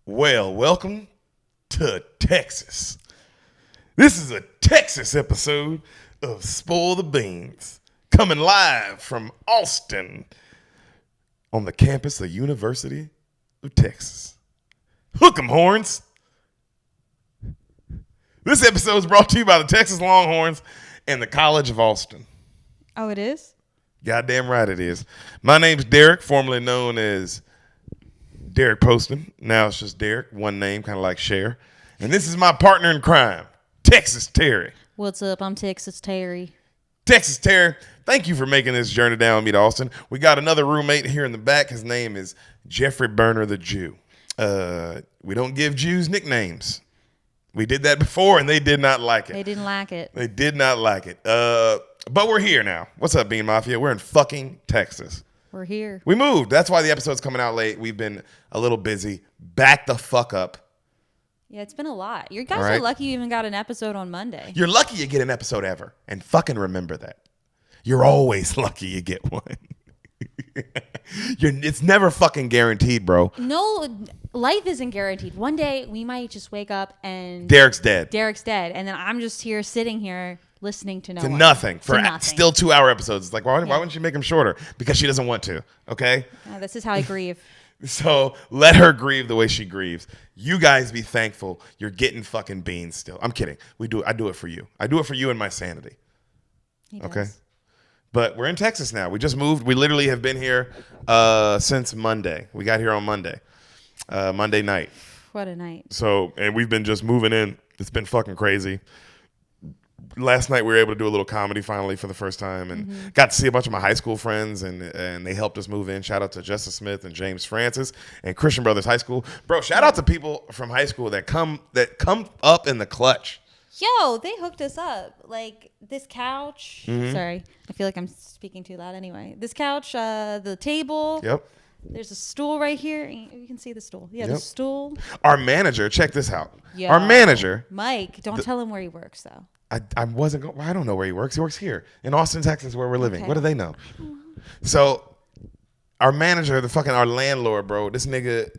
Well, welcome to Texas. This is a Texas episode of Spoil the Beans, coming live from Austin on the campus of University of Texas. Hook 'em horns. This episode is brought to you by the Texas Longhorns and the College of Austin. Oh, it is? Goddamn right it is. My name's Deric, formerly known as Deric Poston. Now it's just Deric, one name, kind of like Cher. And this is my partner in crime, Texas Terry. What's up? I'm Texas Terry. Texas Terry, thank you for making this journey down with me to Austin. We got another roommate here in the back. His name is Jeffrey Burner the Jew. We don't give Jews nicknames. We did that before, and they did not like it. They didn't like it. They did not like it. But we're here now. What's up, Bean Mafia? We're in fucking Texas. We're here. We moved. That's why the episode's coming out late. We've been a little busy. Back the fuck up. Yeah, it's been a lot. You guys All right. are lucky you even got an episode on Monday. You're lucky you get an episode ever. And fucking remember that. You're always lucky you get one. It's never fucking guaranteed, bro. No, life isn't guaranteed. One day we might just wake up and Derek's dead. Derek's dead. And then I'm just here sitting here listening to To nothing. For nothing. still 2-hour episodes. It's like, why wouldn't you make them shorter? Because she doesn't want to. Okay? This is how I grieve. So let her grieve the way she grieves. You guys be thankful you're getting fucking beans still. I'm kidding. I do it for you. I do it for you and my sanity. He Okay. does. But we're in Texas now. We just moved. We literally have been here since Monday. We got here on Monday. Monday night. What a night. So, and we've been just moving in. It's been fucking crazy. Last night we were able to do a little comedy finally for the first time and got to see a bunch of my high school friends and they helped us move in. Shout out to Justice Smith and James Francis and Christian Brothers High School. Bro, shout out to people from high school that come up in the clutch. Yo, they hooked us up. Like this couch. Sorry. I feel like I'm speaking too loud anyway. This couch, the table. Yep. There's a stool right here. You can see the stool. Yeah, the Yep. stool. Our manager, check this out. Yo. Our manager, Mike, don't tell him where he works, though. I wasn't going, I don't know where he works. He works here in Austin, Texas, where we're living. Okay. What do they know? So our manager, our landlord, bro, this nigga,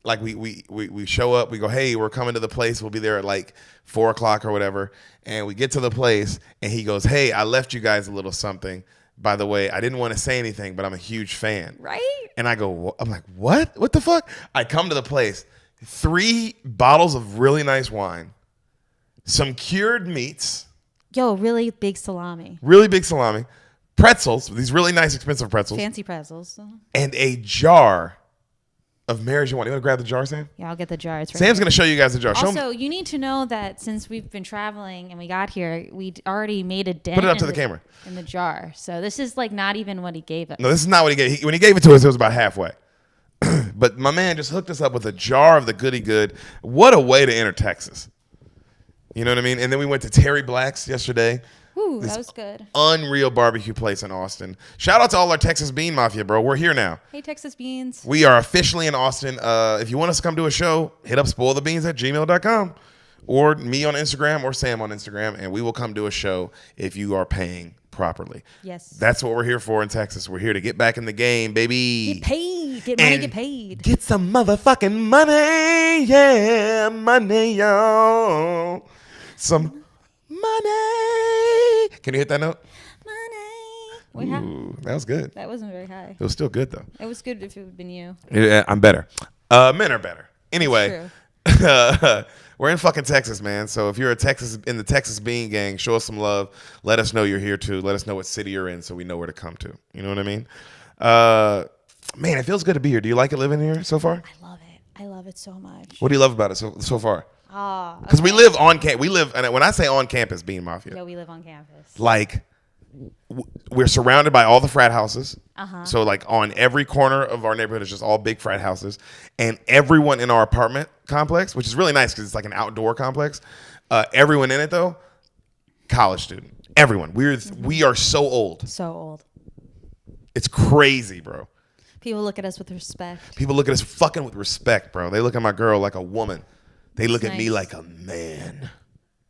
like we show up, we go, hey, we're coming to the place. We'll be there at like 4:00 or whatever. And we get to the place and he goes, hey, I left you guys a little something. By the way, I didn't want to say anything, but I'm a huge fan. Right? And I go, I'm like, what? What the fuck? I come to the place, 3 bottles of really nice wine, some cured meats, Yo, really big salami. really big salami, pretzels, these really nice expensive pretzels, Fancy pretzels. and a jar of marijuana. You want to grab the jar, Sam? Yeah, I'll get the jar. It's right Sam's going to show you guys the jar. Show 'em- Also, you need to know that since we've been traveling and we got here, we already made a dent. Put it up in to the camera. In the jar. So this is like not even what he gave us. No, this is not what he gave. When he gave it to us, it was about halfway. But my man just hooked us up with a jar of the goody good. What a way to enter Texas. You know what I mean? And then we went to Terry Black's yesterday. Ooh, This that was good. Unreal barbecue place in Austin. Shout out to all our Texas Bean Mafia, bro. We're here now. Hey, Texas Beans. We are officially in Austin. If you want us to come do a show, hit up spoilthebeans@gmail.com or me on Instagram or Sam on Instagram, and we will come do a show if you are paying properly. Yes. That's what we're here for in Texas. We're here to get back in the game, baby. Get paid. Get money, And get paid. Get some motherfucking money. Yeah, money, y'all. Some money. Can you hit that note? Money. Ooh, that was good. That wasn't very high. It was still good, though. It was good if it would have been you. Yeah, I'm better. Men are better. Anyway, True. we're in fucking Texas, man. So if you're in the Texas Bean Gang, show us some love. Let us know you're here too. Let us know what city you're in so we know where to come to. You know what I mean? Man, it feels good to be here. Do you like it living here so far? I love it. I love it so much. What do you love about it so far? Ah. Because we live on campus. And when I say on campus, Bean Mafia, Yeah, we live on campus. like we're surrounded by all the frat houses. Uh-huh. So like on every corner of our neighborhood is just all big frat houses, and everyone in our apartment complex, which is really nice because it's like an outdoor complex. Everyone in it though, college student. Everyone. We are so old. So old. It's crazy, bro. People look at us with respect. People look at us fucking with respect, bro. They look at my girl like a woman. They look at me nice. like a man.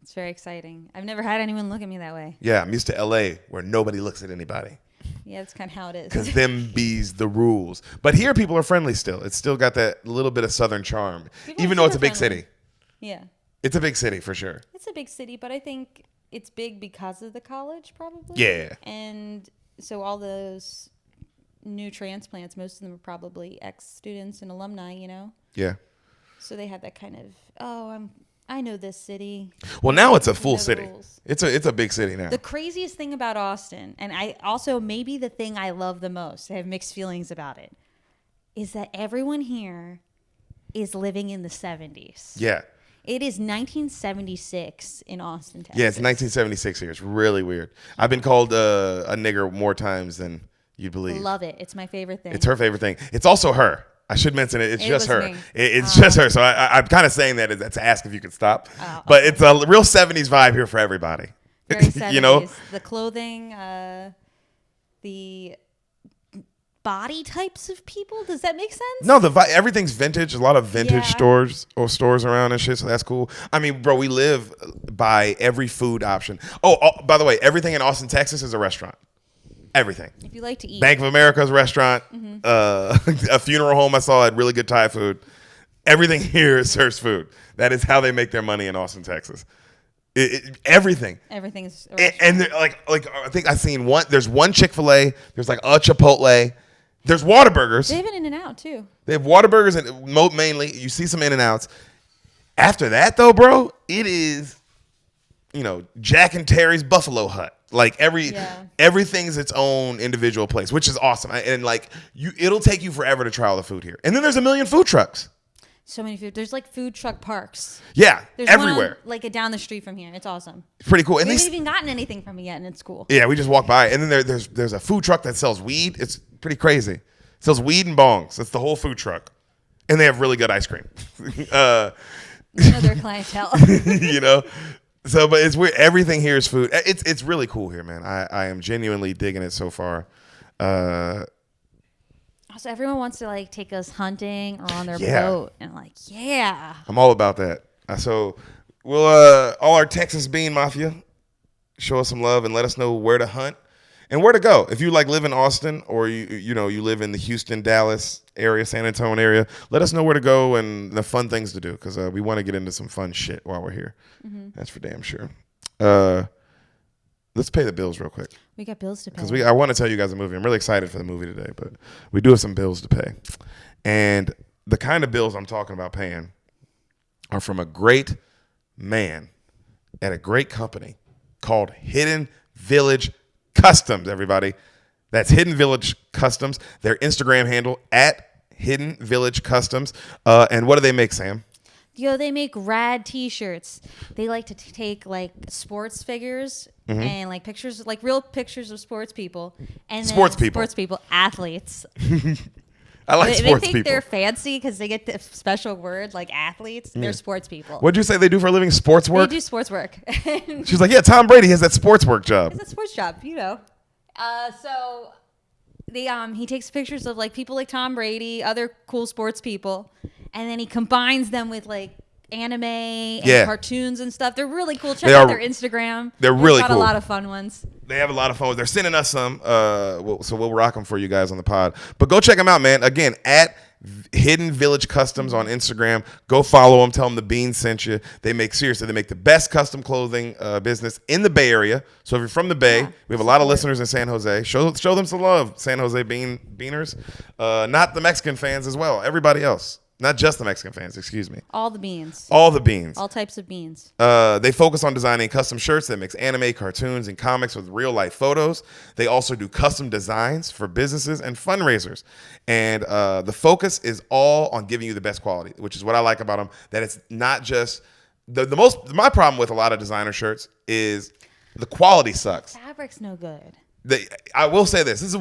It's very exciting. I've never had anyone look at me that way. Yeah, I'm used to LA where nobody looks at anybody. Yeah, that's kind of how it is. Because them bees the rules. But here people are friendly still. It's still got that little bit of Southern charm. People Even are though it's a super big friendly. city. Yeah. It's a big city for sure. It's a big city, but I think it's big because of the college, probably. Yeah. And so all those new transplants, most of them are probably ex-students and alumni, you know? Yeah. So they have that kind of, I know this city. Well, now it's a full know the city. rules. It's a big city now. The craziest thing about Austin, and I also maybe the thing I love the most, I have mixed feelings about it, is that everyone here is living in the 70s. Yeah. It is 1976 in Austin, Texas. Yeah, it's 1976 here. It's really weird. I've been called a nigger more times than you'd believe. Love it. It's my favorite thing. It's her favorite thing. It's also her. I should mention it. It's It just was her. me. It's just her. So I'm kind of saying that to ask if you could stop. But okay. it's a real 70s vibe here for everybody. Very 70s. You know? The clothing, the body types of people. Does that make sense? No, everything's vintage. A lot of vintage Yeah. stores around and shit. So that's cool. I mean, bro, we live by every food option. Oh, by the way, everything in Austin, Texas is a restaurant. Everything. If you like to eat. Bank of America's restaurant. A funeral home I saw had really good Thai food. Everything here serves food. That is how they make their money in Austin, Texas. Everything. Everything is. And like I think I've seen one. There's one Chick-fil-A. There's like a Chipotle. There's Whataburgers. They have an In-N-Out too. They have Whataburgers and mainly you see some In-N-Outs. After that though, bro, it is, Jack and Terry's Buffalo Hut. Like everything's its own individual place, which is awesome. And like it'll take you forever to try all the food here. And then there's a million food trucks. So many food. There's like food truck parks. Yeah, There's everywhere. one like down the street from here. It's awesome. It's pretty cool. And We haven't even gotten anything from it yet, and it's cool. yeah, we just walk by. And then there's a food truck that sells weed. It's pretty crazy. It sells weed and bongs. It's the whole food truck. And they have really good ice cream. Their clientele. So, but it's weird. Everything here is food. It's really cool here, man. I am genuinely digging it so far. Also, everyone wants to like take us hunting or on their Yeah. boat, and I'm like, yeah. I'm all about that. So we'll all our Texas Bean Mafia show us some love and let us know where to hunt and where to go. If you like live in Austin or you live in the Houston, Dallas area, San Antonio area, let us know where to go and the fun things to do because we want to get into some fun shit while we're here. Mm-hmm. That's for damn sure. Let's pay the bills real quick. We got bills to pay. Because I want to tell you guys a movie. I'm really excited for the movie today, but we do have some bills to pay. And the kind of bills I'm talking about paying are from a great man at a great company called Hidden Village Customs, everybody. That's Hidden Village Customs. Their Instagram handle at Hidden Village Customs. And what do they make, Sam? They make rad T-shirts. They like to take like sports figures and like pictures, like real pictures of sports people, and Sports people, athletes. I like They sports think people. they're fancy because they get the special word like athletes. They're sports people. What'd you say they do for a living? Sports work? They do sports work. She's like, yeah, Tom Brady has that sports work job. It's a sports job, So he takes pictures of like people like Tom Brady, other cool sports people, and then he combines them with like anime and cartoons and stuff. They're really cool. Check out their Instagram. They're really got cool. A lot of fun ones. They have a lot of fun. They're sending us some, so we'll rock them for you guys on the pod. But go check them out, man. Again, at Hidden Village Customs on Instagram. Go follow them. Tell them the Bean sent you. They make the best custom clothing business in the Bay Area. So if you're from the Bay, we have a lot of listeners in San Jose. Show them some love, San Jose Beaners. Not the Mexican fans as well. Everybody else. Not just the Mexican fans, excuse me. All the beans. All the beans. All types of beans. They focus on designing custom shirts that mix anime, cartoons, and comics with real-life photos. They also do custom designs for businesses and fundraisers. And the focus is all on giving you the best quality, which is what I like about them, that it's not just... My problem with a lot of designer shirts is the quality sucks. Fabric's no good. I will say this. This is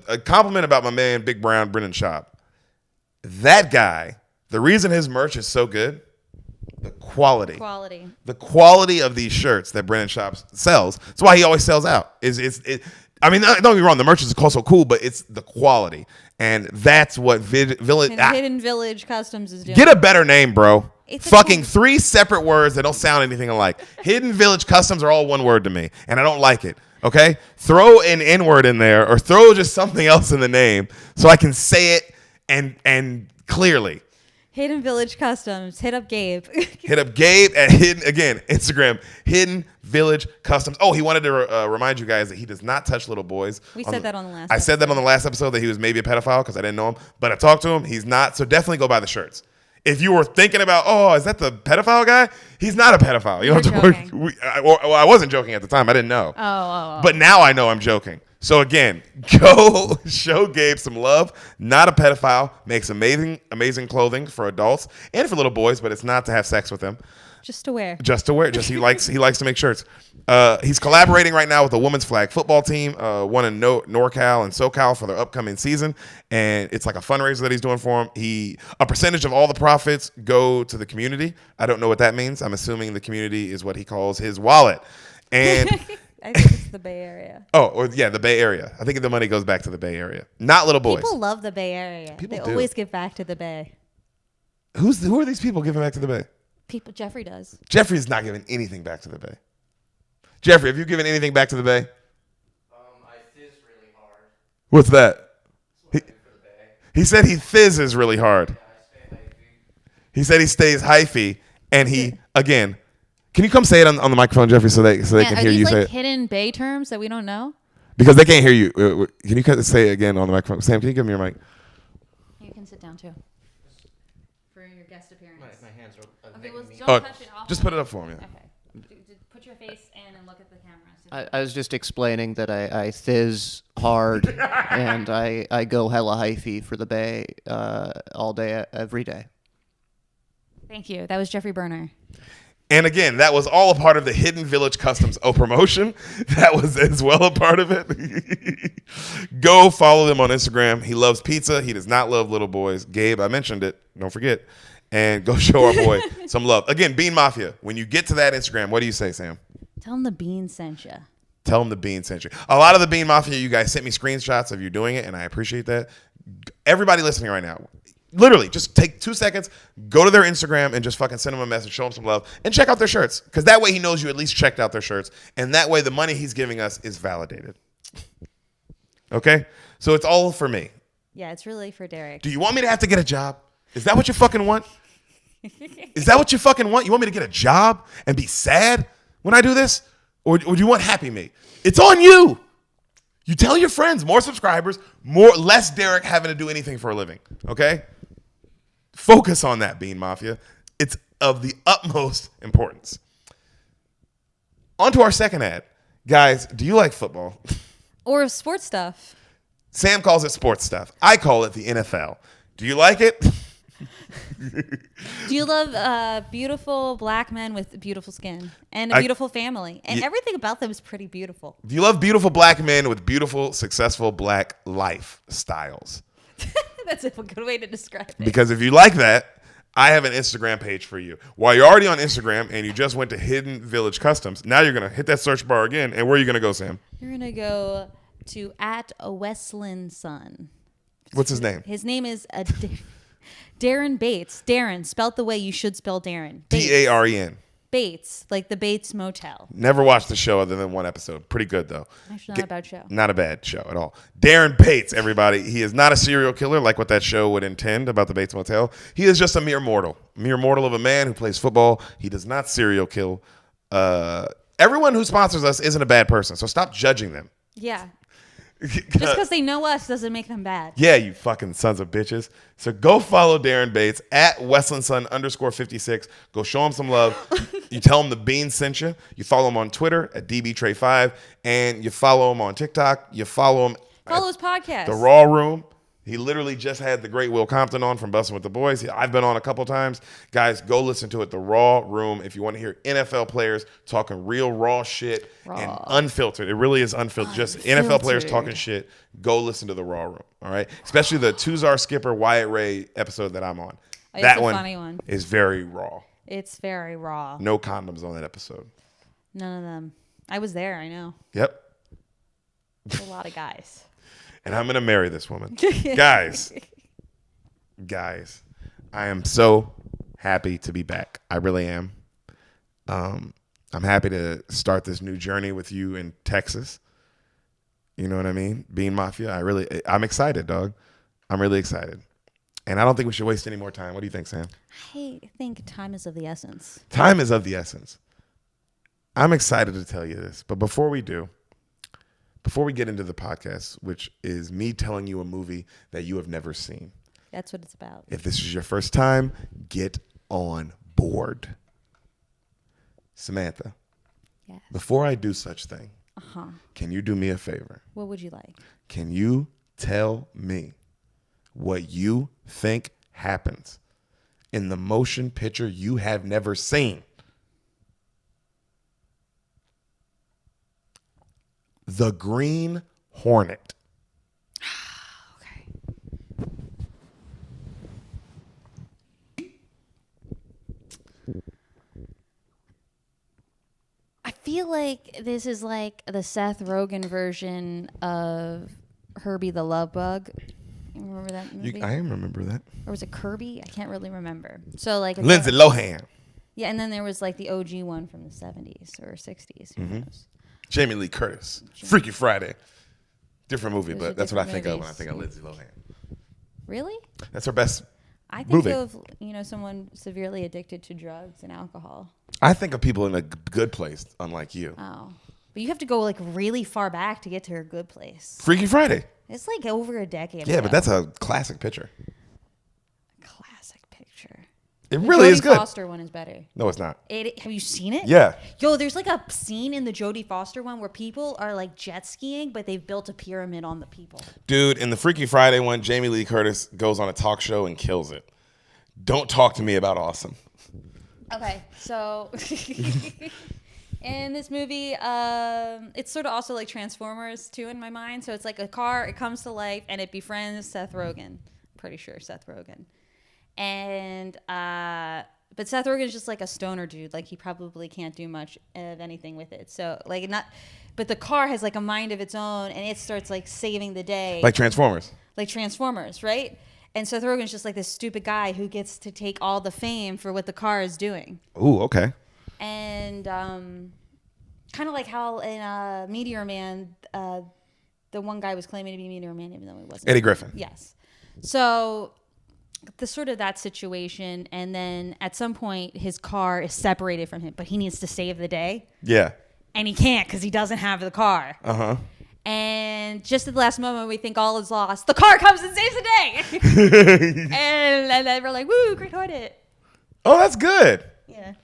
a compliment about my man, Big Brown, Brennan Shop. That guy... The reason his merch is so good, the quality. The quality of these shirts that Brennan Shops sells. That's why he always sells out. I mean, don't get me wrong, the merch is also cool, but it's the quality. And that's what Hidden Village Customs is doing. Get a better name, bro. It's fucking 3 separate words that don't sound anything alike. Hidden Village Customs are all one word to me, and I don't like it. Okay? Throw an N-word in there or throw just something else in the name so I can say it and clearly. Hidden Village Customs. Hit up Gabe. Hit up Gabe at Instagram, Hidden Village Customs. Oh, he wanted to remind you guys that he does not touch little boys. We said that on the last episode. I said that on the last episode that he was maybe a pedophile because I didn't know him. But I talked to him. He's not. So definitely go buy the shirts. If you were thinking about, oh, is that the pedophile guy? He's not a pedophile. You know, I wasn't joking at the time. I didn't know. Oh. But now I know I'm joking. So again, go show Gabe some love. Not a pedophile. Makes amazing clothing for adults and for little boys, but it's not to have sex with them. Just to wear. Just he likes to make shirts. He's collaborating right now with a women's flag football team, one in NorCal and SoCal for their upcoming season, and it's like a fundraiser that he's doing for them. A percentage of all the profits go to the community. I don't know what that means. I'm assuming the community is what he calls his wallet. And I think it's the Bay Area. The Bay Area. I think the money goes back to the Bay Area, not little boys. People love the Bay Area. They always give back to the Bay. Who are these people giving back to the Bay? Jeffrey does. Jeffrey's not giving anything back to the Bay. Jeffrey, have you given anything back to the Bay? I fizz really hard. What's that? He said he fizzes really hard. Yeah, I stay hyphy. He said he stays hyphy, and he again. Can you come say it on the microphone, Jeffrey, so they can hear you say it? Hidden Bay terms that we don't know? Because they can't hear you. Can you say it again on the microphone? Sam, can you give me your mic? You can sit down too. For your guest appearance. My hands are Okay, well, me. don't touch it. Just put it up for me. Okay. Put your face in and look at the camera. I was just explaining that I fizz hard and I go hella hyphy for the Bay all day, every day. Thank you. That was Jeffrey Berner. And again, that was all a part of the Hidden Village Customs promotion. That was as well a part of it. Go follow them on Instagram. He loves pizza. He does not love little boys. Gabe, I mentioned it. Don't forget. And go show our boy some love. Again, Bean Mafia. When you get to that Instagram, what do you say, Sam? Tell him the Bean sent you. Tell him the Bean sent you. A lot of the Bean Mafia, you guys sent me screenshots of you doing it, and I appreciate that. Everybody listening right now, literally, just take 2 seconds, go to their Instagram, and just fucking send them a message, show them some love, and check out their shirts. Because that way he knows you at least checked out their shirts, and that way the money he's giving us is validated. Okay? So it's all for me. Yeah, it's really for Deric. Do you want me to have to get a job? Is that what you fucking want? Is that what you fucking want? You want me to get a job and be sad when I do this? Or do you want happy me? It's on you. You tell your friends, more subscribers, less Deric having to do anything for a living. Okay? Focus on that, Bean Mafia. It's of the utmost importance. On to our second ad. Guys, do you like football? Or sports stuff. Sam calls it sports stuff. I call it the NFL. Do you like it? Do you love beautiful black men with beautiful skin and a beautiful family? And everything about them is pretty beautiful. Do you love beautiful black men with beautiful, successful black lifestyles? That's a good way to describe it. Because if you like that, I have an Instagram page for you. While you're already on Instagram and you just went to Hidden Village Customs, now you're going to hit that search bar again. And where are you going to go, Sam? You're going to go to @Westland What's his name? His name is Darren Bates. Darren, spelt the way you should spell Darren. Daren. Bates, like the Bates Motel. Never watched the show other than one episode. Pretty good, though. Actually, not a bad show. Not a bad show at all. Darren Bates, everybody. He is not a serial killer like what that show would intend about the Bates Motel. He is just a mere mortal. Mere mortal of a man who plays football. He does not serial kill. Everyone who sponsors us isn't a bad person, so stop judging them. Yeah. Just because they know us doesn't make them bad. Yeah, you fucking sons of bitches. So go follow Darren Bates @WestlandSon_56. Go show him some love. You tell him the Bean sent you. You follow him on Twitter @DBTray5. And you follow him on TikTok. You follow him. Follow his podcast. The Raw Room. He literally just had the great Will Compton on from Bussin' with the Boys. I've been on a couple times. Guys, go listen to it. The Raw Room. If you want to hear NFL players talking real raw shit and unfiltered. It really is unfiltered. Just NFL players talking shit. Go listen to the Raw Room. All right? Especially the Tuzar Skipper Wyatt Ray episode that I'm on. That one, funny one is very raw. It's very raw. No condoms on that episode. None of them. I was there. I know. Yep. A lot of guys. And I'm going to marry this woman. Guys, I am so happy to be back. I really am. I'm happy to start this new journey with you in Texas. You know what I mean? Being Mafia, I'm excited, dog. I'm really excited. And I don't think we should waste any more time. What do you think, Sam? I think time is of the essence. Time is of the essence. I'm excited to tell you this. But before we get into the podcast, which is me telling you a movie that you have never seen. That's what it's about. If this is your first time, get on board. Samantha, Yes. before I do such thing, Uh-huh. can you do me a favor? What would you like? Can you tell me what you think happens in the motion picture you have never seen? The Green Hornet. Okay. I feel like this is like the Seth Rogen version of Herbie the Love Bug. You remember that movie? I remember that. Or was it Kirby? I can't really remember. So like Lindsay Lohan. Yeah, and then there was like the OG one from the 70s or 60s. Who knows? Jamie Lee Curtis. Freaky Friday. Different movie, Those are but that's what I different think of when I movies. think of Lindsay Lohan. Really? That's her best I think movie. of, someone severely addicted to drugs and alcohol. I think of people in a good place, unlike you. Oh. But you have to go like really far back to get to her good place. Freaky Friday. It's like over a decade Yeah, ago. but that's a classic picture. Classic picture. It The really is Jodie good. Foster one is better. No, it's not. Have you seen it? Yeah. Yo, there's like a scene in the Jodie Foster one where people are like jet skiing, but they've built a pyramid on the people. Dude, in the Freaky Friday one, Jamie Lee Curtis goes on a talk show and kills it. Don't talk to me about awesome. Okay, so in this movie, it's sort of also like Transformers too in my mind. So it's like a car, it comes to life, and it befriends Seth Rogen. Pretty sure Seth Rogen. And but Seth Rogen's just like a stoner dude. Like he probably can't do much of anything with it. So like not, but the car has like a mind of its own, and it starts like saving the day. Like Transformers. Like Transformers, right? And Seth Rogen's just like this stupid guy who gets to take all the fame for what the car is doing. Ooh, okay. And kind of like how in Meteor Man, the one guy was claiming to be Meteor Man even though he wasn't. Eddie Griffin. Yes. So the sort of that situation, and then at some point his car is separated from him, but he needs to save the day. Yeah. And he can't because he doesn't have the car. Uh-huh. And just at the last moment, we think all is lost. The car comes and saves the day. and then we're like, woo, great Hornet. Oh, that's good. Yeah.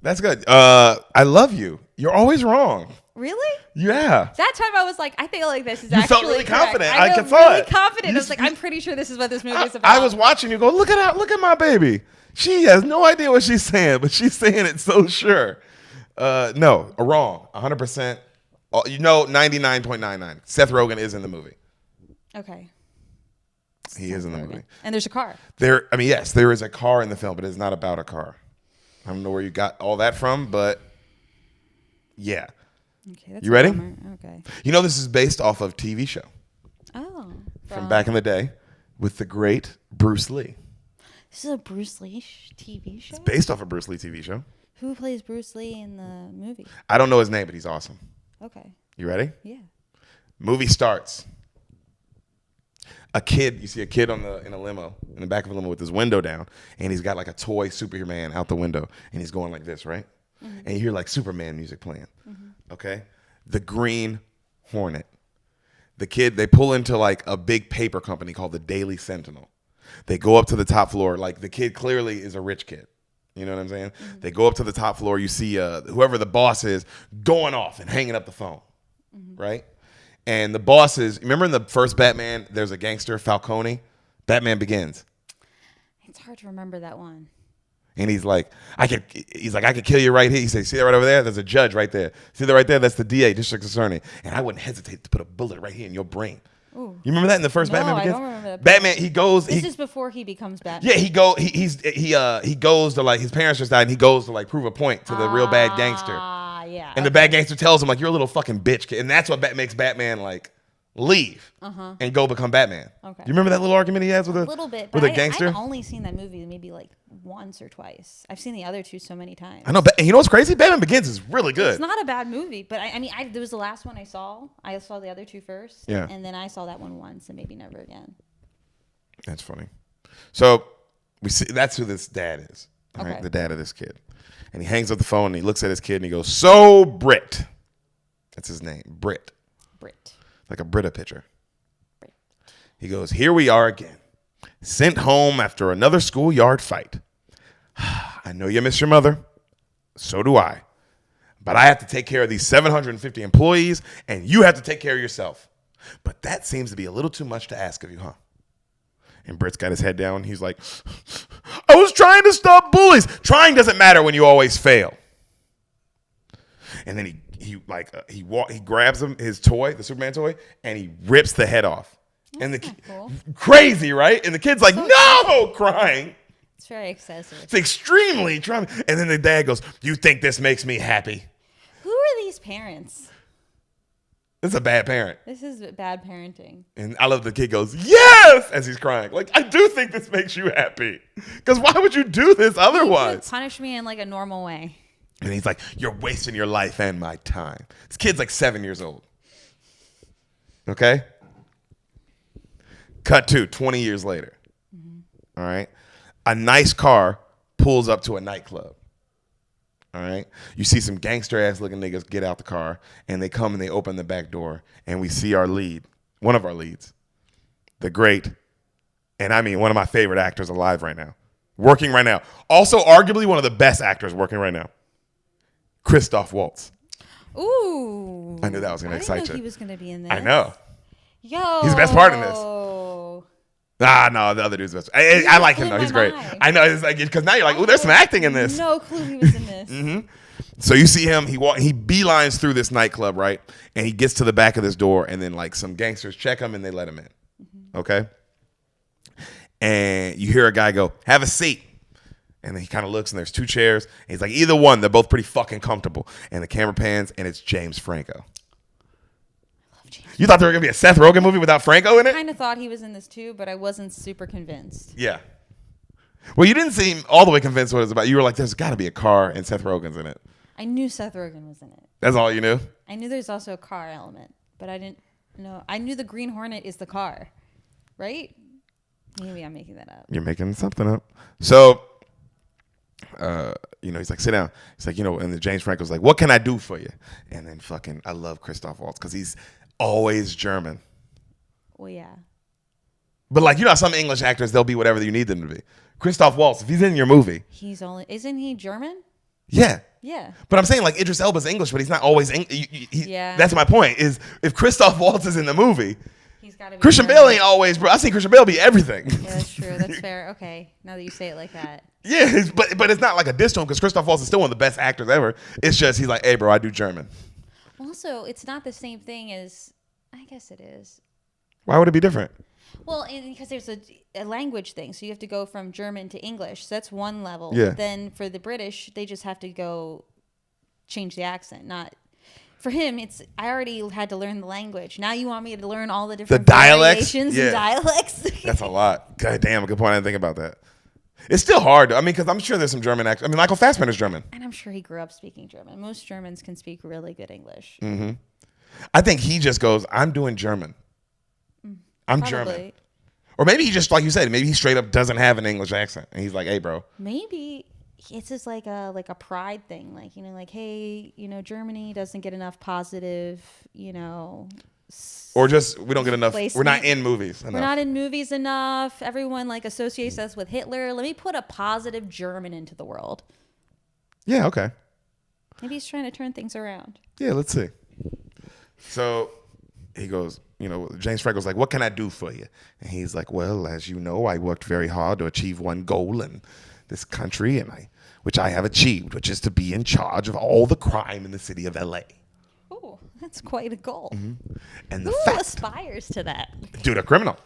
That's good. I love you. You're always wrong. Really? Yeah. That time I was like, I feel like this is You actually felt really correct. confident. I I felt saw really it. confident. You I was like, just- I'm pretty sure this is what this movie is about. I was watching you go, look at my baby. She has no idea what she's saying, but she's saying it so sure. No, wrong. 100%. 99.99. Seth Rogen is in the movie. Okay. He is in the movie. And there's a car. Yes, there is a car in the film, but it's not about a car. I don't know where you got all that from, but yeah. Okay. That's You a ready? bummer. Okay. This is based off of TV show Oh. from back in the day with the great Bruce Lee. This is a Bruce Lee TV show? Based off a Bruce Lee TV show. Who plays Bruce Lee in the movie? I don't know his name, but he's awesome. Okay. You ready? Yeah. Movie starts. You see a kid in a limo, in the back of a limo with his window down, and he's got like a toy Superman out the window, and he's going like this, right? Mm-hmm. And you hear like Superman music playing. Mm-hmm. Okay? The Green Hornet. The kid, they pull into like a big paper company called the Daily Sentinel. They go up to the top floor. Like the kid clearly is a rich kid. You know what I'm saying? Mm-hmm. They go up to the top floor. You see whoever the boss is going off and hanging up the phone, right? And the boss is, remember in the first Batman, there's a gangster, Falcone? Batman Begins. It's hard to remember that one. And he's like, I could kill you right here. He says, see that right over there? There's a judge right there. See that right there? That's the DA, district attorney. And I wouldn't hesitate to put a bullet right here in your brain. Ooh. You remember that in the first No, Batman I Begins? don't remember that. Batman, he goes. This is before he becomes Batman. Yeah, he goes to like, his parents just died, and he goes to like prove a point to the real bad gangster. Yeah. And the bad gangster tells him like, you're a little fucking bitch kid. And that's what makes Batman like leave, and go become Batman. Okay. You remember that little argument he has with A little bit, with but a gangster? I've only seen that movie maybe like once or twice. I've seen the other two so many times. I know, but you know what's crazy? Batman Begins is really good. It's not a bad movie, but I mean, there was the last one I saw. I saw the other two first, Yeah. and then I saw that one once, and maybe never again. That's funny. So we see that's who this dad is. All right, Okay. the dad of this kid. And he hangs up the phone and he looks at his kid and he goes, "So Britt." That's his name, Britt. Brit. Like a Brita pitcher. Brit. He goes, "Here we are again. Sent home after another schoolyard fight. I know you miss your mother. So do I. But I have to take care of these 750 employees and you have to take care of yourself. But that seems to be a little too much to ask of you, huh?" And Britt's got his head down. He's like, "I was trying to stop bullies." Trying doesn't matter when you always fail. And then he grabs his toy, the Superman toy, and he rips the head off. That's not cool. Crazy, right? And the kid's like, "No!" crying. It's very excessive. It's extremely trauma. And then the dad goes, "You think this makes me happy?" Who are these parents? This is a bad parent. This is bad parenting. And I love the kid goes, "Yes!" as he's crying. Like, I do think this makes you happy. Because why would you do this You otherwise? could punish me in like a normal way. And he's like, "You're wasting your life and my time." This kid's like 7 years old. Okay? Cut to 20 years later. All right? A nice car pulls up to a nightclub. All right? You see some gangster ass looking niggas get out the car and they come and they open the back door and we see our lead, one of our leads, the great, and I mean one of my favorite actors alive right now, working right now. Also arguably one of the best actors working right now, Christoph Waltz. Ooh. I knew that was going to excite I didn't know you. he was going to be in this. I know. Yo. He's the best part in this. No, the other dude's best. I like him blew though. He's my great. mind. I know. It's like because now you're like, "Oh, there's some acting in this." No clue he was in this. So you see him. He beelines through this nightclub, right? And he gets to the back of this door, and then like some gangsters check him and they let him in. Okay. And you hear a guy go, "Have a seat." And then he kind of looks, and there's two chairs. And he's like, "Either one. They're both pretty fucking comfortable." And the camera pans, and it's James Franco. You thought there was going to be a Seth Rogen movie without Franco in I it? kind of thought he was in this too, but I wasn't super convinced. Yeah. Well, you didn't seem all the way convinced what it was about. You were like, "There's got to be a car and Seth Rogen's in it." I knew Seth Rogen was in it. That's all you knew? I knew there's also a car element, but I didn't know. I knew the Green Hornet is the car, right? Maybe I'm making that up. You're making something up. So, he's like, "Sit down." He's like, and then James Franco's like, "What can I do for you?" And then I love Christoph Waltz because he's always German. Well, yeah. But like, some English actors, they'll be whatever you need them to be. Christoph Waltz, if he's in your movie. Isn't he German? Yeah. Yeah. But I'm saying like Idris Elba's English, but he's not always Yeah. That's my point is if Christoph Waltz is in the movie, He's got to be Christian German. Bale ain't always, bro. I seen Christian Bale be everything. Yeah, that's true. That's fair. Okay. Now that you say it like that. Yeah, but it's not like a diss to him because Christoph Waltz is still one of the best actors ever. It's just he's like, "Hey, bro, I do German." Also, it's not the same thing as. I guess it is. Why would it be different? Well, because there's a language thing, so you have to go from German to English. So that's one level. Yeah. Then for the British, they just have to go change the accent. Not for him. I already had to learn the language. Now you want me to learn all the different dialects? variations Yeah. and dialects. That's a lot. God damn, a good point. I didn't think about that. It's still hard. I mean, because I'm sure there's some German actors. I mean, Michael Fassbender's German. And I'm sure he grew up speaking German. Most Germans can speak really good English. I think he just goes, "I'm doing German. I'm Probably. German." Or maybe he just, like you said, maybe he straight up doesn't have an English accent. And he's like, "Hey, bro." Maybe it's just like a pride thing. Like, hey, Germany doesn't get enough positive, Or just, we don't get enough. Placement. We're not in movies enough. We're not in movies enough. Everyone associates us with Hitler. Let me put a positive German into the world. Yeah, okay. Maybe he's trying to turn things around. Yeah, let's see. So he goes, James Franco's like, "What can I do for you?" And he's like, "Well, as you know, I worked very hard to achieve one goal in this country, which I have achieved, which is to be in charge of all the crime in the city of LA. Ooh. That's quite a goal. And the Who fact, aspires to that? dude, a criminal.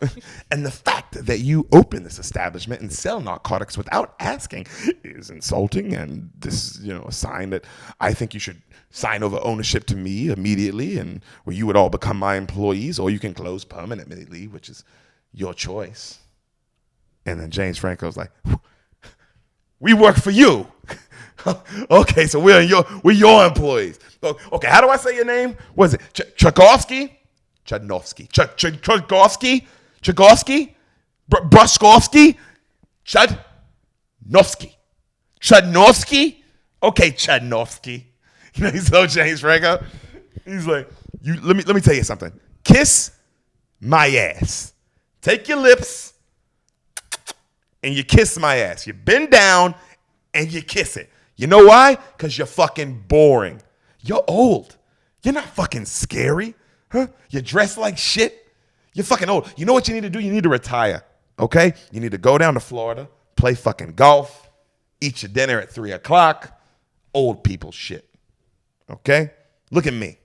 And the fact that you open this establishment and sell narcotics without asking is insulting. And this is, a sign that I think you should sign over ownership to me immediately, and where you would all become my employees, or you can close permanently, which is your choice. And then James Franco's like, we work for you. Okay, so we're your employees. Okay, how do I say your name? What is it? Tchaikovsky? Chudnovsky. Tchaikovsky? Bruskovsky? Chudnovsky? Okay, Chudnovsky. He's so James Franco. He's like, let me tell you something. Kiss my ass. Take your lips and you kiss my ass. You bend down and you kiss it. You know why? Because you're fucking boring. You're old. You're not fucking scary. Huh? You dress like shit. You're fucking old. You know what you need to do? You need to retire. Okay? You need to go down to Florida, play fucking golf, eat your dinner at 3 o'clock. Old people shit. Okay? Look at me.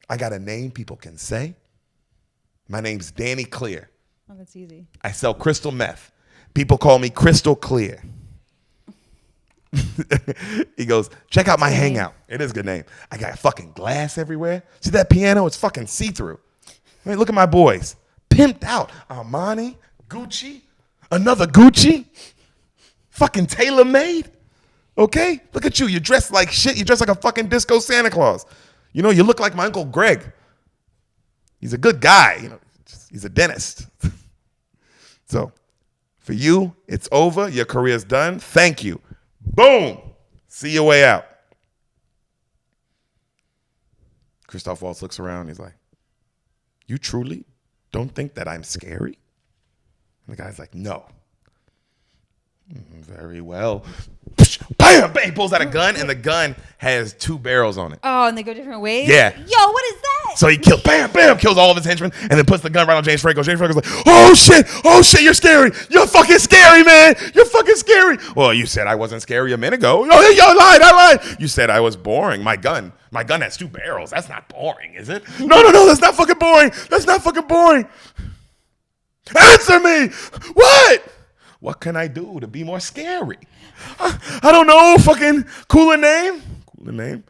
I got a name people can say. My name's Danny Clear. Oh, that's easy. I sell crystal meth. People call me Crystal Clear. He goes, check out my hangout. It is a good name. I got fucking glass everywhere. See that piano? It's fucking see-through. I mean, look at my boys. Pimped out. Armani, Gucci, another Gucci, fucking tailor-made. Okay? Look at you. You dress like shit. You dress like a fucking disco Santa Claus. You look like my Uncle Greg. He's a good guy. He's a dentist. So, for you, it's over. Your career's done. Thank you. Boom. See your way out. Christoph Waltz looks around. He's like, you truly don't think that I'm scary? And the guy's like, no. Very well. Bam! Bam! He pulls out a gun, and the gun has 2 barrels on it. Oh, and they go different ways? Yeah. Yo, what is that? So he kills, bam, bam, kills all of his henchmen, and then puts the gun right on James Franco. James Franco's like, oh shit, you're scary. You're fucking scary, man. You're fucking scary. Well, you said I wasn't scary a minute ago. Oh, I lied. You said I was boring. My gun has 2 barrels. That's not boring, is it? No, that's not fucking boring. That's not fucking boring. Answer me. What can I do to be more scary? I don't know. Fucking cooler name. I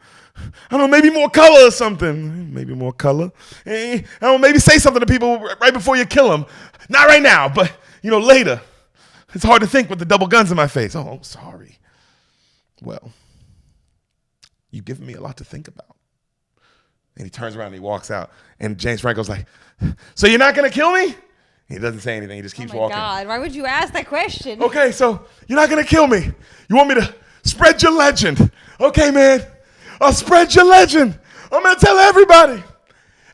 don't know. Maybe more color or something. Maybe more color. I don't know. Maybe say something to people right before you kill them. Not right now, but later. It's hard to think with the double guns in my face. Oh, sorry. Well, you've given me a lot to think about. And he turns around and he walks out. And James Franco's like, so you're not gonna kill me? He doesn't say anything. He just keeps walking. Oh, my God. Why would you ask that question? Okay, so you're not going to kill me. You want me to spread your legend. Okay, man. I'll spread your legend. I'm going to tell everybody.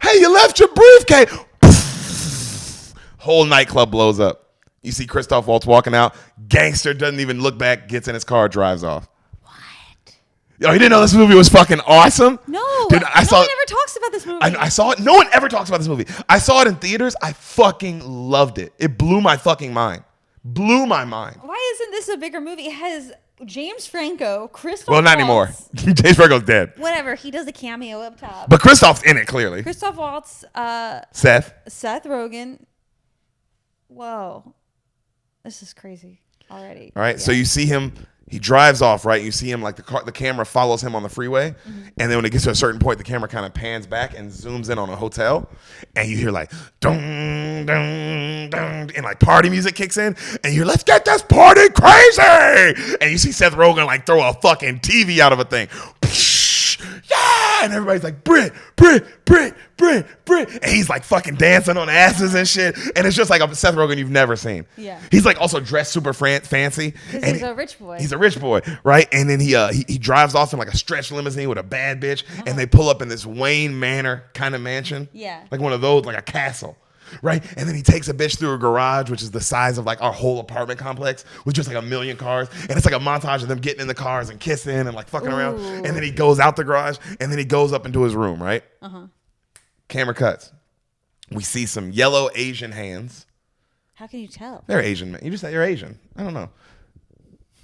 Hey, you left your briefcase. Whole nightclub blows up. You see Christoph Waltz walking out. Gangster doesn't even look back, gets in his car, drives off. Yo, you didn't know this movie was fucking awesome? No. Dude, no one ever talks about this movie. I saw it. No one ever talks about this movie. I saw it in theaters. I fucking loved it. It blew my fucking mind. Blew my mind. Why isn't this a bigger movie? It has James Franco, Christoph Well, not Waltz. anymore. James Franco's dead. Whatever. He does a cameo up top. But Christoph's in it, clearly. Christoph Waltz. Seth Rogen. Whoa. This is crazy already. All right. Yeah. So you see him. He drives off, right? You see him like the camera follows him on the freeway. Mm-hmm. And then when it gets to a certain point, the camera kind of pans back and zooms in on a hotel. And you hear like, dun, dun, dun, and like party music kicks in. And you're, let's get this party crazy. And you see Seth Rogen like throw a fucking TV out of a thing. Yeah! And everybody's like, Brit. And he's like fucking dancing on asses and shit. And it's just like a Seth Rogen you've never seen. Yeah. He's like also dressed super fancy. Because he's a rich boy. He's a rich boy, right? And then he drives off in like a stretch limousine with a bad bitch. Uh-huh. And they pull up in this Wayne Manor kind of mansion. Yeah. Like one of those, like a castle. Right? And then he takes a bitch through a garage, which is the size of like our whole apartment complex, with just like 1 million cars. And it's like a montage of them getting in the cars and kissing and like fucking around. And then he goes out the garage and then he goes up into his room, right? Uh-huh. Camera cuts. We see some yellow Asian hands. How can you tell? They're Asian, man. You just said you're Asian. I don't know.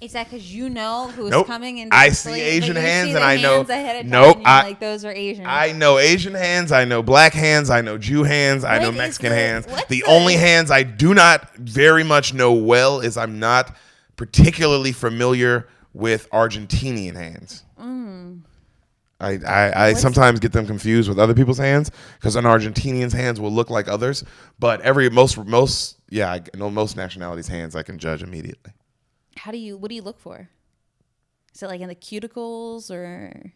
Is that because you know who's Nope. coming? And I see Asian hands and I know. Ahead of time Nope. and you're like those are Asian. I know Asian hands. I know black hands. I know Jew hands. I know Mexican hands. The only hands I do not very much know well is I'm not particularly familiar with Argentinian hands. I sometimes get them confused with other people's hands because an Argentinian's hands will look like others. But I know most nationalities' hands I can judge immediately. What do you look for? Is it like in the cuticles or?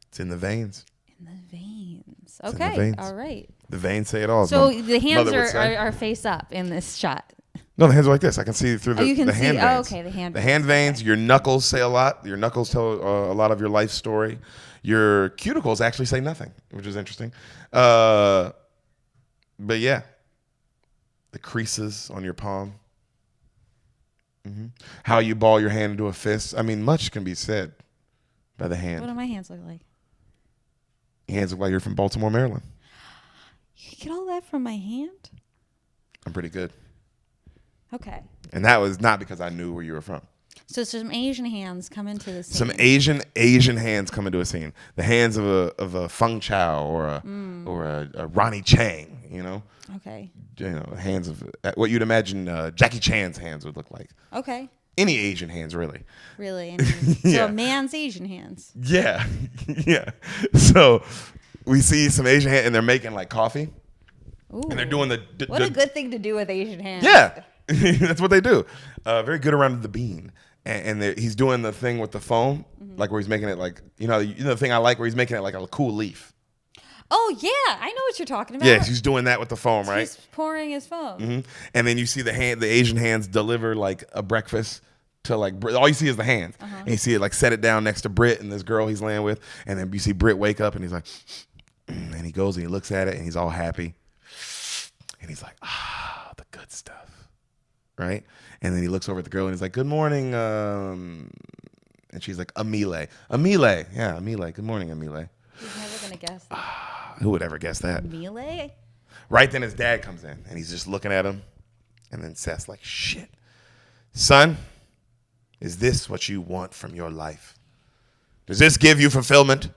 It's in the veins. In the veins. It's Okay. in the veins. All right. The veins say it all. So the hands are face up in this shot. No, the hands are like this. I can see through the hand veins. Oh, okay, the hand veins. The hand veins. Your knuckles say a lot. Your knuckles tell a lot of your life story. Your cuticles actually say nothing, which is interesting. But yeah, the creases on your palm. Mm-hmm. How you ball your hand into a fist. I mean, much can be said by the hand. What do my hands look like? Your hands look like you're from Baltimore, Maryland. You get all that from my hand? I'm pretty good. Okay. And that was not because I knew where you were from. So some Asian hands come into the scene. Some Asian hands come into a scene. The hands of a Feng Chao or a Ronnie Chang, you know? Okay. You know, hands of what you'd imagine Jackie Chan's hands would look like. Okay. Any Asian hands, really. Really? Yeah. So a man's Asian hands. Yeah. Yeah. So we see some Asian hands, and they're making like coffee. Ooh. And they're doing What a good thing to do with Asian hands. Yeah. That's what they do. Very good around the bean. And he's doing the thing with the foam, like where he's making it like, you know the thing I like where he's making it like a cool leaf. Oh, yeah. I know what you're talking about. Yeah, he's doing that with the foam, right? He's pouring his foam. Mm-hmm. And then you see the Asian hands deliver like a breakfast to like, all you see is the hands. And you see it like set it down next to Britt and this girl he's laying with. And then you see Britt wake up and he's like, and he goes and he looks at it and he's all happy. And he's like, the good stuff. Right? And then he looks over at the girl and he's like, good morning. And she's like, Amile. Amile. Yeah, Amile. Good morning, Amile. He's never going to guess that. Who would ever guess that? Amile? Right then his dad comes in and he's just looking at him. And then Seth's like, shit. Son, is this what you want from your life? Does this give you fulfillment?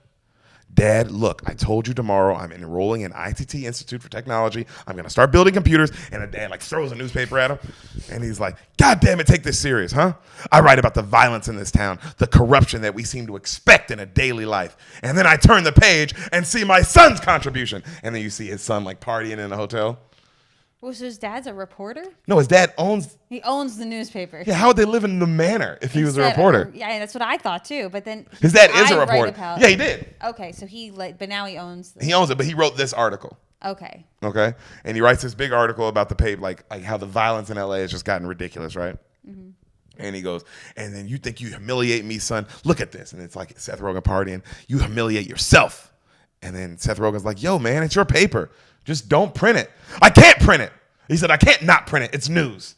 Dad, look, I told you tomorrow I'm enrolling in ITT Institute for Technology. I'm going to start building computers. And the dad like throws a newspaper at him. And he's like, God damn it, take this serious, huh? I write about the violence in this town, the corruption that we seem to expect in a daily life. And then I turn the page and see my son's contribution. And then you see his son like partying in a hotel. Well, so his dad's a reporter? No, his dad owns. He owns the newspaper. Yeah, how would they live in the manor if he was a reporter? Yeah, that's what I thought too. But then his dad is a reporter. Yeah, he did. Okay, so but now he owns. He owns it, but he wrote this article. Okay. Okay, and he writes this big article about the paper, like how the violence in LA has just gotten ridiculous, right? Mm-hmm. And he goes, and then you think you humiliate me, son? Look at this, and it's like Seth Rogen partying. You humiliate yourself. And then Seth Rogen's like, yo, man, it's your paper. Just don't print it. I can't print it. He said, I can't not print it. It's news.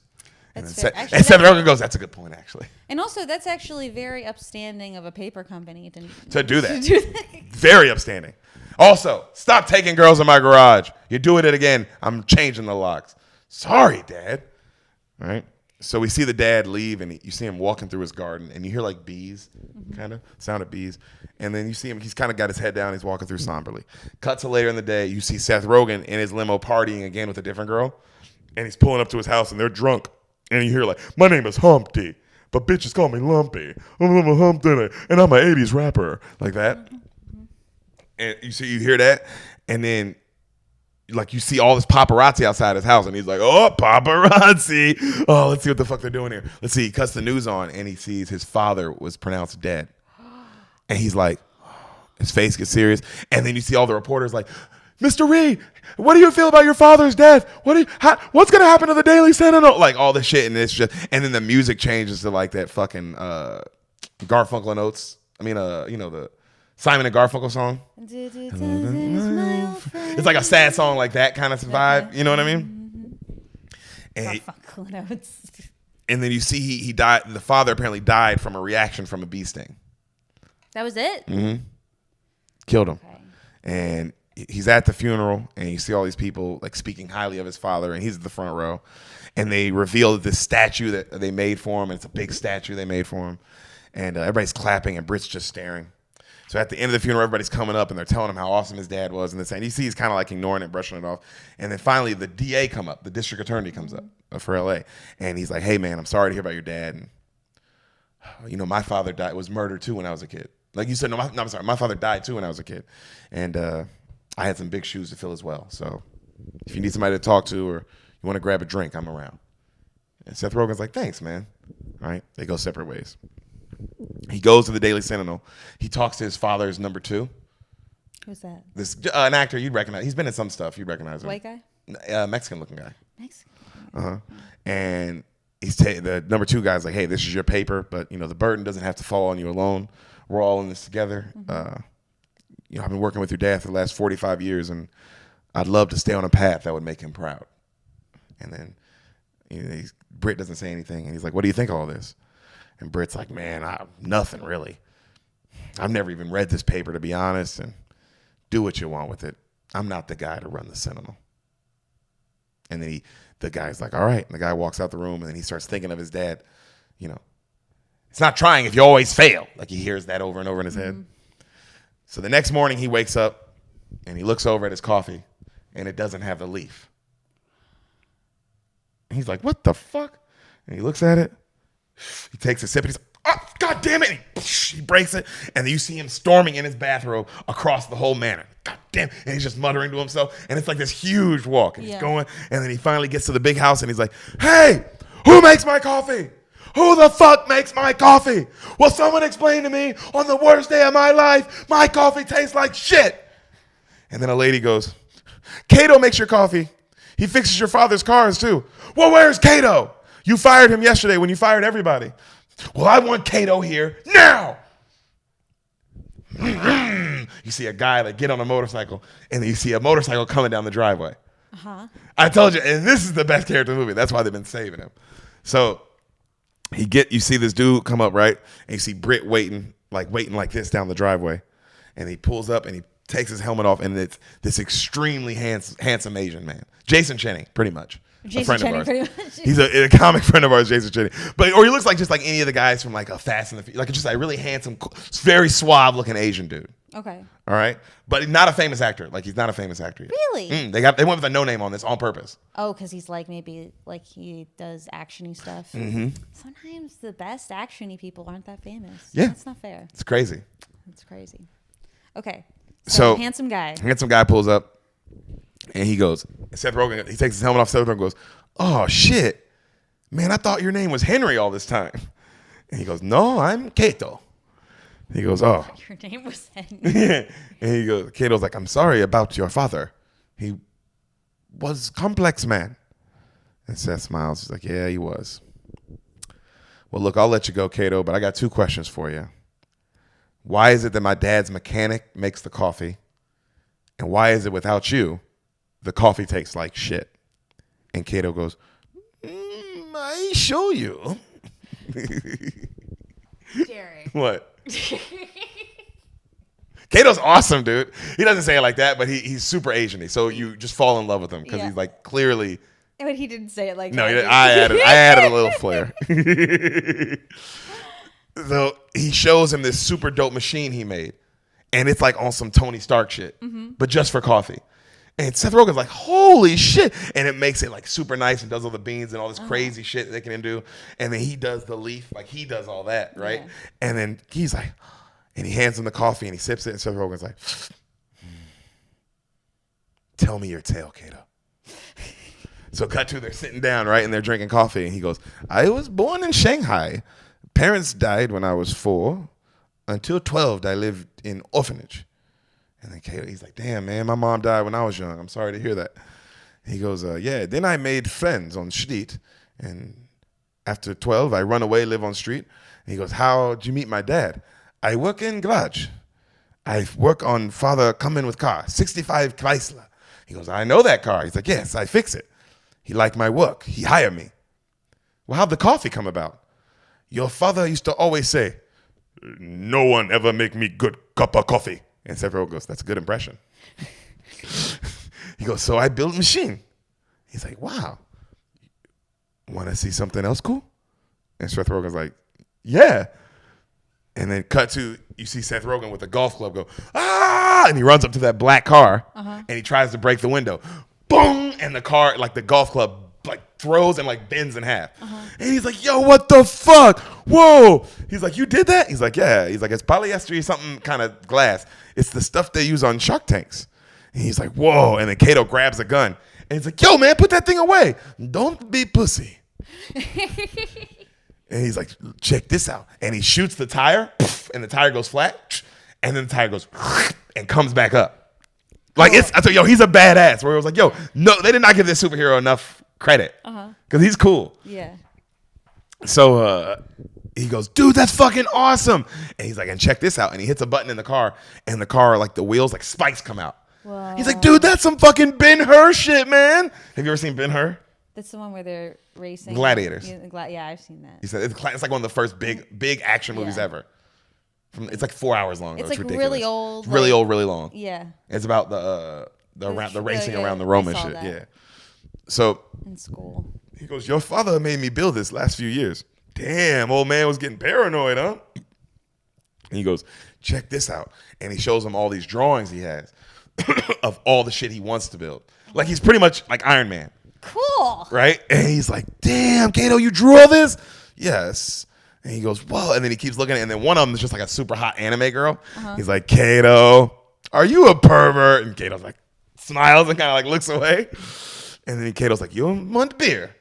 And Seth Rogen goes, that's a good point, actually. And also, that's actually very upstanding of a paper company to do that. Very upstanding. Also, stop taking girls in my garage. You're doing it again. I'm changing the locks. Sorry, Dad. All right. So we see the dad leave, and you see him walking through his garden, and you hear like bees, kind of sound of bees. And then you see him, he's kind of got his head down, he's walking through somberly. Cut to later in the day, you see Seth Rogen in his limo partying again with a different girl, and he's pulling up to his house, and they're drunk. And you hear like, my name is Humpty, but bitches call me Lumpy. I'm a Humpty, and I'm an 80s rapper. Like that. And you hear that, and then like you see all this paparazzi outside his house, and he's like, oh, paparazzi. Oh, let's see what the fuck they're doing here. Let's see. He cuts the news on, and he sees his father was pronounced dead. And he's like, his face gets serious. And then you see all the reporters like, Mr. Reed, what do you feel about your father's death? What's going to happen to the Daily Sentinel? Like all this shit. And it's just, and then the music changes to like that fucking Garfunkel and Oates. I mean, the Simon and Garfunkel song. It's like a sad song like that kind of vibe. You know what I mean? And, and then you see he died. The father apparently died from a reaction from a bee sting. That was it? Mm-hmm. Killed him. Okay. And he's at the funeral, and you see all these people like speaking highly of his father, and he's at the front row, and they reveal this statue that they made for him, and it's a big statue they made for him, and everybody's clapping, and Britt's just staring. So at the end of the funeral, everybody's coming up, and they're telling him how awesome his dad was, and they're saying, you see he's kind of like ignoring it, brushing it off, and then finally the DA come up, the district attorney comes up for LA, and he's like, hey man, I'm sorry to hear about your dad, and my father was murdered too when I was a kid. Like you said, I'm sorry, my father died too when I was a kid, and I had some big shoes to fill as well. So if you need somebody to talk to or you want to grab a drink, I'm around. And Seth Rogen's like, thanks, man. All right, they go separate ways. He goes to the Daily Sentinel. He talks to his father's number 2. Who's that? This an actor you'd recognize. He's been in some stuff. You'd recognize him. White guy? Mexican-looking guy. Mexican. And he's the number 2 guy's like, hey, this is your paper, but the burden doesn't have to fall on you alone. We're all in this together. I've been working with your dad for the last 45 years, and I'd love to stay on a path that would make him proud. And then Britt doesn't say anything, and he's like, what do you think of all this? And Britt's like, man, nothing really. I've never even read this paper, to be honest, and do what you want with it. I'm not the guy to run the Sentinel. And then the guy's like, all right. And the guy walks out the room, and then he starts thinking of his dad. It's not trying if you always fail. Like he hears that over and over in his head. So the next morning he wakes up, and he looks over at his coffee, and it doesn't have the leaf. And he's like, what the fuck? And he looks at it. He takes a sip, and he's like, oh, God damn it. And he breaks it, and then you see him storming in his bathrobe across the whole manor. God damn. And he's just muttering to himself, and it's like this huge walk. And he's going, and then he finally gets to the big house, and he's like, hey, who makes my coffee? Who the fuck makes my coffee? Will someone explain to me on the worst day of my life, my coffee tastes like shit? And then a lady goes, Kato makes your coffee. He fixes your father's cars too. Well, where's Kato? You fired him yesterday when you fired everybody. Well, I want Kato here now. You see a guy like get on a motorcycle, and then you see a motorcycle coming down the driveway. I told you, and this is the best character in the movie. That's why they've been saving him. So you see this dude come up, right? And you see Britt waiting like this down the driveway. And he pulls up and he takes his helmet off, and it's this extremely handsome Asian man. Jason Cheney, pretty much. Jason Cheney, pretty much. He's a comic friend of ours, Jason Cheney. Or he looks like just like any of the guys from like a Fast and the Furious. Like just a really handsome, very suave looking Asian dude. Okay. All right? But not a famous actor. Like he's not a famous actor yet. Really? They went with a no name on this on purpose. Oh, because he's like maybe like he does action-y stuff. Sometimes the best action-y people aren't that famous. Yeah. That's not fair. It's crazy. It's crazy. Okay. So handsome guy. Handsome guy pulls up, and he goes, Seth Rogen, he takes his helmet off. Seth Rogen goes, oh, shit. Man, I thought your name was Henry all this time. And he goes, no, I'm Kato. He goes, oh. Your name was Henry. And he goes, Kato's like, I'm sorry about your father. He was complex man. And Seth smiles. He's like, yeah, he was. Well, look, I'll let you go, Kato, but I got 2 questions for you. Why is it that my dad's mechanic makes the coffee? And why is it without you, the coffee tastes like shit? And Kato goes, I show you. Jerry. What? Kato's awesome, dude. He doesn't say it like that, but he's super Asian-y. So you just fall in love with him because he's like clearly. But he didn't say it like no, that. I added a little flair. So he shows him this super dope machine he made. And it's like on some Tony Stark shit, but just for coffee. And Seth Rogen's like, holy shit. And it makes it like super nice and does all the beans and all this crazy shit that they can do. And then he does the leaf, like he does all that, right? Yeah. And then he's like, and he hands him the coffee and he sips it. And Seth Rogen's like, tell me your tale, Kato. So cut to, they're sitting down, right? And they're drinking coffee. And he goes, I was born in Shanghai. Parents died when I was 4. Until 12, I lived in orphanage. And then Kato, he's like, damn, man, my mom died when I was young. I'm sorry to hear that. He goes, yeah, then I made friends on street. And after 12, I run away, live on street. And he goes, how'd you meet my dad? I work in garage. I work on father come in with car, 65 Chrysler. He goes, I know that car. He's like, yes, I fix it. He liked my work. He hired me. Well, how'd the coffee come about? Your father used to always say, no one ever make me good cup of coffee. And Seth Rogen goes, that's a good impression. He goes, so I built a machine. He's like, wow. Want to see something else cool? And Seth Rogen's like, yeah. And then cut to, you see Seth Rogen with a golf club go, ah! And he runs up to that black car and he tries to break the window. Boom! And the car, like the golf club, like throws and like bends in half. And he's like, yo, what the fuck? Whoa! He's like, you did that? He's like, yeah. He's like, it's polyester, something kind of glass. It's the stuff they use on Shark Tanks. And he's like, whoa. And then Kato grabs a gun. And he's like, yo, man, put that thing away. Don't be pussy. And he's like, check this out. And he shoots the tire, and the tire goes flat, and then the tire goes and comes back up. Like, I thought, yo, he's a badass. Where it was like, yo, no, they did not give this superhero enough credit. Because he's cool. Yeah. So he goes, dude, that's fucking awesome. And he's like, and check this out. And he hits a button in the car, and the car, like the wheels, like spikes come out. Whoa. He's like, dude, that's some fucking Ben-Hur shit, man. Have you ever seen Ben-Hur? That's the one where they're racing. Gladiators. Yeah, I've seen that. He said it's like one of the first big action movies ever. It's like 4 hours long. It's though. like Ridiculous. really old. It's really old, really long. Yeah. It's about the racing around the Roman shit. that. Yeah. So In school. he goes, your father made me build this last few years. Damn, old man was getting paranoid, huh? And he goes, check this out. And he shows him all these drawings he has of all the shit he wants to build. Like he's pretty much like Iron Man. Cool. Right? And he's like, damn, Kato, you drew all this? Yes. And he goes, whoa. And then he keeps looking at it. And then one of them is just like a super hot anime girl. He's like, Kato, are you a pervert? And Kato's like, smiles and kind of like looks away. And then Kato's like, you want beer?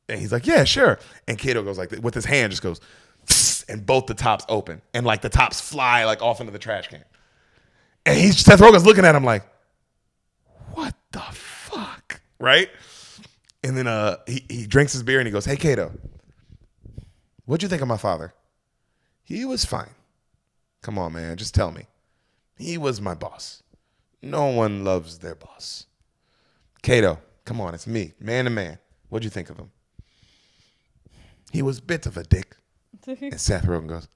And he's like, yeah, sure. And Kato goes like, with his hand just goes, and both the tops open. And like the tops fly like off into the trash can. And Seth Rogen's looking at him like, what the fuck? Right? And then he drinks his beer and he goes, hey, Kato, what'd you think of my father? He was fine. Come on, man, just tell me. He was my boss. No one loves their boss. Kato, come on, it's me, man to man. What'd you think of him? He was a bit of a dick. And Seth Rogen goes,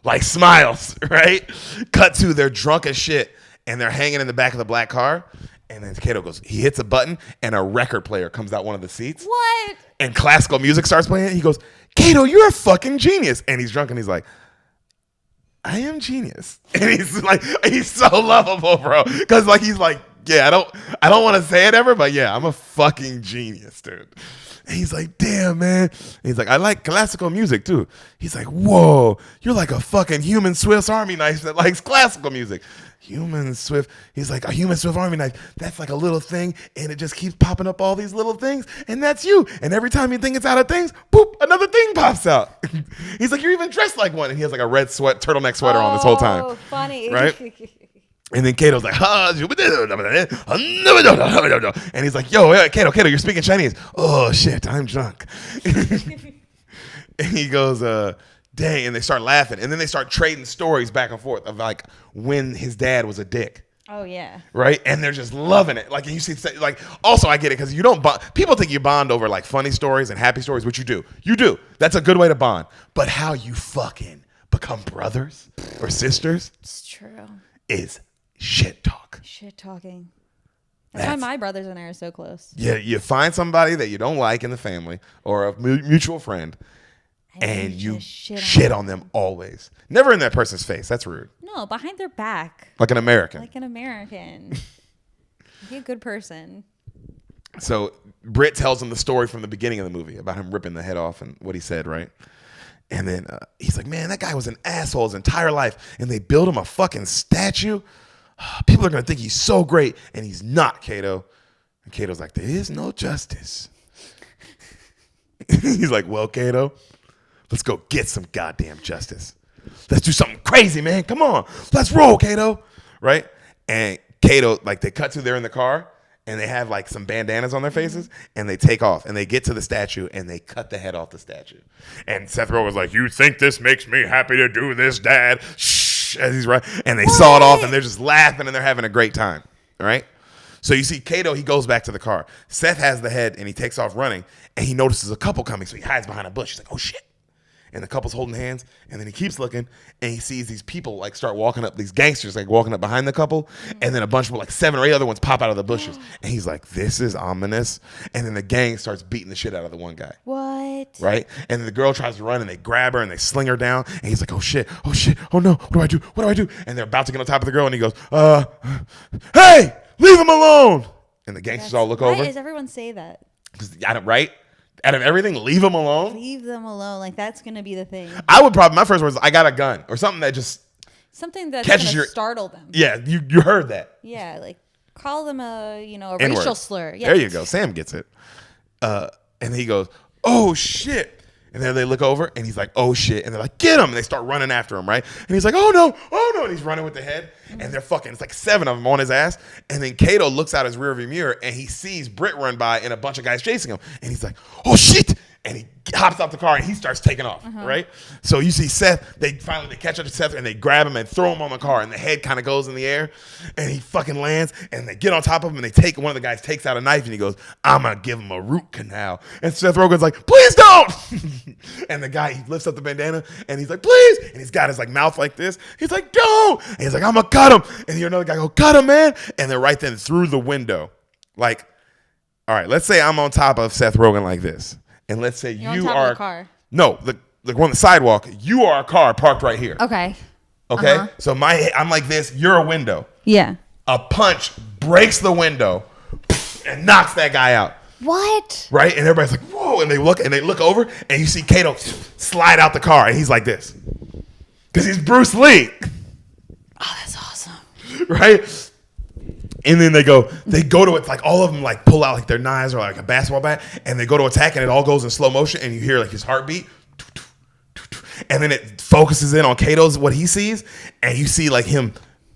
like smiles, right? Cut to, they're drunk as shit and they're hanging in the back of the black car. And then Kato goes, he hits a button and a record player comes out one of the seats. What? And classical music starts playing. He goes, Kato, you're a fucking genius. And he's drunk and he's like, I am genius. And he's like, he's so lovable, bro. Because like he's like, yeah, I don't want to say it ever, but yeah, I'm a fucking genius, dude. And he's like, damn, man. And he's like, I like classical music too. He's like, whoa, you're like a fucking human Swiss Army knife that likes classical music. Human Swift. He's like, a human Swift Army knife. That's like a little thing, and it just keeps popping up all these little things, and that's you. And every time you think it's out of things, boop, another thing pops out. He's like, you're even dressed like one. And he has like a red turtleneck sweater on this whole time. Oh, funny. Right? And then Kato's like, and he's like, yo, Kato, you're speaking Chinese. Oh, shit, I'm drunk. And he goes, dang, and they start laughing. And then they start trading stories back and forth of like when his dad was a dick. Oh, yeah. Right? And they're just loving it. Like, and you see, like, also I get it because you don't bond. People think you bond over like funny stories and happy stories, which you do. You do. That's a good way to bond. But how you fucking become brothers or sisters It's true. is shit talk. Shit talking. That's why my brothers and I are so close. Yeah, you find somebody that you don't like in the family or a mutual friend, and you shit on them always. Never in that person's face. That's rude. No, behind their back. Like an American. Like an American. Be a good person. So Britt tells him the story from the beginning of the movie about him ripping the head off and what he said, right? And then he's like, man, that guy was an asshole his entire life, and they built him a fucking statue. People are going to think he's so great, and he's not, Kato. And Kato's like, there is no justice. He's like, well, Kato, let's go get some goddamn justice. Let's do something crazy, man. Come on. Let's roll, Kato. Right? And Kato, like, they cut to, they're in the car, and they have, like, some bandanas on their faces, and they take off, and they get to the statue, and they cut the head off the statue. And Seth Rogen's like, you think this makes me happy to do this, Dad? Shh. As he's right, and they saw it off, and they're just laughing, and they're having a great time, right? So you see Kato, he goes back to the car. Seth has the head, and he takes off running, and he notices a couple coming, so he hides behind a bush. He's like, oh, shit. and the couple's holding hands, and then he keeps looking, and he sees these people like start walking up, these gangsters like walking up behind the couple, and then a bunch of like 7 or 8 other ones pop out of the bushes, and he's like, this is ominous, and then the gang starts beating the shit out of the one guy. What? Right? And the girl tries to run, and they grab her, and they sling her down, and he's like, oh shit, oh no, what do I do? And they're about to get on top of the girl, and he goes, hey, leave him alone. And the gangsters all look over. Why does everyone say that? Right? Out of everything, leave them alone. Leave them alone. Like that's gonna be the thing. I would probably, my first word is, I got a gun, or something that just something catches gonna your startle them. Yeah, you heard that. Yeah, like call them a N-word. racial slur. Yeah. There you go. Sam gets it. And he goes, oh shit. And then they look over, and he's like, oh shit. And they're like, get him. And they start running after him, right? And he's like, oh no. And he's running with the head. And they're fucking, it's like 7 of them on his ass. And then Kato looks out his rearview mirror, and he sees Britt run by and a bunch of guys chasing him. And he's like, oh shit. And he hops out the car, and he starts taking off, right? So you see Seth, they catch up to Seth, and they grab him and throw him on the car, and the head kind of goes in the air, and he fucking lands, and they get on top of him, and they take, one of the guys takes out a knife, and he goes, I'm going to give him a root canal. And Seth Rogen's like, please don't! And the guy, he lifts up the bandana, and he's like, please! And he's got his like mouth like this. He's like, don't! And he's like, I'm going to cut him! And you hear another guy go, cut him, man! And they're right then through the window. Like, all right, let's say I'm on top of Seth Rogen like this. And let's say You're you on top are of the car. No, the on the sidewalk. You are a car parked right here. Okay. Okay. So I'm like this. You're a window. Yeah. A punch breaks the window and knocks that guy out. What? Right? And everybody's like, whoa! And they look over, and you see Kato slide out the car, and he's like this, because he's Bruce Lee. Oh, that's awesome. Right? And then they go to it, like all of them like pull out like their knives or like a basketball bat, and they go to attack, and it all goes in slow motion, and you hear like his heartbeat, and then it focuses in on Kato's, what he sees, and you see like him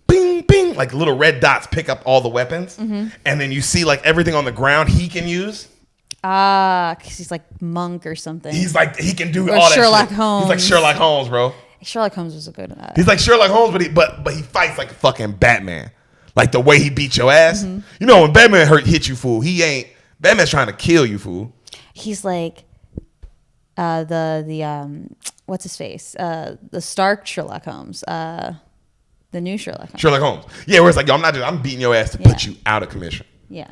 bing bing, like little red dots pick up all the weapons, and then you see like everything on the ground he can use. Because he's like Monk or something. He's like, he can do or all that Sherlock shit. Holmes. He's like Sherlock Holmes, bro. Sherlock Holmes was a good He's like Sherlock Holmes, but he fights like a fucking Batman. Like the way he beat your ass. You know, when Batman hit you, fool, Batman's trying to kill you, fool. He's like the what's his face? The Stark Sherlock Holmes. The new Sherlock Holmes. Sherlock Holmes. Yeah, where it's like, yo, I'm beating your ass to put you out of commission. Yeah.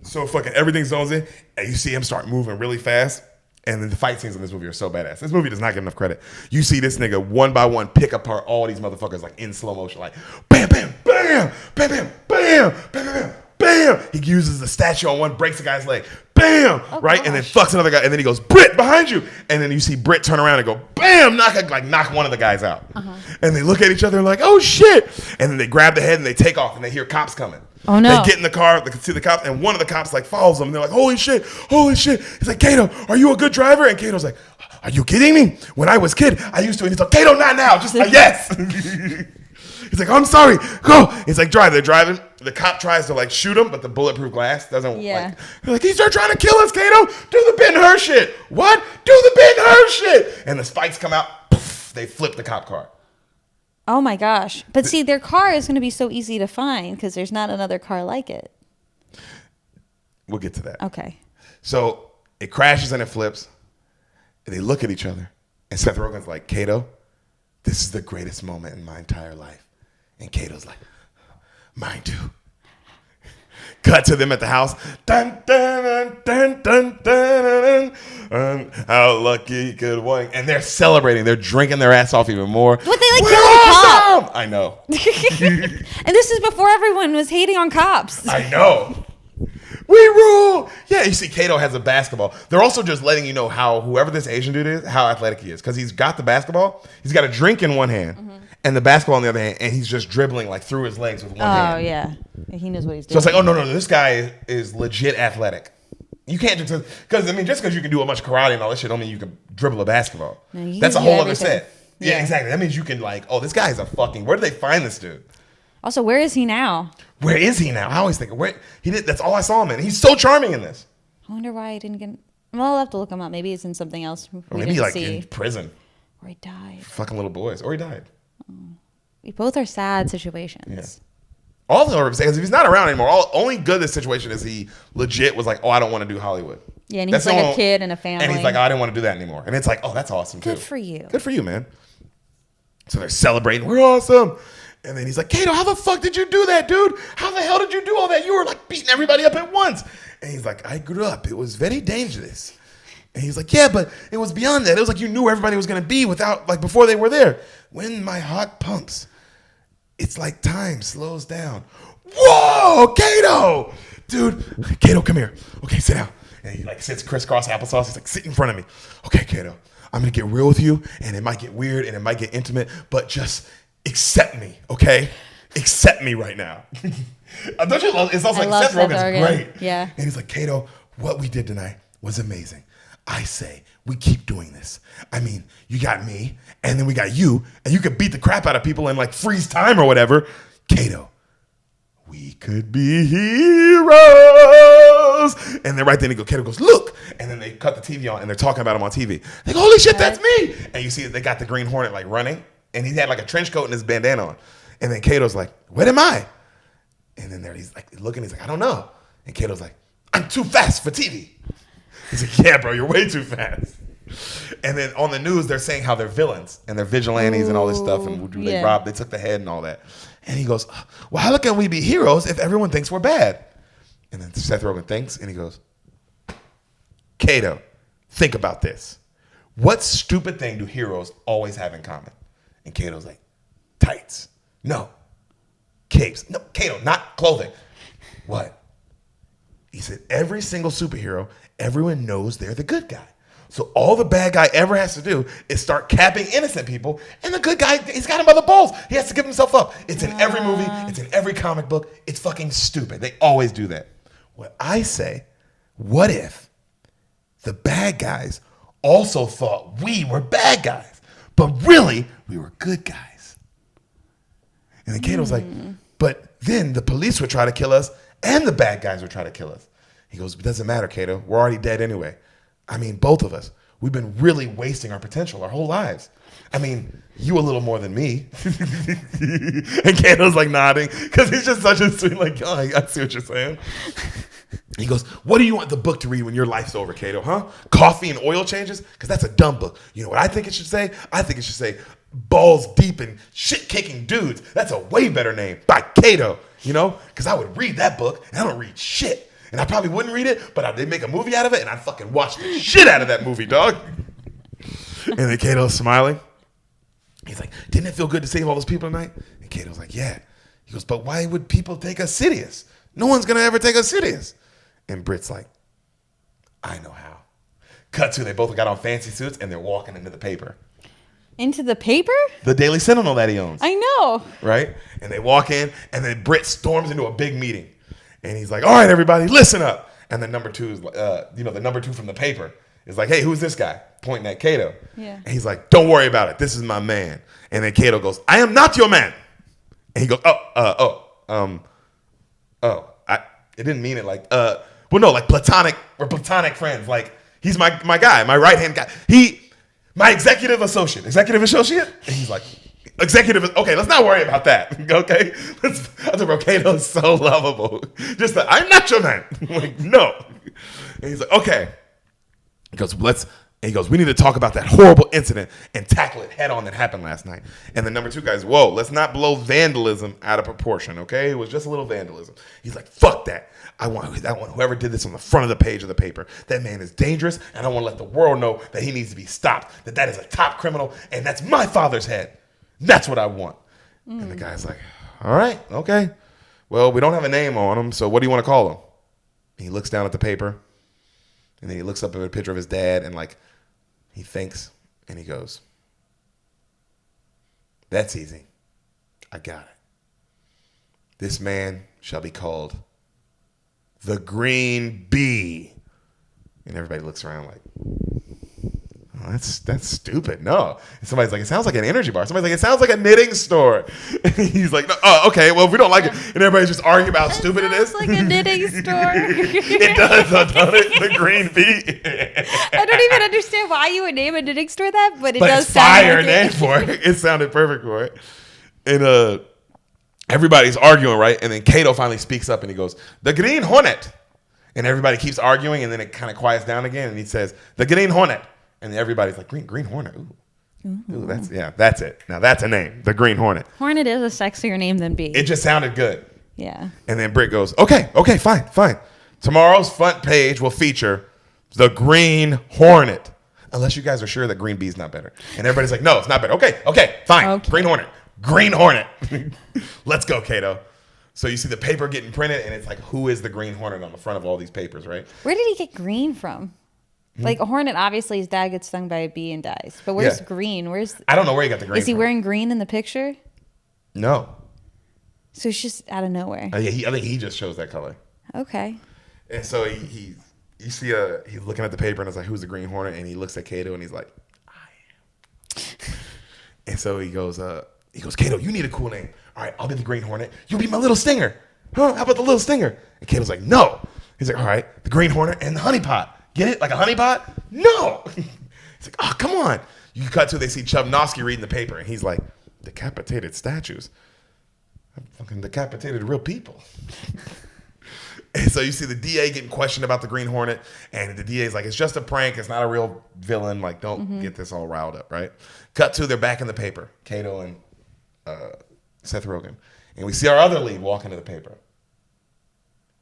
So fucking everything zones in, and you see him start moving really fast. And then the fight scenes in this movie are so badass. This movie does not get enough credit. You see this nigga one by one pick apart all these motherfuckers like in slow motion, like bam, bam, bam, bam, bam, bam, bam, bam, bam. He uses the statue on one, breaks the guy's leg, bam, right, gosh. and then fucks another guy, and then he goes, Britt, behind you, and then you see Britt turn around and go, bam, knock one of the guys out, and they look at each other and like, oh shit, and then they grab the head and they take off, and they hear cops coming. Oh no! They get in the car, they can see the cops, and one of the cops like follows them. And they're like, "Holy shit! He's like, Kato, are you a good driver?" And Kato's like, "Are you kidding me? When I was a kid, I used to." And he's like, "Kato, not now. Just yes." He's like, "I'm sorry. Go." He's like, "Drive." They're driving. The cop tries to like shoot him, but the bulletproof glass doesn't. Yeah. Like he's trying to kill us, Kato. Do the Ben-Hur shit. What? Do the Ben-Hur shit. And the spikes come out. Poof, they flip the cop car. Oh my gosh. But see, their car is going to be so easy to find because there's not another car like it. We'll get to that. Okay. So it crashes and it flips. And they look at each other. And Seth Rogen's like, Kato, this is the greatest moment in my entire life. And Kato's like, mine too. Cut to them at the house. Dun, dun, dun, dun, dun, dun, dun. How lucky could one. And they're celebrating. They're drinking their ass off even more. But they like We're kill a cop. awesome! I know. And this is before everyone was hating on cops. I know. We rule. Yeah, you see Kato has a basketball. They're also just letting you know how whoever this Asian dude is, how athletic he is. Because he's got the basketball. He's got a drink in one hand. And the basketball in the other hand, and he's just dribbling like through his legs with one hand. Oh yeah, he knows what he's doing. So it's like, oh no, this guy is legit athletic. You can't just because just because you can do a bunch of karate and all this shit, don't mean you can dribble a basketball. No, that's a whole other set. Yeah, exactly. That means you can like, oh, this guy's a fucking. Where did they find this dude? Also, where is he now? Where is he now? I always think where he did. That's all I saw him in. He's so charming in this. I wonder why I didn't get. Well, I'll have to look him up. Maybe it's in something else. Or maybe like in prison. Or he died. Fucking little boys. Or he died. We both are sad situations. Yeah. All of them are because if he's not around anymore, only good this situation is he legit was like, oh, I don't want to do Hollywood. Yeah, and he's like a kid and a family. And he's like, oh, I didn't want to do that anymore. And it's like, oh, that's awesome too. Good for you. Good for you, man. So they're celebrating. We're awesome. And then he's like, Kato, how the fuck did you do that, dude? How the hell did you do all that? You were like beating everybody up at once. And he's like, I grew up. It was very dangerous. And he's like, yeah, but it was beyond that. It was like you knew where everybody was going to be without, like, before they were there. When my heart pumps, it's like time slows down. Whoa, Kato! Dude, Kato, come here. Okay, sit down. And he like sits crisscross applesauce. He's like, sit in front of me. Okay, Kato, I'm going to get real with you, and it might get weird, and it might get intimate, but just accept me, okay? Accept me right now. Don't you love it? It's also like Seth Rogen's great. Yeah. And he's like, Kato, what we did tonight was amazing. I say we keep doing this. I mean, you got me, and then we got you, and you could beat the crap out of people and like freeze time or whatever. Kato, we could be heroes. And then right then Kato goes, look. And then they cut the TV on, and they're talking about him on TV. They go, holy shit, that's me. And you see they got the Green Hornet like running, and he had like a trench coat and his bandana on. And then Kato's like, what am I? And then there he's like looking, he's like, I don't know. And Kato's like, I'm too fast for TV. He's like, yeah, bro, you're way too fast. And then on the news, they're saying how they're villains and they're vigilantes and all this stuff. And they took the head and all that. And he goes, well, how can we be heroes if everyone thinks we're bad? And then Seth Rogen thinks, and he goes, Kato, think about this. What stupid thing do heroes always have in common? And Kato's like, tights. No. Capes. No, Kato, not clothing. What? He said, every single superhero, everyone knows they're the good guy. So all the bad guy ever has to do is start capping innocent people, and the good guy, he's got him by the balls. He has to give himself up. It's in every movie. It's in every comic book. It's fucking stupid. They always do that. What I say, what if the bad guys also thought we were bad guys, but really we were good guys? And then Kato's like, but then the police would try to kill us, and the bad guys would try to kill us. He goes, it doesn't matter, Kato. We're already dead anyway. I mean, both of us. We've been really wasting our potential our whole lives. I mean, you a little more than me. And Kato's like nodding because he's just such a sweet, like, oh, I see what you're saying. He goes, what do you want the book to read when your life's over, Kato, huh? Coffee and oil changes? Because that's a dumb book. You know what I think it should say? I think it should say balls deep and shit-kicking dudes. That's a way better name. By Kato, you know? Because I would read that book, and I don't read shit. And I probably wouldn't read it, but they'd make a movie out of it, and I'd fucking watch the shit out of that movie, dog. And then Kato's smiling. He's like, didn't it feel good to save all those people tonight? And Kato's like, yeah. He goes, but why would people take us serious? No one's going to ever take us serious. And Britt's like, I know how. Cut to, they both got on fancy suits, and they're walking into the paper. Into the paper? The Daily Sentinel that he owns. I know. Right? And they walk in, and then Britt storms into a big meeting. And he's like, all right, everybody, listen up. And then number two is, the number two from the paper is like, hey, who's this guy? Pointing at Kato. Yeah. And he's like, don't worry about it. This is my man. And then Kato goes, I am not your man. And he goes, it didn't mean it like, like platonic, we're platonic friends. Like, he's my guy, my right-hand guy. My executive associate. And he's like, okay, let's not worry about that. Okay? I think Kato's so lovable. Just that, I'm not your man. Like, no. And he's like, okay. He goes, we need to talk about that horrible incident and tackle it head on that happened last night. And the number two guy's, whoa, let's not blow vandalism out of proportion, okay? It was just a little vandalism. He's like, fuck that. I want whoever did this on the front of the page of the paper. That man is dangerous, and I want to let the world know that he needs to be stopped, that is a top criminal, and that's my father's head. That's what I want. And the guy's like, all right, okay. Well, we don't have a name on him, so what do you want to call him? And he looks down at the paper, and then he looks up at a picture of his dad, and like, he thinks, and he goes, that's easy. I got it. This man shall be called the Green Bee. And everybody looks around like, oh, that's stupid. No. And somebody's like, it sounds like an energy bar. Somebody's like, it sounds like a knitting store. And he's like, no, oh, okay, well, if we don't like it. And everybody's just arguing about how stupid it is. It's like a knitting store. It does, don't it? The Green Bee. I don't even understand why you would name a knitting store that, but does it's sound fire like name for it. It sounded perfect for it. And everybody's arguing, right? And then Kato finally speaks up and he goes, the Green Hornet And everybody keeps arguing, and then it kind of quiets down again, and he says, the Green Hornet. And everybody's like, Green Hornet? Ooh, that's it. Now that's a name, the Green Hornet. Hornet is a sexier name than Bee. It just sounded good. Yeah. And then Britt goes, okay, fine. Tomorrow's front page will feature the Green Hornet. Unless you guys are sure that Green Bee's not better. And everybody's like, no, it's not better. Okay, fine. Okay. Green Hornet. Let's go, Kato. So you see the paper getting printed, and it's like, who is the Green Hornet on the front of all these papers, right? Where did he get green from? Like a hornet, obviously his dad gets stung by a bee and dies. But where's green? I don't know where he got the green. Is he wearing green in the picture? No. So it's just out of nowhere. I think he just chose that color. Okay. And so you see he's looking at the paper and it's like, who's the Green Hornet? And he looks at Kato and he's like, I am. And so he goes, Kato, you need a cool name. All right, I'll be the Green Hornet. You'll be my little stinger. Huh? How about the little stinger? And Kato's like, no. He's like, all right, the Green Hornet and the honey pot. Get it? Like a honey pot? No. He's like, oh, come on. You cut to, they see Chubnovsky reading the paper, and he's like, decapitated statues. I'm fucking decapitated real people. And so you see the DA getting questioned about the Green Hornet, and the DA's like, it's just a prank. It's not a real villain. Like, don't get this all riled up, right? Cut to, they're back in the paper, Kato and Seth Rogen. And we see our other lead walk into the paper.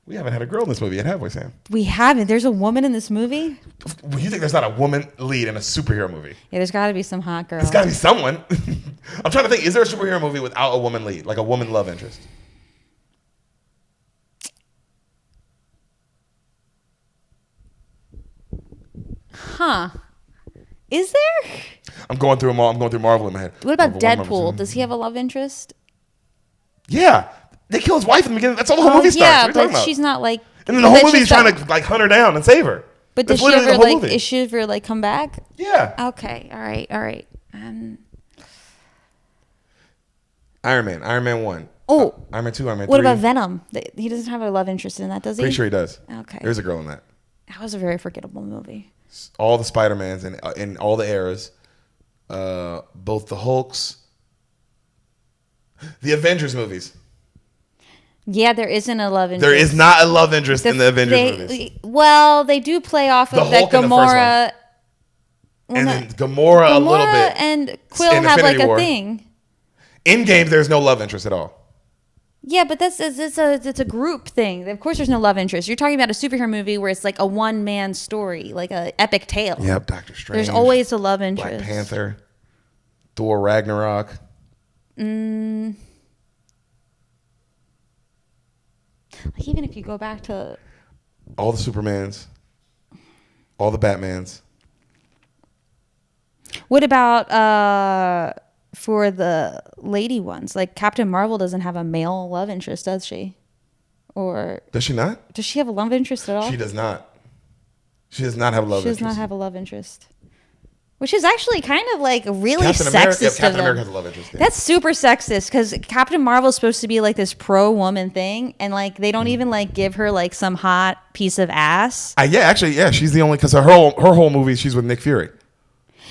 We haven't had a girl in this movie yet, have we, Sam? We haven't. There's a woman in this movie? You think there's not a woman lead in a superhero movie? Yeah, there's got to be some hot girl. There's got to be someone. I'm trying to think, is there a superhero movie without a woman lead? Like a woman love interest? Huh. Is there? I'm going through them all. I'm going through Marvel in my head. What about Deadpool? Does he have a love interest? Yeah. They kill his wife in the beginning. That's all the whole movie starts. Yeah, but she's not like... And then the whole movie is trying to like hunt her down and save her. But does she ever like... Is she ever like come back? Yeah. Okay. All right. Iron Man 1. Oh. Iron Man 2, Iron Man 3. What about Venom? He doesn't have a love interest in that, does he? Pretty sure he does. Okay. There's a girl in that. That was a very forgettable movie. All the Spider-Mans in all the eras. Both the Hulks. The Avengers movies. Yeah, there isn't a love interest. There is not a love interest in the Avengers movies. Well, they do play off of that Gamora. And then Gamora a little bit. And Quill have like a thing. In game, there's no love interest at all. Yeah, but it's a group thing. Of course, there's no love interest. You're talking about a superhero movie where it's like a one-man story, like an epic tale. Yep, Doctor Strange. There's always a love interest. Black Panther, Thor Ragnarok. Like even if you go back to all the Supermans, all the Batmans. What about for the lady ones? Like Captain Marvel doesn't have a male love interest, does she? Or does she not? Does she have a love interest at all? She does not. She does not have a love interest. She does not have a love interest. Which is actually kind of like really Captain sexist. Captain America has a love interest. Yeah. That's super sexist because Captain Marvel is supposed to be like this pro-woman thing, and like they don't even like give her like some hot piece of ass. Yeah, she's the only because her whole movie she's with Nick Fury.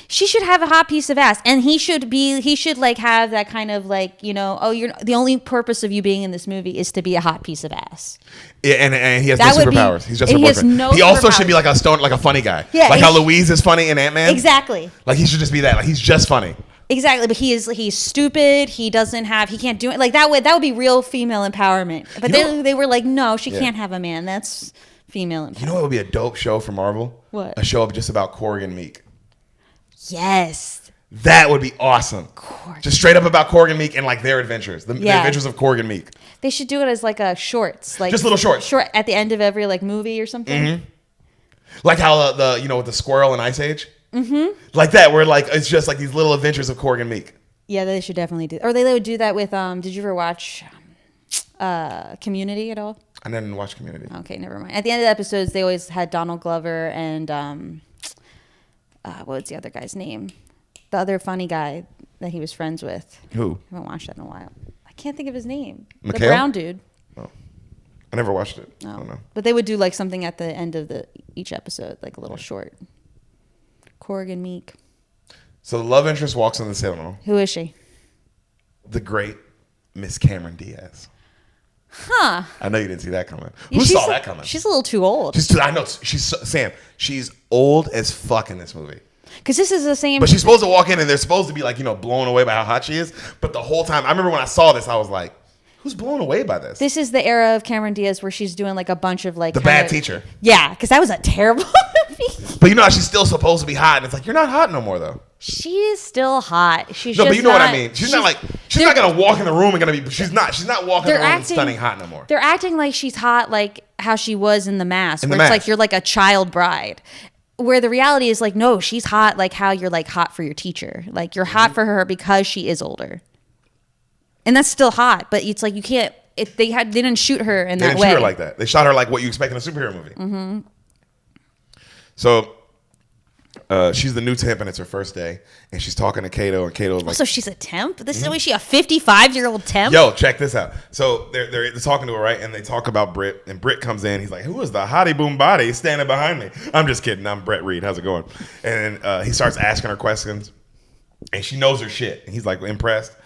She should have a hot piece of ass, and he should like have that kind of like, you know, you're the only purpose of you being in this movie is to be a hot piece of ass. Yeah, and he has no superpowers. He's just a boyfriend. He also should be like a funny guy. Yeah, like how Louise is funny in Ant-Man. Exactly. Like he should just be that. Like he's just funny. Exactly, but he's stupid. He can't do it. Like that would be real female empowerment. But they were like, no, she can't have a man. That's female empowerment. You know what would be a dope show for Marvel? What? A show just about Korg and Meek. Yes. That would be awesome. Just straight up about Korg and Meek and like their adventures. The adventures of Korg and Meek. They should do it as like a shorts. Like just little shorts. Short at the end of every like movie or something. Mm-hmm. Like how with the squirrel in Ice Age? Mm-hmm. Like that, where like it's just like these little adventures of Korg and Meek. Yeah, they should definitely do. Or they would do that with did you ever watch Community at all? I didn't watch Community. Okay, never mind. At the end of the episodes, they always had Donald Glover and what was the other guy's name? The other funny guy that he was friends with. Who? I haven't watched that in a while. I can't think of his name. McHale? The brown dude. Oh. I never watched it. No. I don't know. But they would do like something at the end of each episode, like a little short. Korg and Meek. So the love interest walks on the cinema. Who is she? The great Miss Cameron Diaz. Huh. I know you didn't see that coming. Yeah, Who saw that coming? She's a little too old. I know. Sam. She's old as fuck in this movie. Because this is the same. But she's supposed to walk in and they're supposed to be like, blown away by how hot she is. But the whole time, I remember when I saw this, I was like, who's blown away by this? This is the era of Cameron Diaz where she's doing like a bunch of like. The bad teacher. Yeah, because that was a terrible movie. But she's still supposed to be hot. And it's like, you're not hot no more though. She is still hot. She's no, just but you know what I mean. She's not gonna walk in the room and gonna be. She's not walking in the room and stunning hot no more. They're acting like she's hot, like how she was in The Mask, where it's like you're like a child bride. Where the reality is like, no, she's hot, like how you're like hot for your teacher. Like you're hot for her because she is older, and that's still hot. But it's like you can't. They didn't shoot her in that way. They didn't shoot her like that. They shot her like what you expect in a superhero movie. Mm-hmm. So. She's the new temp and it's her first day and she's talking to Kato and Kato's like, so she's a temp? This is she a 55-year-old temp? Yo, check this out. So they're talking to her, right? And they talk about Britt and Britt comes in. He's like, who is the hottie boom body standing behind me? I'm just kidding. I'm Brett Reed. How's it going? And he starts asking her questions and she knows her shit. And he's like impressed.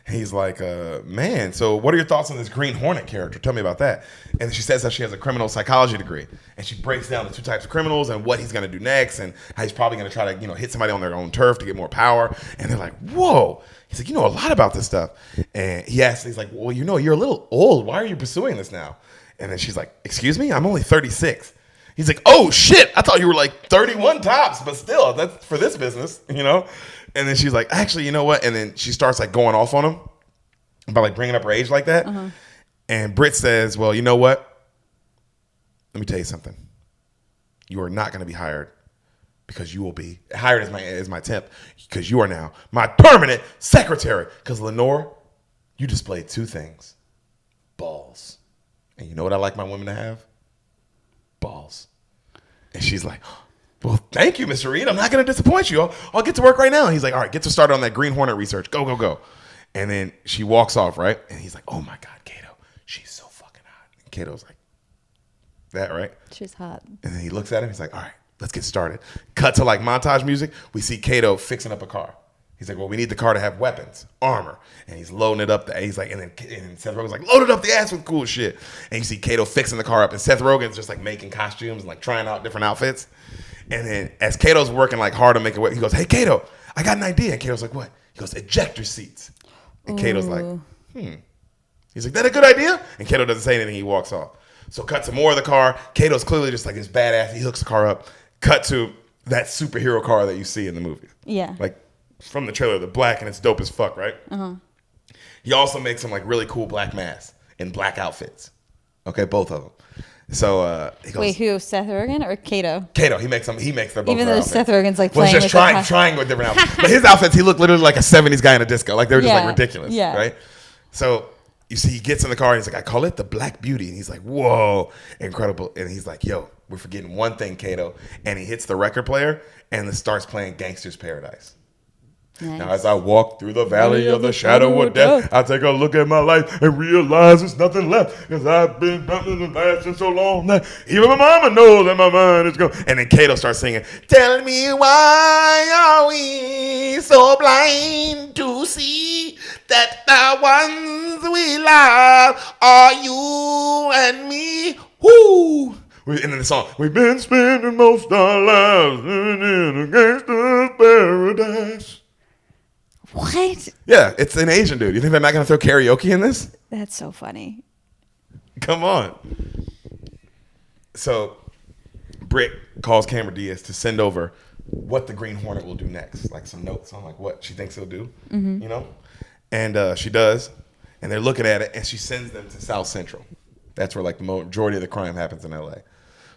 He's like, man, so what are your thoughts on this Green Hornet character? Tell me about that. And she says that she has a criminal psychology degree. And she breaks down the two types of criminals and what he's going to do next and how he's probably going to try to, hit somebody on their own turf to get more power. And they're like, whoa. He's like, you know a lot about this stuff. And he's like, well, you're a little old. Why are you pursuing this now? And then she's like, excuse me? I'm only 36. He's like, oh, shit. I thought you were like 31 tops, but still, that's for this business, And then she's like, actually, you know what? And then she starts like going off on him about like bringing up her age like that. Uh-huh. And Britt says, well, you know what? Let me tell you something. You are not going to be hired because you will be hired as my temp because you are now my permanent secretary. Because Lenore, you displayed two things. Balls. And you know what I like my women to have? Balls. And she's like, well, thank you, Mr. Reed. I'm not going to disappoint you. I'll get to work right now. And he's like, all right, get to start on that Green Hornet research. Go, go, go. And then she walks off, right? And he's like, oh, my God, Kato, she's so fucking hot. And Kato's like, that, right? She's hot. And then he looks at him. He's like, all right, let's get started. Cut to like montage music. We see Kato fixing up a car. He's like, well, we need the car to have weapons, armor. And he's loading it up. He's like, and Seth Rogen's like, load it up the ass with cool shit. And you see Kato fixing the car up. And Seth Rogen's just like making costumes and like trying out different outfits. And then as Kato's working like hard to make it work, he goes, hey, Kato, I got an idea. And Kato's like, what? He goes, ejector seats. And Kato's like, He's like, that a good idea? And Kato doesn't say anything. He walks off. So cut to more of the car. Kato's clearly just like this badass. He hooks the car up. Cut to that superhero car that you see in the movie. Yeah. Like from the trailer, the black, and it's dope as fuck, right? Uh-huh. He also makes some like really cool black masks and black outfits. Okay, both of them. So he goes, wait, who? Seth Rogen or Kato? Kato. He makes them. He makes them both. Even though outfits. Seth Rogen's like well, playing just with trying with different outfits. But his outfits, he looked literally like a 70s guy in a disco. Like they were just like ridiculous. Yeah. Right. So you see, he gets in the car and he's like, I call it the Black Beauty. And he's like, whoa, incredible. And he's like, yo, we're forgetting one thing, Kato. And he hits the record player and it starts playing Gangster's Paradise. Nice. Now, as I walk through the valley of the shadow of death, I take a look at my life and realize there's nothing left. Because I've been bumping the past for so long that even my mama knows that my mind is gone. And then Kato starts singing, tell me why are we so blind to see that the ones we love are you and me. Woo! And then the song, we've been spending most of our lives in a gangster's paradise. What? Yeah, it's an Asian dude. You think they're not going to throw karaoke in this? That's so funny. Come on. So, Britt calls Cameron Diaz to send over what the Green Hornet will do next. Like some notes on like what she thinks he'll do, you know? And she does. And they're looking at it and she sends them to South Central. That's where like the majority of the crime happens in LA.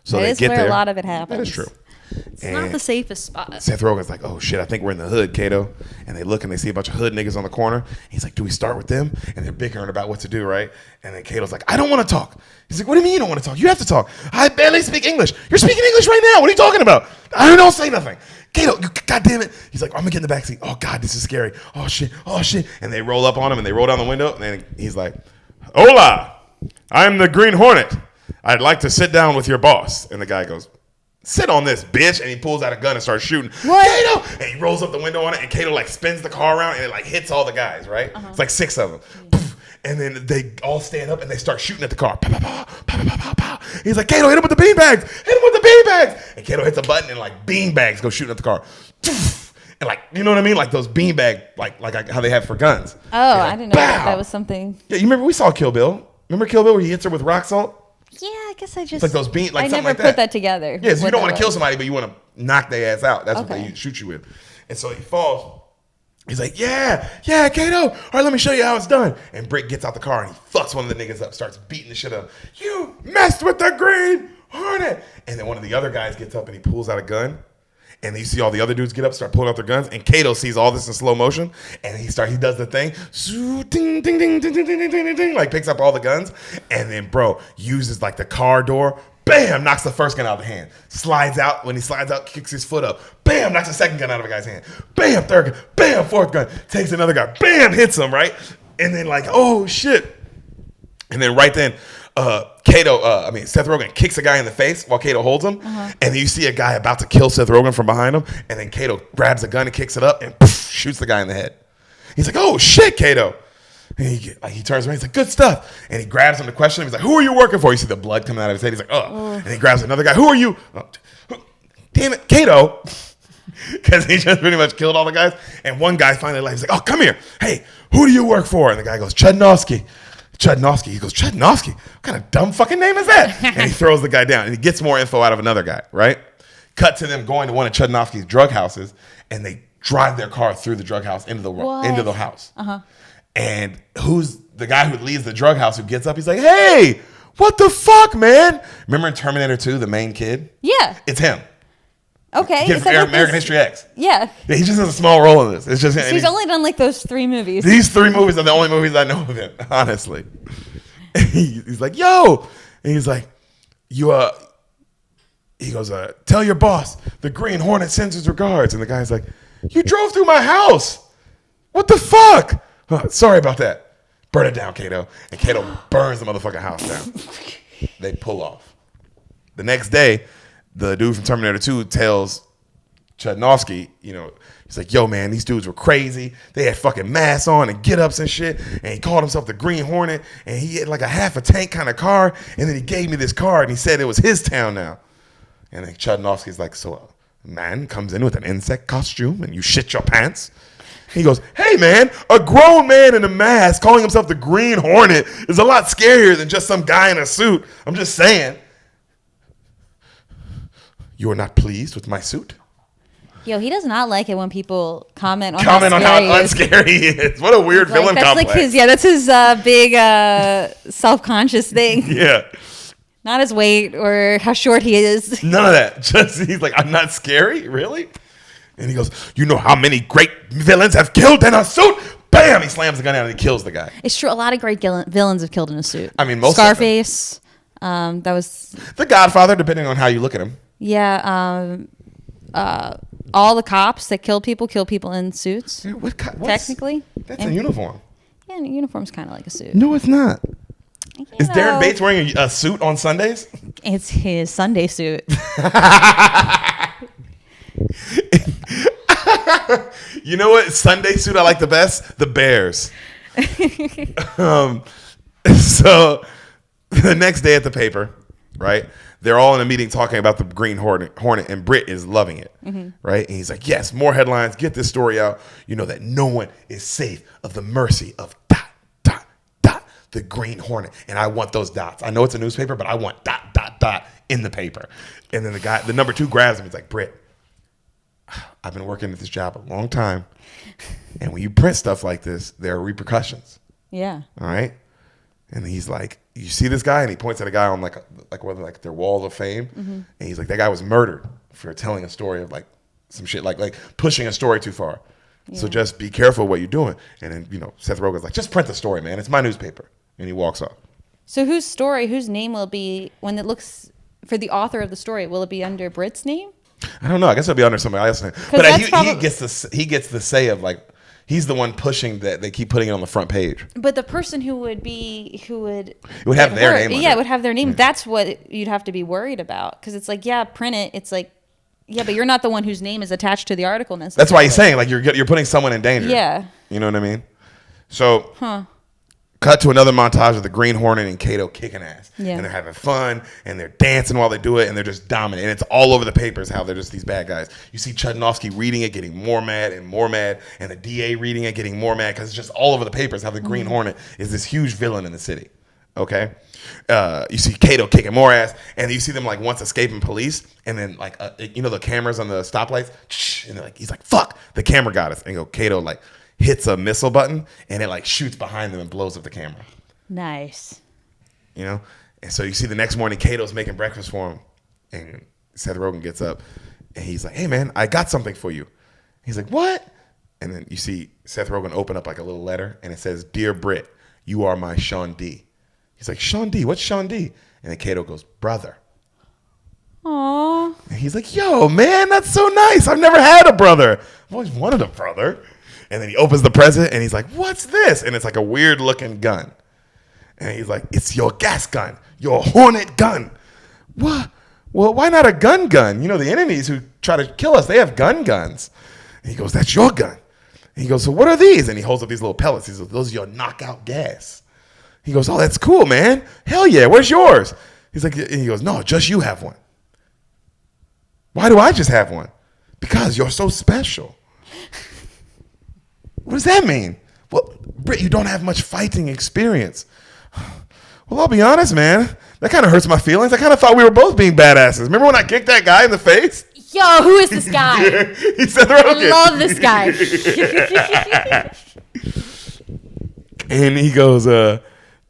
So that they is get where there. A lot of it happens. That is true. It's not the safest spot. Seth Rogen's like, oh shit, I think we're in the hood, Kato. And they look and they see a bunch of hood niggas on the corner. He's like, do we start with them? And they're bickering about what to do, right? And then Kato's like, I don't want to talk. He's like, what do you mean you don't want to talk? You have to talk. I barely speak English. You're speaking English right now. What are you talking about? I don't say nothing. Kato, God damn it. He's like, I'm gonna get in the backseat. Oh God, this is scary. Oh shit. Oh shit. And they roll up on him and they roll down the window. And then he's like, hola, I'm the Green Hornet. I'd like to sit down with your boss. And the guy goes, sit on this, bitch. And he pulls out a gun and starts shooting. What? Kato! And he rolls up the window on it, and Kato like spins the car around, and it like hits all the guys, right? It's like 6 of them. Yeah. And then they all stand up and they start shooting at the car. Pow, pow, pow, pow, pow, pow, pow. He's like, Kato, hit him with the beanbags. Hit him with the beanbags. And Kato hits a button and like beanbags go shooting at the car. And like, you know what I mean? Like those beanbag, like how they have for guns. Oh, like, I didn't know that was something. Yeah, you remember we saw Kill Bill? Remember Kill Bill where he hits her with rock salt? Yeah, I guess I just. It's like those beans, like I something never like put that together. Yeah, so you don't want to kill somebody, but you want to knock their ass out. That's what Okay. they shoot you with. And so he falls. He's like, yeah, Kato. All right, let me show you how it's done. And Britt gets out the car and he fucks one of the niggas up, starts beating the shit up. You messed with the Green Hornet. And then one of the other guys gets up and he pulls out a gun. And you see all the other dudes get up, start pulling out their guns, and Kato sees all this in slow motion, and he does the thing, ding, ding, ding, ding, ding, ding, ding, ding, like picks up all the guns, and then uses like the car door, bam, knocks the first gun out of the hand, slides out. When he slides out, kicks his foot up, bam, knocks the second gun out of a guy's hand, bam, third gun, bam, fourth gun, takes another guy, bam, hits him, right, and then like, oh shit, and then right then. Seth Rogen kicks a guy in the face while Kato holds him, and then you see a guy about to kill Seth Rogen from behind him, and then Kato grabs a gun and kicks it up and poof, shoots the guy in the head. He's like, "Oh shit, Kato!" And he turns around, he's like, "Good stuff," and he grabs him to question him. He's like, "Who are you working for?" You see the blood coming out of his head. He's like, "Oh," and he grabs another guy. "Who are you?" Oh, damn it, Kato, because he just pretty much killed all the guys. And one guy finally he's like, "Oh, come here, hey, who do you work for?" And the guy goes, Chudnovsky. He goes, Chudnovsky? What kind of dumb fucking name is that? And he throws the guy down. And he gets more info out of another guy, right? Cut to them going to one of Chudnovsky's drug houses. And they drive their car through the drug house into the house. And who's the guy who leaves the drug house who gets up? He's like, hey, what the fuck, man? Remember in Terminator 2, the main kid? Yeah. It's him. Okay. Kid from American History X. Yeah. He just has a small role in this. It's just So he's only done like those 3 movies. These 3 movies are the only movies I know of him, honestly. He's like, yo. And he's like, he goes, tell your boss the Green Hornet sends his regards. And the guy's like, you drove through my house. What the fuck? Sorry about that. Burn it down, Kato. And Kato burns the motherfucking house down. They pull off. The next day, the dude from Terminator 2 tells Chudnovsky, he's like, yo, man, these dudes were crazy. They had fucking masks on and get-ups and shit. And he called himself the Green Hornet. And he had like a half a tank kind of car. And then he gave me this card and he said it was his town now. And then Chudnovsky's like, so a man comes in with an insect costume and you shit your pants? He goes, hey, man, a grown man in a mask calling himself the Green Hornet is a lot scarier than just some guy in a suit. I'm just saying. You are not pleased with my suit? Yo, he does not like it when people comment on how unscary he is. What a weird villain complex. That's his big self-conscious thing. Yeah. Not his weight or how short he is. None of that. Just he's like, I'm not scary? Really? And he goes, you know how many great villains have killed in a suit? Bam! He slams the gun down and he kills the guy. It's true. A lot of great villains have killed in a suit. I mean, most Scarface. That was... The Godfather, depending on how you look at him. Yeah. All the cops that kill people in suits. Yeah, technically. That's a uniform. Yeah, and a uniform's kind of like a suit. No, it's not. Is Darren Bates wearing a suit on Sundays? It's his Sunday suit. You know what Sunday suit I like the best? The Bears. So the next day at the paper, right? They're all in a meeting talking about the Green Hornet, and Britt is loving it, right? And he's like, yes, more headlines, get this story out. You know that no one is safe of the mercy of ... the Green Hornet. And I want those dots. I know it's a newspaper, but I want ... in the paper. And then the number 2 grabs him. He's like, Britt, I've been working at this job a long time. And when you print stuff like this, there are repercussions. Yeah. All right? And he's like, you see this guy? And he points at a guy on like their wall of fame. And he's like, that guy was murdered for telling a story of like some shit, like pushing a story too far. Yeah. So just be careful what you're doing. And then, Seth Rogen's like, just print the story, man. It's my newspaper. And he walks off. So whose name will it be when it looks for the author of the story? Will it be under Britt's name? I don't know. I guess it'll be under somebody else's name. But he gets the say of like, he's the one pushing that. They keep putting it on the front page. But the person who would have their name. Yeah, would have their name. That's what you'd have to be worried about, because it's like, yeah, print it. It's like, yeah, but you're not the one whose name is attached to the article necessarily. That's why he's saying like you're putting someone in danger. Yeah. You know what I mean? So Cut to another montage of the Green Hornet and Kato kicking ass. Yeah. And they're having fun, and they're dancing while they do it, and they're just dominant. And it's all over the papers how they're just these bad guys. You see Chudnovsky reading it, getting more mad, and the DA reading it, getting more mad, because it's just all over the papers how the Green Hornet is this huge villain in the city. Okay? You see Kato kicking more ass, and you see them like once escaping police, and then like, the cameras on the stoplights, and he's like, fuck, the camera got us. And Kato like, hits a missile button, and it like shoots behind them and blows up the camera. Nice. And so you see the next morning, Kato's making breakfast for him, and Seth Rogen gets up, and he's like, hey man, I got something for you. He's like, what? And then you see Seth Rogen open up like a little letter, and it says, Dear Britt, you are my Sean D. He's like, Sean D, what's Sean D? And then Kato goes, brother. Aww. And he's like, yo man, that's so nice. I've never had a brother. I've always wanted a brother. And then he opens the present, and he's like, what's this? And it's like a weird-looking gun. And he's like, it's your gas gun, your Hornet gun. What? Well, why not a gun? The enemies who try to kill us, they have guns. And he goes, that's your gun. And he goes, so what are these? And he holds up these little pellets. He says, those are your knockout gas. He goes, oh, that's cool, man. Hell yeah, where's yours? He's like, and he goes, no, just you have one. Why do I just have one? Because you're so special. What does that mean? Well, Britt, you don't have much fighting experience. Well, I'll be honest, man. That kind of hurts my feelings. I kind of thought we were both being badasses. Remember when I kicked that guy in the face? Yo, who is this guy? He said, Rogan. I love this guy. And he goes,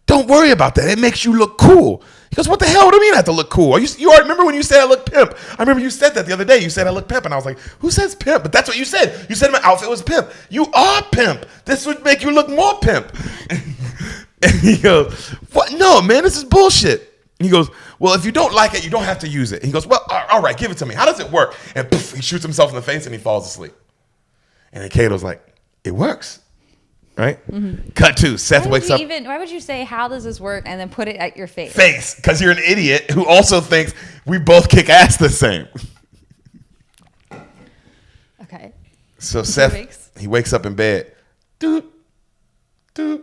don't worry about that. It makes you look cool. He goes, what the hell? What do you mean I have to look cool? You already remember when you said I look pimp? I remember you said that the other day. You said I look pimp. And I was like, who says pimp? But that's what you said. You said my outfit was pimp. You are pimp. This would make you look more pimp. And he goes, what? No, man, this is bullshit. He goes, well, if you don't like it, you don't have to use it. He goes, well, all right, give it to me. How does it work? And poof, he shoots himself in the face and he falls asleep. And then Kato's like, it works. Right? Mm-hmm. Cut to Seth wakes up. Why would you say, how does this work, and then put it at your face? Face, because you're an idiot who also thinks we both kick ass the same. Okay. So Seth, he wakes up in bed. Doop, doop,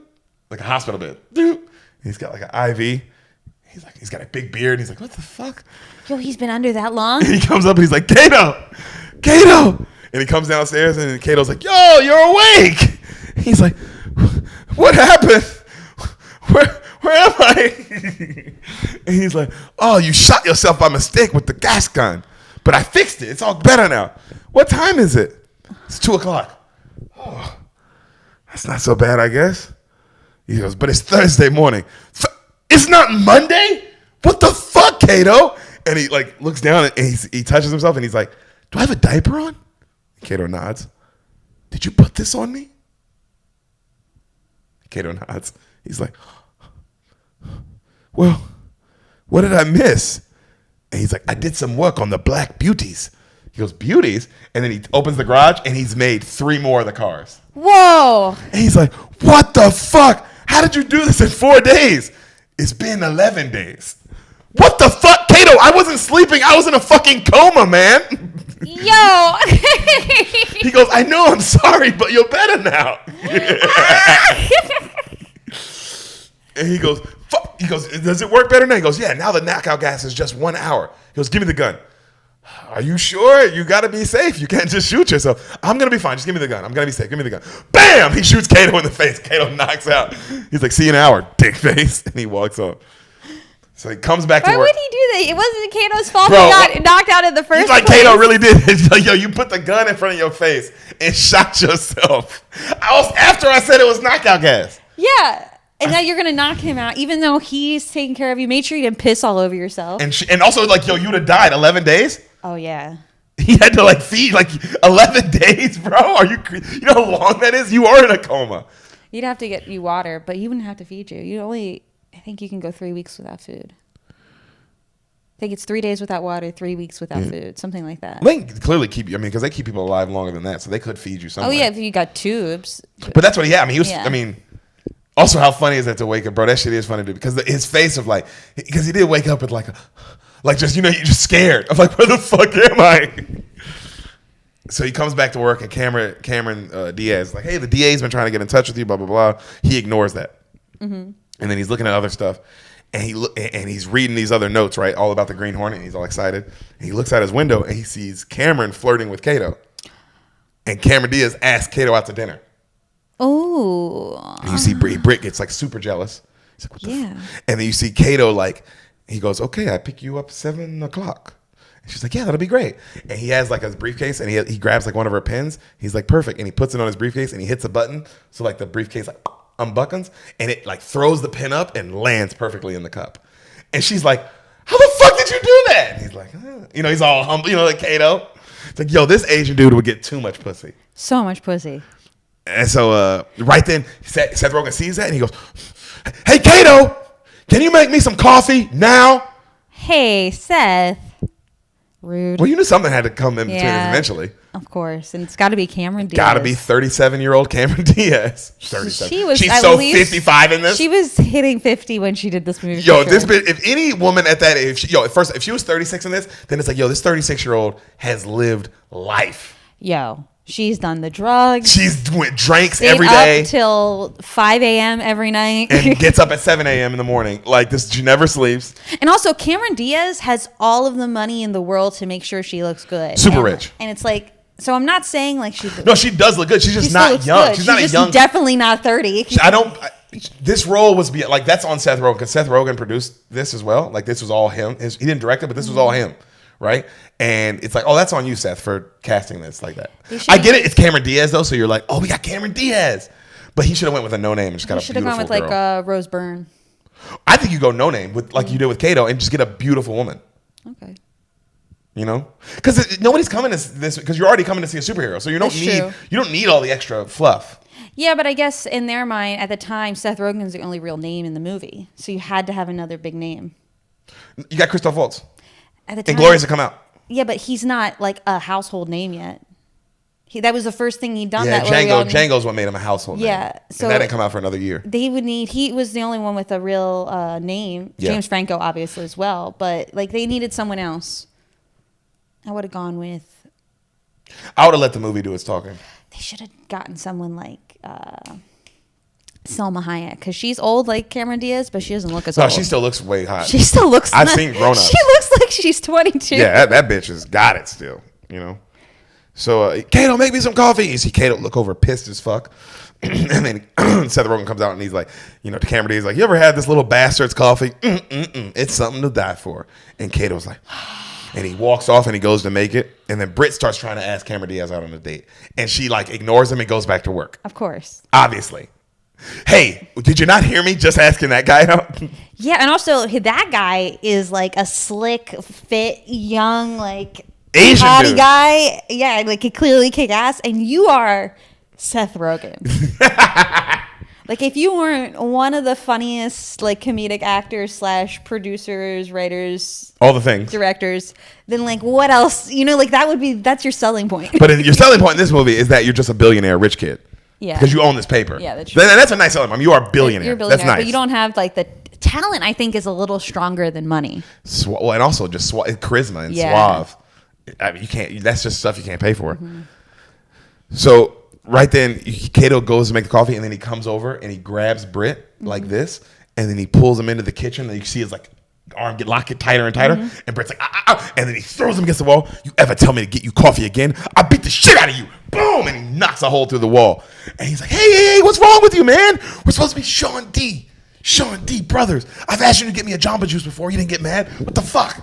like a hospital bed. Doop. He's got like an IV. He's got a big beard. He's like, what the fuck? Yo, he's been under that long? And he comes up and he's like, Kato. And he comes downstairs and Kato's like, yo, you're awake. He's like, what happened? Where am I? And he's like, oh, you shot yourself by mistake with the gas gun. But I fixed it. It's all better now. What time is it? It's 2:00. Oh, that's not so bad, I guess. He goes, but it's Thursday morning. It's not Monday? What the fuck, Kato? And he like looks down and he touches himself and he's like, do I have a diaper on? Kato nods. Did you put this on me? Kato nods. He's like, well, what did I miss? And he's like, I did some work on the black beauties. He goes, beauties? And then he opens the garage and he's made 3 more of the cars. Whoa. And he's like, what the fuck? How did you do this in 4 days? It's been 11 days. What the fuck? Kato, I wasn't sleeping. I was in a fucking coma, man. Yo. He goes, I know, I'm sorry, but you're better now. And he goes, fuck. He goes, does it work better now? He goes, yeah, now the knockout gas is just 1 hour. He goes, give me the gun. Are you sure? You got to be safe. You can't just shoot yourself. I'm going to be fine. Just give me the gun. I'm going to be safe. Give me the gun. Bam! He shoots Kato in the face. Kato knocks out. He's like, see you in an hour, dick face. And he walks off. So he comes back to work. Why would he do that? It wasn't Kato's fault Bro, he got knocked out in the first place. He's like, Kato really did. He's like, yo, you put the gun in front of your face and shot yourself. After I said it was knockout gas. Yeah. And now you're going to knock him out, even though he's taking care of you. Make sure you didn't piss all over yourself. And also, like, yo, you would have died 11 days? Oh, yeah. He had to, like, feed, like, 11 days, bro? You know how long that is? You are in a coma. You'd have to get you water, but he wouldn't have to feed you. I think you can go 3 weeks without food. I think it's 3 days without water, 3 weeks without food, something like that. They clearly because they keep people alive longer than that, so they could feed you something. Oh, yeah, if you got tubes. But that's what he had. I mean, also, how funny is that to wake up, bro? That shit is funny, dude. Because his face of because he did wake up with just, you're just scared. I'm like, where the fuck am I? So he comes back to work and Cameron Diaz is like, hey, the DA's been trying to get in touch with you, blah, blah, blah. He ignores that. And then he's looking at other stuff, and he's reading these other notes, right, all about the Green Hornet. And he's all excited. And he looks out his window, and he sees Cameron flirting with Kato. And Cameron Diaz asks Kato out to dinner. Oh. And you see Britt gets like super jealous. He's like, what the And then you see Kato like, he goes, okay, I pick you up 7 o'clock. And she's like, yeah, that'll be great. And he has like a briefcase, and he grabs like one of her pens. He's like, perfect. And he puts it on his briefcase, and he hits a button. So like the briefcase like unbuttons, and it like throws the pen up and lands perfectly in the cup. And she's like, how the fuck did you do that? And he's like, he's all humble, like Kato. It's like, yo, this Asian dude would get too much pussy. So much pussy. And so right then, Seth Rogen sees that, and he goes, hey, Kato, can you make me some coffee now? Hey, Seth. Rude. Well, you knew something had to come in between us eventually. Of course. And it's got to be Cameron Diaz. Got to be 37-year-old Cameron Diaz. 37. She's so 55 in this. She was hitting 50 when she did this movie. Yo, this bitch, if any woman at that age, if she was 36 in this, then it's like, yo, this 36-year-old has lived life. Yo, she's done the drugs. She's drinks every day. Up till 5 a.m. every night. And gets up at 7 a.m. in the morning. Like this, she never sleeps. And also, Cameron Diaz has all of the money in the world to make sure she looks good. Super rich. And it's like, so I'm not saying like she. No, she does look good. She's just not young. She's not a young. Definitely not 30. This role was like that's on Seth Rogen because Seth Rogen produced this as well. Like this was all him. He didn't direct it, but this was all him, right? And it's like, oh, that's on you, Seth, for casting this like that. I get it. It's Cameron Diaz though, so you're like, oh, we got Cameron Diaz, but he should have went with a no name and just got a beautiful girl. Should have gone with like Rose Byrne. I think you go no name with like you did with Kato and just get a beautiful woman. Okay. Because nobody's coming to this because you're already coming to see a superhero, so you don't need all the extra fluff. Yeah, but I guess in their mind at the time, Seth Rogen's the only real name in the movie, so you had to have another big name. You got Christoph Waltz. At the time, and Glorious to come out. Yeah, but he's not like a household name yet. That was the first thing he'd done. Yeah, Django's what made him a household name. Yeah, so and that didn't come out for another year. He was the only one with a real name. Yeah. James Franco, obviously, as well, but like they needed someone else. I would have gone with. I would have let the movie do its talking. They should have gotten someone like Selma Hayek because she's old like Cameron Diaz, but she doesn't look as old. No, she still looks way hot. She still looks. I've seen Grown Ups. She looks like she's 22. Yeah, that bitch has got it still. So Kato, make me some coffee. You see Kato look over pissed as fuck, and then Seth Rogen comes out and he's like, to Cameron Diaz, like, you ever had this little bastard's coffee? It's something to die for. And Kato's like. And he walks off and he goes to make it. And then Britt starts trying to ask Cameron Diaz out on a date. And she like ignores him and goes back to work. Of course. Obviously. Hey, did you not hear me just asking that guy out? Yeah, and also that guy is like a slick, fit, young, like Asian hottie dude. guy. Yeah, like he clearly kick ass. And you are Seth Rogen. Like if you weren't one of the funniest like comedic actors / producers, writers, all the things, directors, then like what else? Like that's your selling point. But your selling point in this movie is that you're just a billionaire rich kid. Yeah. Because you own this paper. Yeah, that's true. That's a nice selling point. You are a billionaire. You're a billionaire, that's nice. but you don't have like the talent. I think is a little stronger than money. Well, and also just charisma and suave. I mean, you can't. That's just stuff you can't pay for. Mm-hmm. So. Right then, Kato goes to make the coffee, and then he comes over and he grabs Britt like this, and then he pulls him into the kitchen, and you see his like arm lock it tighter and tighter, and Britt's like, and then he throws him against the wall. You ever tell me to get you coffee again? I'll beat the shit out of you. Boom! And he knocks a hole through the wall. And he's like, hey, what's wrong with you, man? We're supposed to be Sean D. Brothers. I've asked you to get me a Jamba Juice before. You didn't get mad. What the fuck?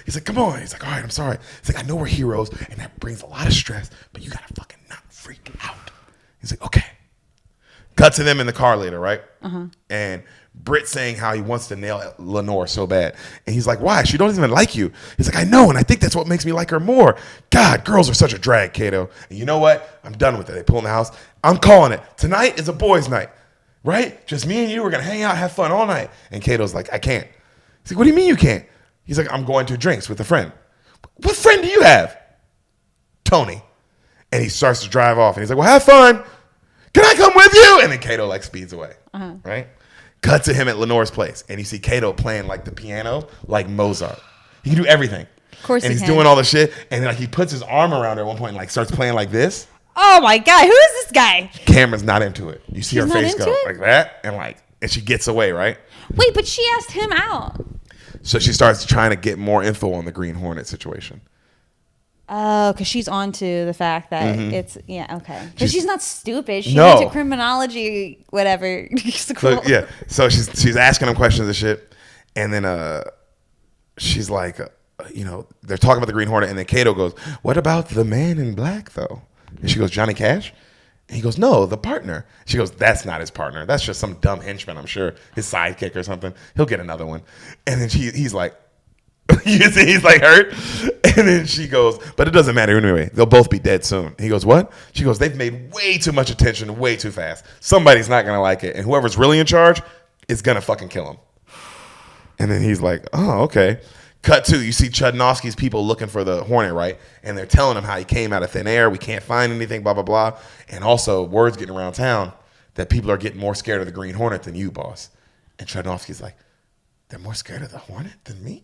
He's like, come on. He's like, all right, I'm sorry. He's like, I know we're heroes, and that brings a lot of stress, but you gotta fucking not freak out. He's like, okay. Cut to them in the car later, right? And Britt saying how he wants to nail Lenore so bad. And he's like, why? She don't even like you. He's like, I know, and I think that's what makes me like her more. God, girls are such a drag, Kato. And you know what? I'm done with it. They pull in the house. I'm calling it. Tonight is a boys' night, right? Just me and you. We're going to hang out, have fun all night. And Kato's like, I can't. He's like, what do you mean you can't? He's like, I'm going to drinks with a friend. What friend do you have? Tony. And he starts to drive off. And he's like, well, have fun. Can I come with you? And then Kato like speeds away, right? Cut to him at Lenore's place. And you see Kato playing like the piano like Mozart. He can do everything. Of course and he he's can. doing all the shit. And like he puts his arm around her at one point and like starts playing like this. Oh my God, who is this guy? camera's not into it. You see She's her not face into go it? like that, and she gets away, right? Wait, but she asked him out. So she starts trying to get more info on the Green Hornet situation. Oh, because she's onto the fact that it's okay. But she's not stupid. She No. went to criminology, whatever. So, yeah. So she's asking him questions and shit, and then she's like, they're talking about the Green Hornet, and then Kato goes, "What about the man in black, though?" And she goes, "Johnny Cash?" And he goes, "No, the partner." She goes, "That's not his partner. That's just some dumb henchman, I'm sure. His sidekick or something. He'll get another one." And then he's like, he's like hurt. And then she goes, "But it doesn't matter anyway. They'll both be dead soon." He goes, "What?" She goes, "They've made way too much attention way too fast. Somebody's not going to like it. And whoever's really in charge is going to fucking kill him." And then he's like, "Oh, okay." Cut to, you see Chudnovsky's people looking for the Hornet, right? And they're telling him how he came out of thin air. We can't find anything, blah, blah, blah. And also, word's getting around town that people are getting more scared of the Green Hornet than you, boss. And Chudnovsky's like, "They're more scared of the Hornet than me?"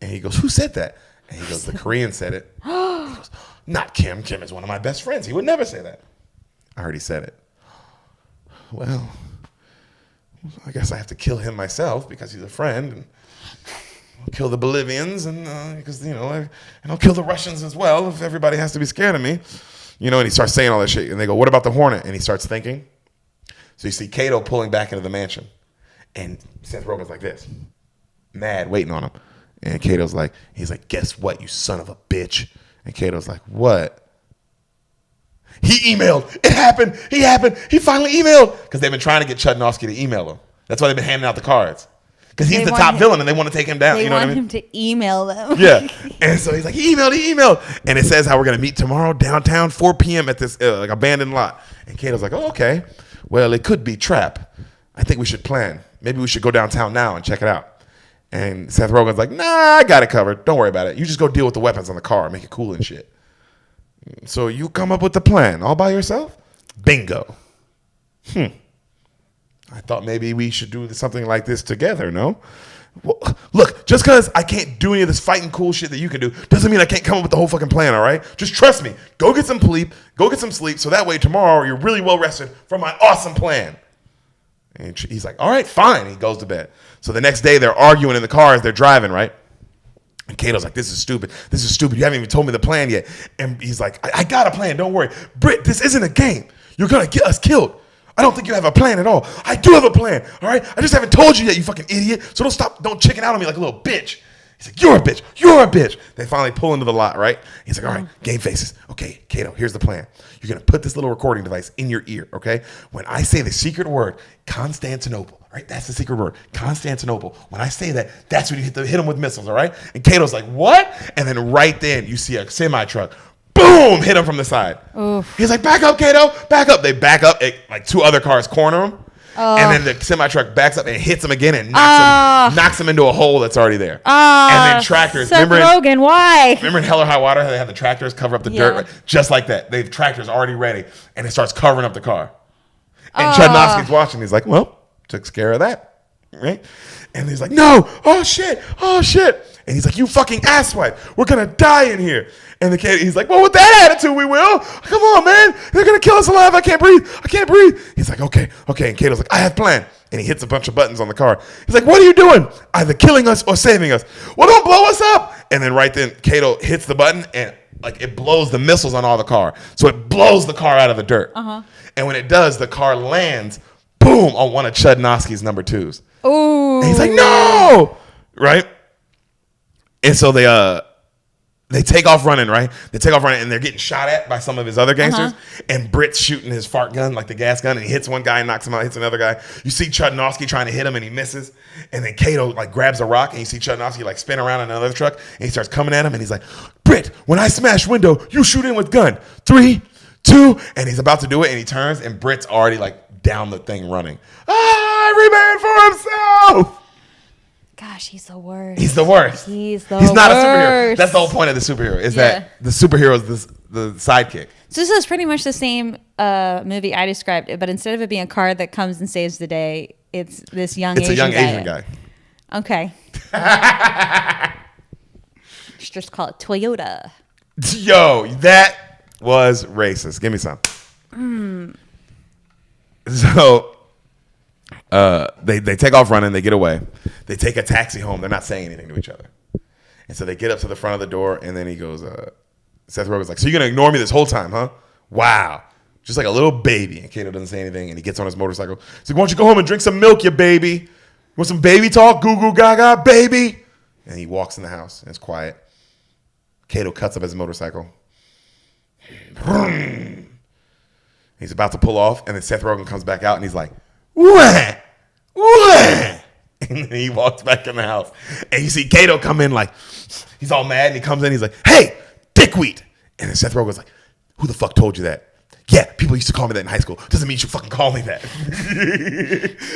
And he goes, "Who said that?" And he goes, "The Korean said it." He goes, "Not Kim. Kim is one of my best friends. He would never say that." "I heard he said it." "Well, I guess I have to kill him myself because he's a friend. And I'll kill the Bolivians and because, and I'll kill the Russians as well if everybody has to be scared of me." And he starts saying all that shit. And they go, "What about the Hornet?" And he starts thinking. So you see Kato pulling back into the mansion. And Seth Rogen's like this, mad, waiting on him. And Kato's like, he's like, "Guess what, you son of a bitch?" And Kato's like, "What?" "He emailed. It happened. He finally emailed." Because they've been trying to get Chudnovsky to email him. That's why they've been handing out the cards. Because he's the top villain and they want to take him down. They You know what I want mean? him to email them. Yeah. And so he's like, he emailed. And it says how we're going to meet tomorrow downtown, 4 p.m. at this like abandoned lot. And Kato's like, "Oh, okay. Well, it could be trap. I think we should plan. Maybe we should go downtown now and check it out." And Seth Rogen's like, "Nah, I got it covered. Don't worry about it. You just go deal with the weapons on the car. Make it cool and shit." "So you come up with the plan all by yourself?" "Bingo." "I thought maybe we should do something like this together, no?" "Well, look, just because I can't do any of this fighting cool shit that you can do doesn't mean I can't come up with the whole fucking plan, all right? Just trust me. Go get some sleep so that way tomorrow you're really well rested from my awesome plan." And he's like, "All right, fine." He goes to bed. So the next day they're arguing in the car as they're driving, right? And Kato's like, "This is stupid. You haven't even told me the plan yet." And he's like, I got a plan. Don't worry. Britt, this isn't a game. You're going to get us killed. I don't think you have a plan at all. I do have a plan, all right? I just haven't told you yet, you fucking idiot. So don't chicken out on me like a little bitch." He's like, "You're a bitch. You're a bitch." They finally pull into the lot, right? He's like, "All right, game faces. Okay, Kato, here's the plan. You're going to put this little recording device in your ear, okay? When I say the secret word, Constantinople, right? That's the secret word, Constantinople. When I say that, that's when you hit him with missiles, all right?" And Kato's like, "What?" And then right then, you see a semi-truck, boom, hit him from the side. Oof. He's like, "Back up, Kato, back up." They back up, like 2 other cars corner him. And then the semi-truck backs up and hits him again and knocks him into a hole that's already there. And then tractors. Seth Rogen, why? Remember in Hell or High Water how they have the tractors cover up the dirt? Right? Just like that. They have tractors already ready. And it starts covering up the car. And Chudnovsky's watching. He's like, "Well, took care of that." Right? And he's like, "No. Oh, shit. And he's like, "You fucking asswipe. We're going to die in here." And he's like, "Well, with that attitude, we will. Come on, man. They're going to kill us alive. I can't breathe. He's like, okay. And Kato's like, "I have a plan." And he hits a bunch of buttons on the car. He's like, "What are you doing? Either killing us or saving us." "Well, don't blow us up." And then right then, Kato hits the button and like it blows the missiles on all the car. So it blows the car out of the dirt. And when it does, the car lands, boom, on one of Chudnovsky's number 2s. Ooh. And he's like, "No!" Right? And so they take off running, right? And they're getting shot at by some of his other gangsters. And Britt's shooting his fart gun, like the gas gun, and he hits one guy and knocks him out, hits another guy. You see Chudnovsky trying to hit him and he misses. And then Kato like grabs a rock and you see Chudnovsky like spin around in another truck and he starts coming at him and he's like, "Britt, when I smash window, you shoot in with gun. 3, 2, and he's about to do it and he turns and Britt's already like down the thing running. Every man for himself. Gosh, he's the worst. He's the worst. He's not a superhero. That's the whole point of the superhero is that the superhero is the sidekick. So this is pretty much the same movie I described, but instead of it being a car that comes and saves the day, it's this young Asian guy. Okay. Just call it Toyota. Yo, that was racist. Give me some. So they take off running. They get away. They take a taxi home. They're not saying anything to each other. And so they get up to the front of the door, and then he goes, Seth Rogen's like, so you're going to ignore me this whole time, huh? Wow. Just like a little baby. And Kato doesn't say anything, and he gets on his motorcycle. He's like, why don't you go home and drink some milk, you baby? You want some baby talk? Goo goo gaga, baby. And he walks in the house, and it's quiet. Kato cuts up his motorcycle. He's about to pull off, and then Seth Rogen comes back out, and he's like, wah, wah. And then he walks back in the house. And you see Kato come in like, he's all mad, and he comes in, he's like, hey, dickweed. And then Seth Rogen's like, who the fuck told you that? Yeah, people used to call me that in high school. Doesn't mean you should fucking call me that.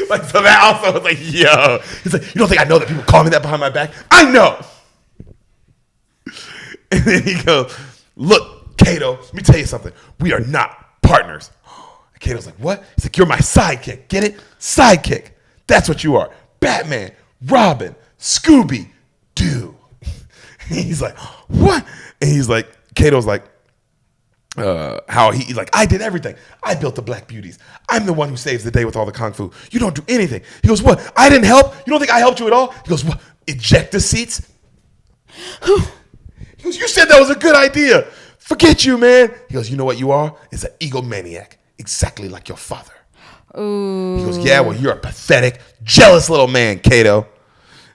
Like, so that also was like, yo. He's like, you don't think I know that people call me that behind my back? I know. And then he goes, look, Kato, let me tell you something. We are not partners. And Kato's like, what? He's like, you're my sidekick. Get it? Sidekick. That's what you are. Batman, Robin, Scooby-Doo. He's like, what? And he's like, Kato's like, he's like, I did everything. I built the Black Beauties. I'm the one who saves the day with all the kung fu. You don't do anything. He goes, what? I didn't help? You don't think I helped you at all? He goes, what? Ejector seats? He goes, you said that was a good idea. Forget you, man. He goes, you know what you are? It's an egomaniac, exactly like your father. Ooh. He goes, yeah, well, you're a pathetic, jealous little man, Kato.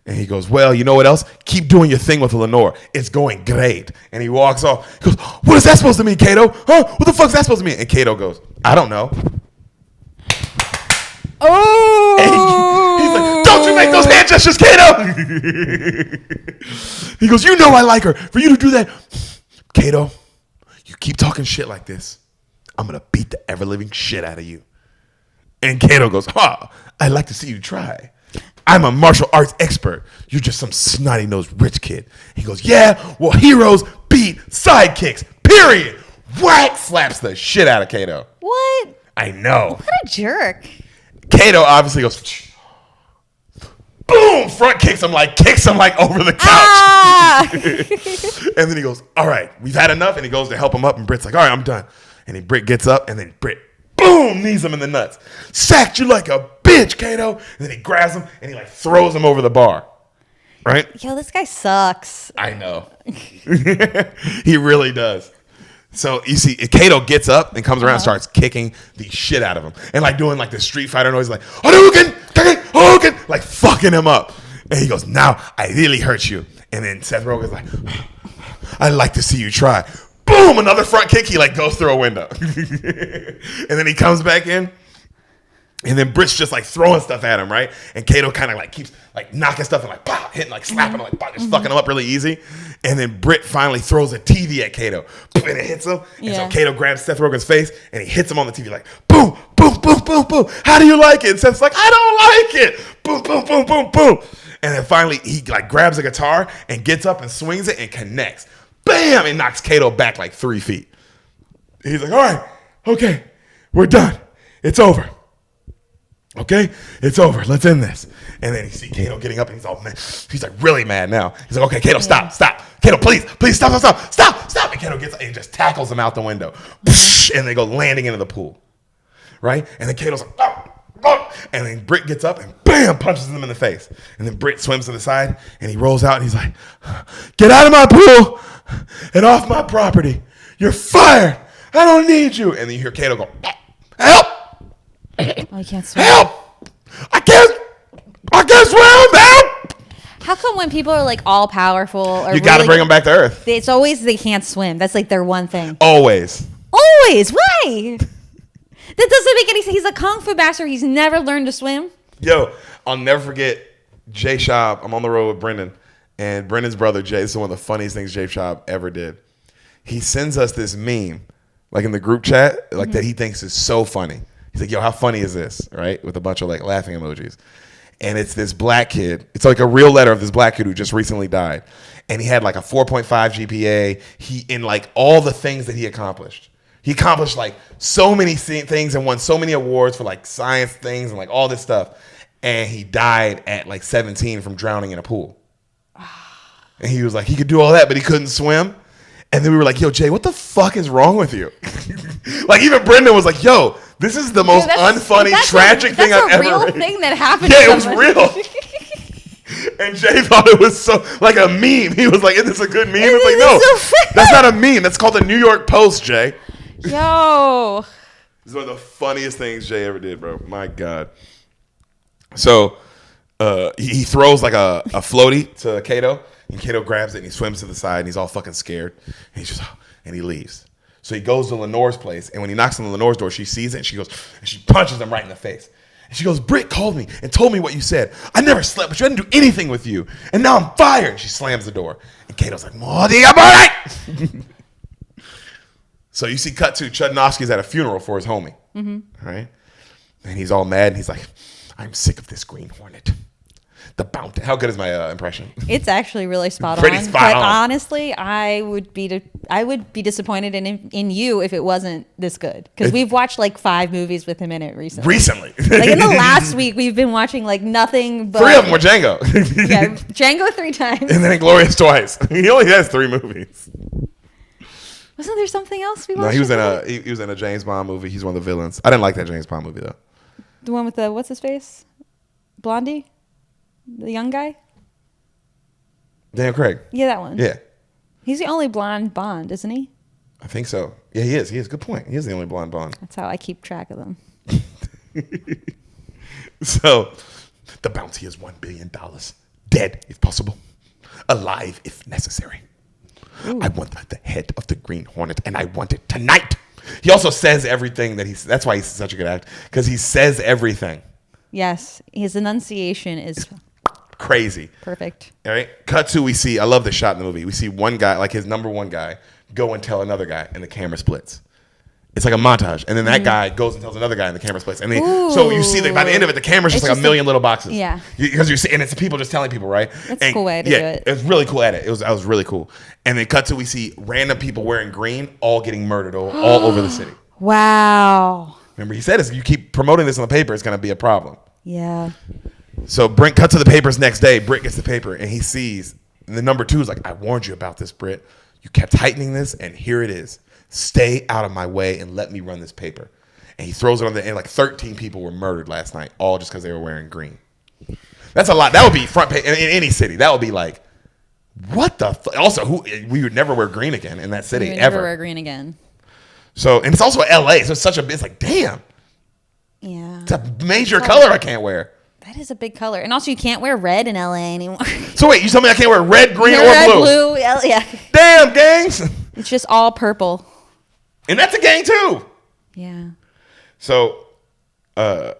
And he goes, well, you know what else? Keep doing your thing with Lenore. It's going great. And he walks off. He goes, what is that supposed to mean, Kato? Huh? What the fuck's that supposed to mean? And Kato goes, I don't know. Oh! And he's like, don't you make those hand gestures, Kato! He goes, you know I like her. For you to do that, Kato, you keep talking shit like this, I'm going to beat the ever-living shit out of you. And Kato goes, I'd like to see you try. I'm a martial arts expert. You're just some snotty-nosed rich kid. He goes, yeah, well, heroes beat sidekicks, period. Whack! Slaps the shit out of Kato. What? I know. What a jerk. Kato obviously goes, boom, front kicks him like over the couch. Ah! And then he goes, all right, we've had enough. And he goes to help him up. And Britt's like, all right, I'm done. And then Britt gets up. And then Britt, boom, knees him in the nuts. Sacked you like a bitch, Kato. And then he grabs him and he like throws him over the bar. Right? Yo, this guy sucks. I know. He really does. So you see, Kato gets up and comes around and starts kicking the shit out of him. And like doing like the Street Fighter noise, like, Hadouken, Hadouken, like fucking him up. And he goes, now I really hurt you. And then Seth Rogen's like, I'd like to see you try. Boom, another front kick. He like goes through a window. And then he comes back in. And then Britt's just like throwing stuff at him, right? And Kato kind of like keeps like knocking stuff and like pop, hitting, like slapping him, like pop, just fucking him up really easy. And then Britt finally throws a TV at Kato, and it hits him. And so Kato grabs Seth Rogen's face and he hits him on the TV like boom, boom, boom, boom, boom. How do you like it? And Seth's like, I don't like it. Boom, boom, boom, boom, boom. And then finally he like grabs a guitar and gets up and swings it and connects. Bam! And knocks Kato back like 3 feet. He's like, all right, okay, we're done. It's over. Okay, it's over. Let's end this. And then you see Kato getting up and he's all mad. He's like really mad now. He's like, okay, Kato, stop. Kato, please, stop. And Kato gets up and just tackles him out the window. And they go landing into the pool. Right? And then Kato's like, oh. And then Britt gets up and bam, punches him in the face. And then Britt swims to the side and he rolls out and he's like, get out of my pool and off my property. You're fired. I don't need you. And then you hear Kato go, help. I can't swim. Help! I can't swim! Help! How come when people are like all powerful or You gotta bring them back to earth. It's always they can't swim. That's like their one thing. Always. Always. Why? That doesn't make any sense. He's a kung fu master. He's never learned to swim. Yo, I'll never forget Jay Schaub. I'm on the road with Brendan. And Brendan's brother, Jay, this is one of the funniest things Jay Schaub ever did. He sends us this meme, like in the group chat, like that he thinks is so funny. He's like, yo, how funny is this? Right? With a bunch of like laughing emojis. And it's this black kid. It's like a real letter of this black kid who just recently died. And he had like a 4.5 GPA. He, in like all the things that he accomplished. He accomplished like so many things and won so many awards for like science things and like all this stuff. And he died at like 17 from drowning in a pool. And he was like, he could do all that, but he couldn't swim. And then we were like, yo, Jay, what the fuck is wrong with you? Like, even Brendan was like, yo, this is the most unfunny, tragic thing I've ever real read. thing that happened. Yeah, it was real. And Jay thought it was so, like a meme. He was like, is this a good meme? It's like, no, that's not a meme. That's called the New York Post, Jay. Yo. This is one of the funniest things Jay ever did, bro. My God. So he throws like a floaty to Kato, and Kato grabs it and he swims to the side and he's all fucking scared. And he's just, and he leaves. So he goes to Lenore's place, and when he knocks on Lenore's door, she sees it and she goes, and she punches him right in the face. And she goes, Britt called me and told me what you said. I never slept with you. I didn't do anything with you. And now I'm fired. And she slams the door. And Kato's like, So you see cut to Chudnovsky's at a funeral for his homie. Mm-hmm. Right? And he's all mad. And he's like, I'm sick of this Green Hornet. The bounty. How good is my impression? It's actually really spot Pretty on. spot on. Honestly, I would be disappointed in you if it wasn't this good. Because we've watched like 5 movies with him in it recently. Like in the last week, we've been watching like nothing but 3 of them were Django. Yeah, Django 3 times. And then Inglourious twice. He only has 3 movies. Wasn't there something else we watched? No, he was in a James Bond movie. He's one of the villains. I didn't like that James Bond movie though. The one with the what's his face? Blondie? The young guy? Daniel Craig. Yeah, that one. Yeah. He's the only blonde Bond, isn't he? I think so. Yeah, he is. He is. Good point. He is the only blonde Bond. That's how I keep track of them. So, the bounty is $1 billion. Dead, if possible. Alive, if necessary. Ooh. I want the head of the Green Hornet, and I want it tonight. He also says everything that's why he's such a good actor, because he says everything. Yes, his enunciation is crazy. Perfect. All right. Cut to, we see, I love this shot in the movie. We see one guy, like his number one guy, go and tell another guy, and the camera splits. It's like a montage. And then that guy goes and tells another guy, and the camera splits. And then, so you see that by the end of it, the camera's just like a million little boxes. Yeah. Because you see, and it's people just telling people, right? That's a cool way to do it. It was really cool edit. I was really cool. And then cut to, we see random people wearing green, all getting murdered all over the city. Wow. Remember, he said, if you keep promoting this on the paper, it's going to be a problem. Yeah. So Brent cut to the papers next day. Britt gets the paper and he sees, and the number 2 is like, I warned you about this, Britt. You kept heightening this, and here it is. Stay out of my way and let me run this paper. And he throws it on the end. Like 13 people were murdered last night, all just because they were wearing green. That's a lot. That would be front page in any city. That would be like, what the? Also, we would never wear green again in that city We would ever. never wear green again. So, and it's also LA. So it's like, damn. Yeah. It's a major color I can't wear. That is a big color. And also, you can't wear red in LA anymore. So wait, you tell me I can't wear red, green, or red, blue? Yeah. Damn, gangs. It's just all purple. And that's a gang too. Yeah. So, on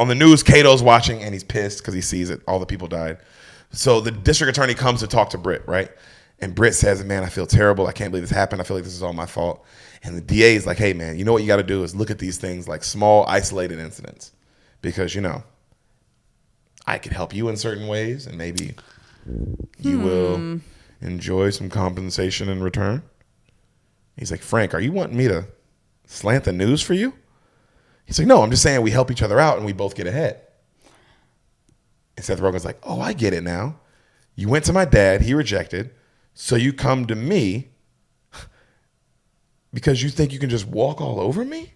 the news, Kato's watching and he's pissed because he sees it. All the people died. So the district attorney comes to talk to Britt, right? And Britt says, man, I feel terrible. I can't believe this happened. I feel like this is all my fault. And the DA is like, hey, man, you know what you got to do is look at these things like small, isolated incidents. Because, I could help you in certain ways, and maybe you will enjoy some compensation in return. He's like, Frank, are you wanting me to slant the news for you? He's like, no, I'm just saying we help each other out and we both get ahead. And Seth Rogen's like, oh, I get it now. You went to my dad, he rejected, so you come to me because you think you can just walk all over me?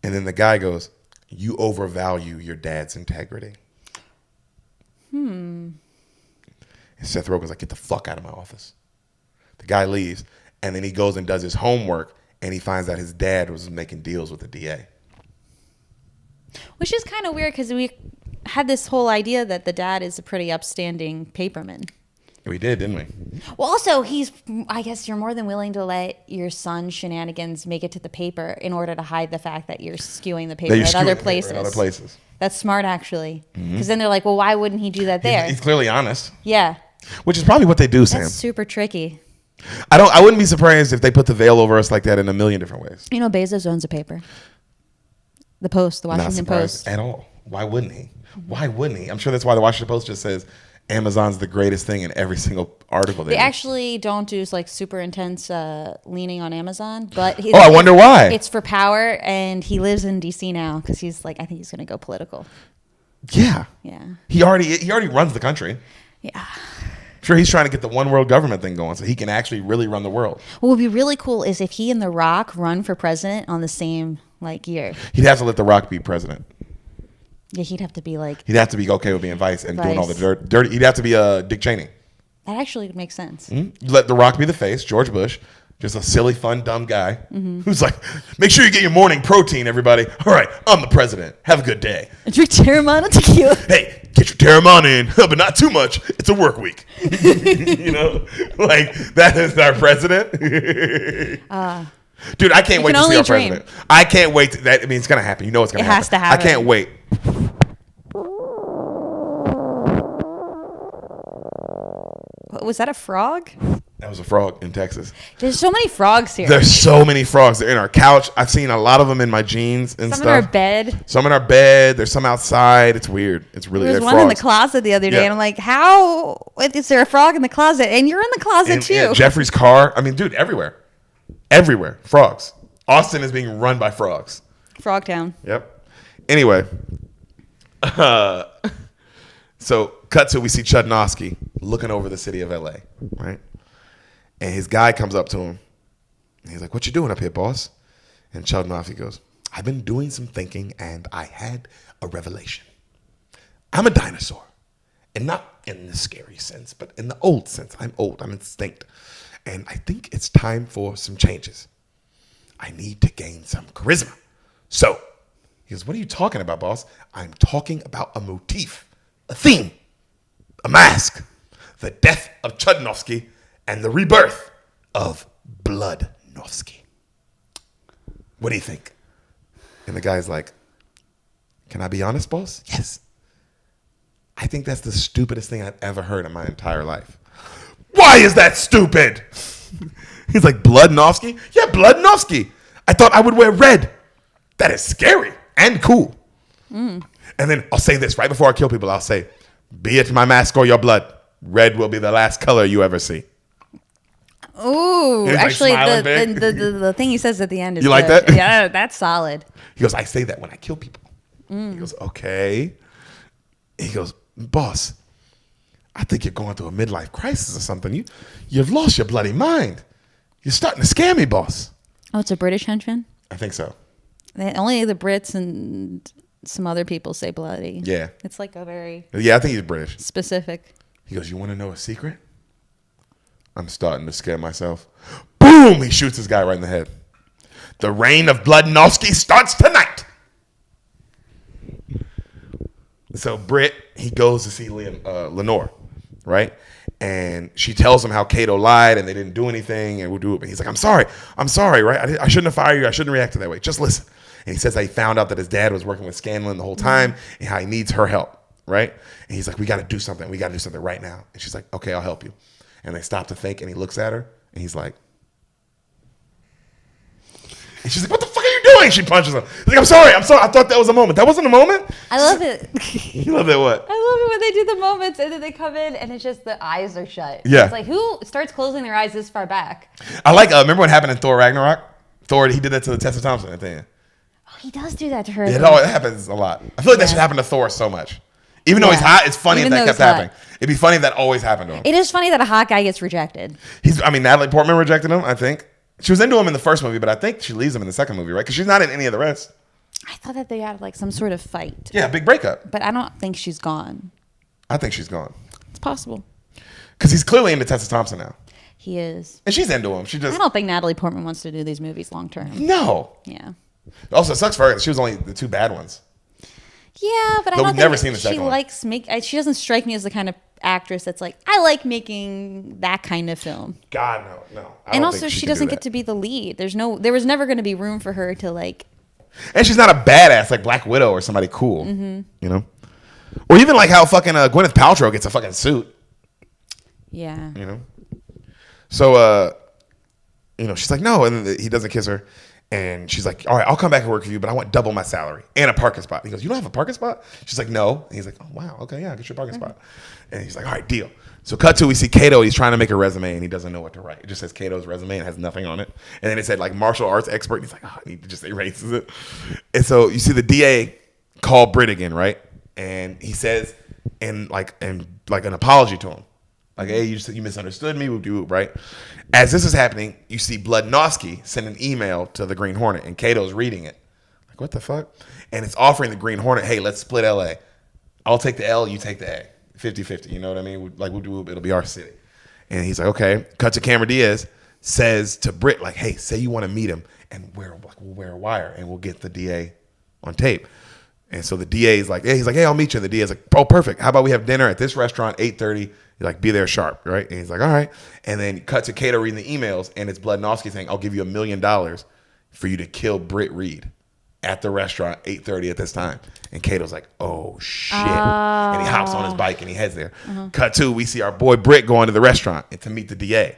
And then the guy goes, you overvalue your dad's integrity. And Seth Rogen's like, get the fuck out of my office. The guy leaves, and then he goes and does his homework, and he finds out his dad was making deals with the DA. Which is kind of weird because we had this whole idea that the dad is a pretty upstanding paperman. We did, didn't we? Well, also, I guess you're more than willing to let your son's shenanigans make it to the paper in order to hide the fact that you're skewing the paper at other places. That's smart, actually. Because then they're like, well, why wouldn't he do that there? He's clearly honest. Yeah. Which is probably what they do, Sam. That's super tricky. I wouldn't be surprised if they put the veil over us like that in a million different ways. Bezos owns a paper. The Post, the Washington Post. Not surprised at all. Why wouldn't he? Why wouldn't he? I'm sure that's why the Washington Post just says Amazon's the greatest thing in every single article. They actually don't do like super intense leaning on Amazon, but I wonder why. It's for power, and he lives in DC now because he's like, I think he's going to go political. Yeah. Yeah. He already runs the country. Yeah. Sure, he's trying to get the one world government thing going so he can actually really run the world. What would be really cool is if he and The Rock run for president on the same year. He'd have to let The Rock be president. Yeah, he'd have to be like. He'd have to be okay with being vice and doing all the dirty. He'd have to be Dick Cheney. That actually would make sense. Mm-hmm. You let The Rock be the face, George Bush, just a silly, fun, dumb guy who's like, make sure you get your morning protein, everybody. All right, I'm the president. Have a good day. Drink Terramana tequila. Hey, get your Terramana in, but not too much. It's a work week. You know, like that is our president. Dude, I can't wait to see our president. I can't wait. It's going to happen. You know it's going to happen. It has to happen. I can't wait. Was that a frog? That was a frog in Texas. There's so many frogs here. There's so many frogs. They're in our couch. I've seen a lot of them in my jeans and stuff. Some in our bed. Some in our bed. There's some outside. It's weird. It's really weird. There was one in the closet the other day, and I'm like, how is there a frog in the closet? And you're in the closet too. Yeah, Jeffrey's car. I mean, dude, everywhere. Everywhere. Frogs. Austin is being run by frogs. Frogtown. Yep. Anyway. So, cut to we see Chudnovsky looking over the city of LA, right? And his guy comes up to him. And he's like, what you doing up here, boss? And Chudnovsky goes, I've been doing some thinking and I had a revelation. I'm a dinosaur. And not in the scary sense, but in the old sense. I'm old. I'm extinct. And I think it's time for some changes. I need to gain some charisma. So, he goes, what are you talking about, boss? I'm talking about a motif. A theme, a mask, the death of Chudnovsky and the rebirth of Bloodnovsky. What do you think? And the guy's like, can I be honest, boss? Yes. I think that's the stupidest thing I've ever heard in my entire life. Why is that stupid? He's like, Bloodnovsky? Yeah, Bloodnovsky. I thought I would wear red. That is scary and cool. And then I'll say this right before I kill people. I'll say, be it my mask or your blood, red will be the last color you ever see. Ooh, actually, the thing he says at the end is you like good. that? Yeah, that's solid. He goes, I say that when I kill people. He goes, okay. He goes, boss, I think you're going through a midlife crisis or something. You've lost your bloody mind. You're starting to scare me, boss. Oh, it's a British henchman? I think so. Only the Brits and some other people say bloody. Yeah. It's like a very... Yeah, I think he's British. Specific. He goes, you want to know a secret? I'm starting to scare myself. Boom! He shoots this guy right in the head. The reign of Bloodnovsky starts tonight. So Britt, he goes to see Lenore, right? And she tells him how Cato lied and they didn't do anything and we'll do it. But he's like, I'm sorry, right? I shouldn't have fired you. I shouldn't react that way. Just listen. And he says that he found out that his dad was working with Scanlon the whole time and how he needs her help, right? And he's like, we got to do something. We got to do something right now. And she's like, okay, I'll help you. And they stop to think and he looks at her and he's like, and she's like, what the fuck are you doing? She punches him. He's like, I'm sorry. I thought that was a moment. That wasn't a moment? I love it. You love that what? I love it when they do the moments and then they come in and it's just the eyes are shut. Yeah. It's like, who starts closing their eyes this far back? I like, remember what happened in Thor Ragnarok? Thor, he did that to the Tessa Thompson at the end. Oh, he does do that to her. It happens a lot. I feel like that should happen to Thor so much. Even though he's hot, it's funny if that kept happening. It'd be funny if that always happened to him. It is funny that a hot guy gets rejected. Natalie Portman rejected him, I think. She was into him in the first movie, but I think she leaves him in the second movie, right? Because she's not in any of the rest. I thought that they had like some sort of fight. Yeah, big breakup. But I don't think she's gone. I think she's gone. It's possible. Because he's clearly into Tessa Thompson now. He is. And she's into him. I don't think Natalie Portman wants to do these movies long term. No. Yeah. Also, it sucks for her. She was only the two bad ones. Yeah, but I don't think never seen the second one. She doesn't strike me as the kind of actress that's like, I like making that kind of film. God, no. And also, she doesn't get to be the lead. There was never going to be room for her to like. And she's not a badass like Black Widow or somebody cool, you know? Or even like how fucking Gwyneth Paltrow gets a fucking suit. Yeah. You know? So, she's like, no. And then he doesn't kiss her. And she's like, all right, I'll come back and work for you, but I want double my salary and a parking spot. He goes, you don't have a parking spot? She's like, no. And he's like, oh, wow. Okay, yeah, I'll get you a parking spot. And he's like, all right, deal. So cut to, we see Cato. He's trying to make a resume, and he doesn't know what to write. It just says Cato's resume and has nothing on it. And then it said, like, martial arts expert. And he's like, oh, he just erases it. And so you see the DA call Britt again, right? And he says, in an apology to him, Like, hey, you misunderstood me, whoop-de-whoop, right? As this is happening, you see Bloodnowski send an email to the Green Hornet, and Kato's reading it. Like, what the fuck? And it's offering the Green Hornet, hey, let's split LA. I'll take the L, you take the A. 50-50, you know what I mean? Like, whoop-de-whoop, it'll be our city. And he's like, okay. Cut to Cameron Diaz, says to Britt, like, hey, say you want to meet him, and we'll wear a wire, and we'll get the DA on tape. And so the DA is like, hey, he's like, hey, I'll meet you. And the DA is like, oh, perfect. How about we have dinner at this restaurant, 8:30? You're like, be there sharp, right? And he's like, all right. And then cut to Kato reading the emails, and it's Bloodnowski saying, I'll give you $1 million for you to kill Britt Reed at the restaurant, 8:30 at this time. And Kato's like, oh, shit. And he hops on his bike, and he heads there. Cut to, we see our boy Britt going to the restaurant and to meet the DA.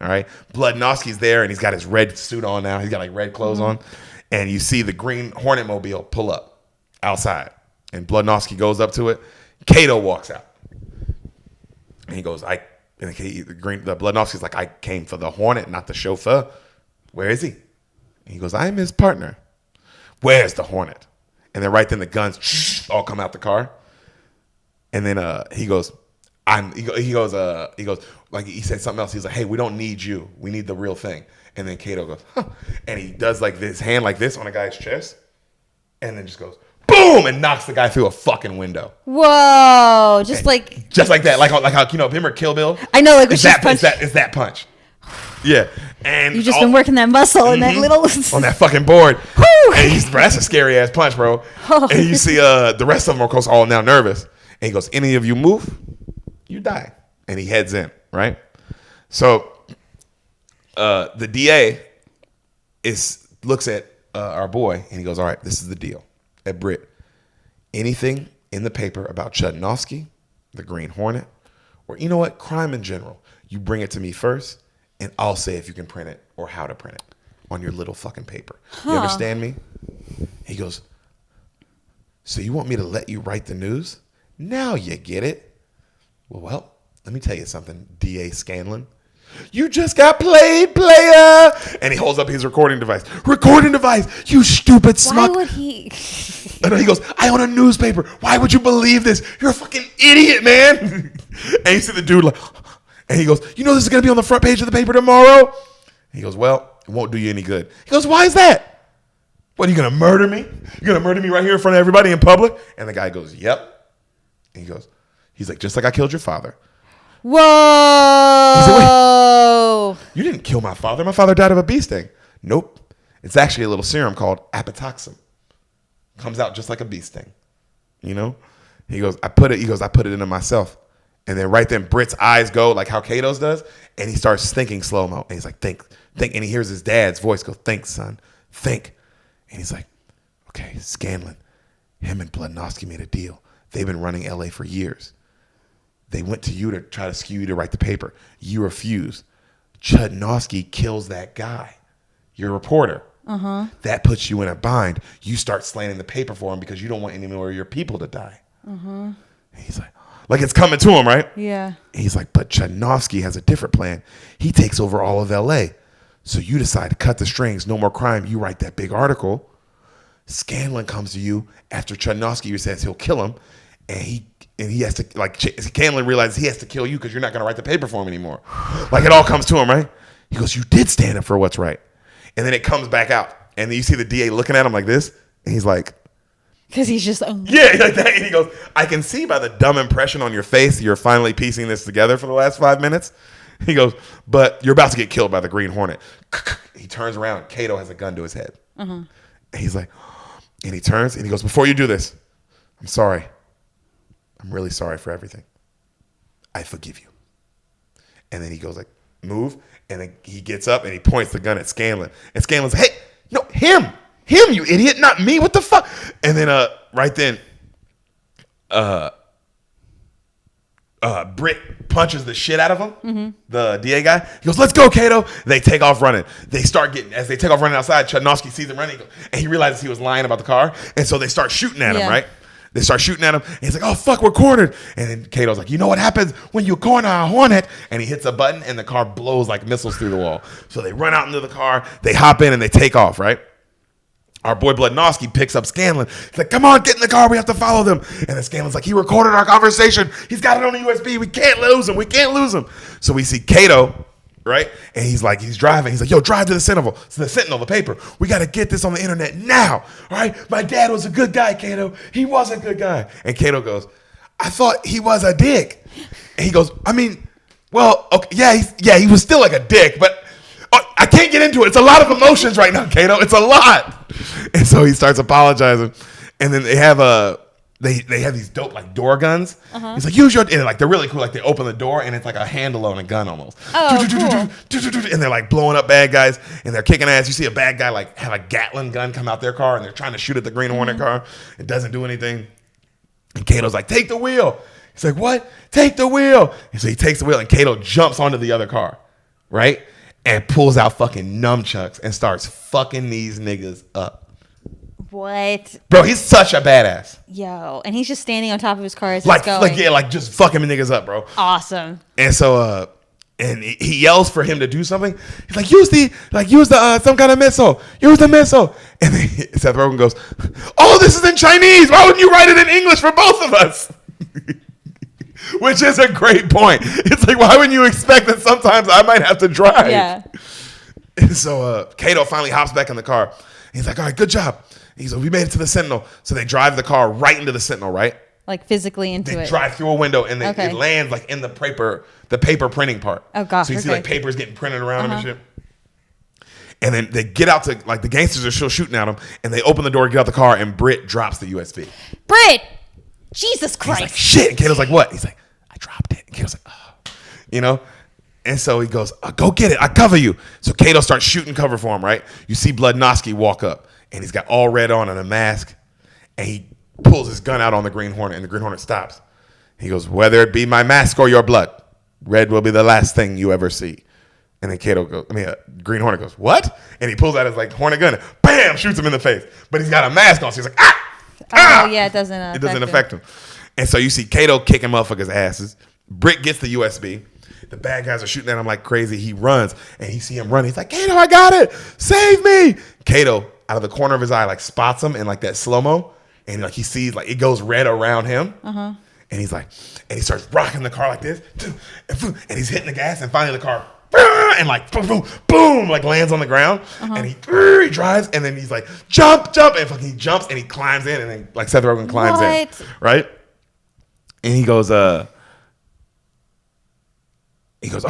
All right? Bloodnowski's there, and he's got his red suit on now. He's got, like, red clothes on. And you see the Green Hornet mobile pull up outside, and Bloodnowski goes up to it. Kato walks out, and he goes, the Bloodnowski's like, I came for the Hornet, not the chauffeur. Where is he? And he goes, I'm his partner. Where's the Hornet? And then right then the guns all come out the car, and then he goes, like he said something else. He's like, hey, we don't need you. We need the real thing. And then Kato goes, huh. And he does like this hand like this on a guy's chest, and then just goes, boom, and knocks the guy through a fucking window. Whoa! Just like that, like how you know, remember Kill Bill? I know, like it's that punch. Yeah, and you just been working that muscle in that little on that fucking board. And that's a scary ass punch, bro. Oh. And you see the rest of them are of course all now nervous. And he goes, any of you move, you die. And he heads in, right? So the DA looks at our boy, and he goes, all right, this is the deal. At Britt, anything in the paper about Chudnovsky, the Green Hornet, or you know what, crime in general, you bring it to me first, and I'll say if you can print it or how to print it on your little fucking paper. You understand me? He goes, so you want me to let you write the news? Now you get it. Well, let me tell you something, D.A. Scanlon. You just got played, player. And he holds up his recording device. Recording device, you stupid smuck. Why would he? And he goes, I own a newspaper. Why would you believe this? You're a fucking idiot, man. And you see the dude like, and he goes, you know this is going to be on the front page of the paper tomorrow? And he goes, well, it won't do you any good. He goes, why is that? What, are you going to murder me? You're going to murder me right here in front of everybody in public? And the guy goes, yep. And he's like, just like I killed your father. Whoa. He said, wait, you didn't kill my father. My father died of a bee sting. Nope. It's actually a little serum called apitoxin. Comes out just like a bee sting. You know? He goes, I put it into myself. And then right then Britt's eyes go like how Kato's does, and he starts thinking slow-mo. And he's like, think. And he hears his dad's voice go, think, son. Think. And he's like, okay, Scanlon. Him and Bloodnowski made a deal. They've been running LA for years. They went to you to try to skew you to write the paper. You refused. Chudnovsky kills that guy, your reporter. Uh-huh. That puts you in a bind. You start slanting the paper for him because you don't want any more of your people to die. Uh-huh. And he's like it's coming to him, right? Yeah. And he's like, but Chudnovsky has a different plan. He takes over all of LA. So you decide to cut the strings, no more crime. You write that big article. Scanlon comes to you after Chudnovsky says he'll kill him, and he has to, like, Scanlon realizes he has to kill you because you're not going to write the paper for him anymore. Like, it all comes to him, right? He goes, you did stand up for what's right. And then it comes back out. And then you see the DA looking at him like this. And he's like. Because he's just. Yeah, like that. And he goes, I can see by the dumb impression on your face you're finally piecing this together for the last 5 minutes. He goes, but you're about to get killed by the Green Hornet. He turns around. Kato has a gun to his head. Uh-huh. And he's like, and he turns and he goes, before you do this, I'm sorry. I'm really sorry for everything. I forgive you. And then he goes like, move. And then he gets up and he points the gun at Scanlon. And Scanlon's like, hey, no, him, you idiot, not me. What the fuck? And then right then, Britt punches the shit out of him, the DA guy. He goes, let's go, Kato. They take off running. As they take off running outside, Chudnovsky sees them running, and he realizes he was lying about the car. And so they start shooting at him, right? They start shooting at him, and he's like, oh, fuck, we're cornered. And then Kato's like, you know what happens when you corner a Hornet? And he hits a button, and the car blows like missiles through the wall. So they run out into the car, they hop in, and they take off, right? Our boy Bludnowski picks up Scanlon. He's like, come on, get in the car. We have to follow them. And then Scanlon's like, he recorded our conversation. He's got it on the USB. We can't lose him. We can't lose him. So we see Kato, right? And he's driving. He's like, yo, drive to the Sentinel. So the Sentinel, the paper. We got to get this on the internet now. All right? My dad was a good guy, Kato. He was a good guy. And Kato goes, I thought he was a dick. And he goes, I mean, well, okay, he was still like a dick, but I can't get into it. It's a lot of emotions right now, Kato. It's a lot. And so he starts apologizing. And then they have they have these dope like door guns. He's like, use your, and like they're really cool. Like they open the door and it's like a handle on a gun almost. Oh, cool. And they're like blowing up bad guys and they're kicking ass. You see a bad guy like have a Gatling gun come out their car and they're trying to shoot at the Green Hornet car. It doesn't do anything. And Kato's like, take the wheel. He's like, what? Take the wheel. And so he takes the wheel and Kato jumps onto the other car, right? And pulls out fucking nunchucks and starts fucking these niggas up. What? Bro, he's such a badass. Yo, and he's just standing on top of his car as Like, it's going. like just fucking niggas up, bro. Awesome. And so, and he yells for him to do something. He's like, use the some kind of missile. Use the missile. And then Seth Rogen goes, oh, this is in Chinese. Why wouldn't you write it in English for both of us? Which is a great point. It's like, why wouldn't you expect that sometimes I might have to drive? Yeah. And so Kato finally hops back in the car. He's like, all right, good job. He's like, we made it to the Sentinel. So they drive the car right into the Sentinel, right? Like physically into They it. drive through a window and Okay. it lands like in the paper printing part. Oh, gosh. So you see okay. like papers getting printed around them and shit. And then they get out to, like the gangsters are still shooting at them. And they open the door, get out the car, and Britt drops the USB. Britt! Jesus Christ. He's like, shit. And Kato's like, what? He's like, I dropped it. And Kato's like, oh. You know? And so he goes, go get it. I cover you. So Kato starts shooting cover for him, right? You see Bludnowski walk up. And he's got all red on and a mask. And he pulls his gun out on the Green Hornet. And the Green Hornet stops. He goes, whether it be my mask or your blood, red will be the last thing you ever see. And then Green Hornet goes, what? And he pulls out his like Hornet gun. And bam! Shoots him in the face. But he's got a mask on. So he's like, ah! Oh, yeah, it doesn't affect him. And so you see Kato kicking motherfuckers' asses. Britt gets the USB. The bad guys are shooting at him like crazy. He runs, and you see him running. He's like, Kato, I got it. Save me. Kato, out of the corner of his eye, like spots him in like that slow-mo. And like he sees like it goes red around him. And he's like, and he starts rocking the car like this. And he's hitting the gas, and finally the car and like boom, boom, boom, like lands on the ground. And he drives, and then he's like, jump, and fucking he jumps and he climbs in, and then like Seth Rogen climbs in, right? And he goes, all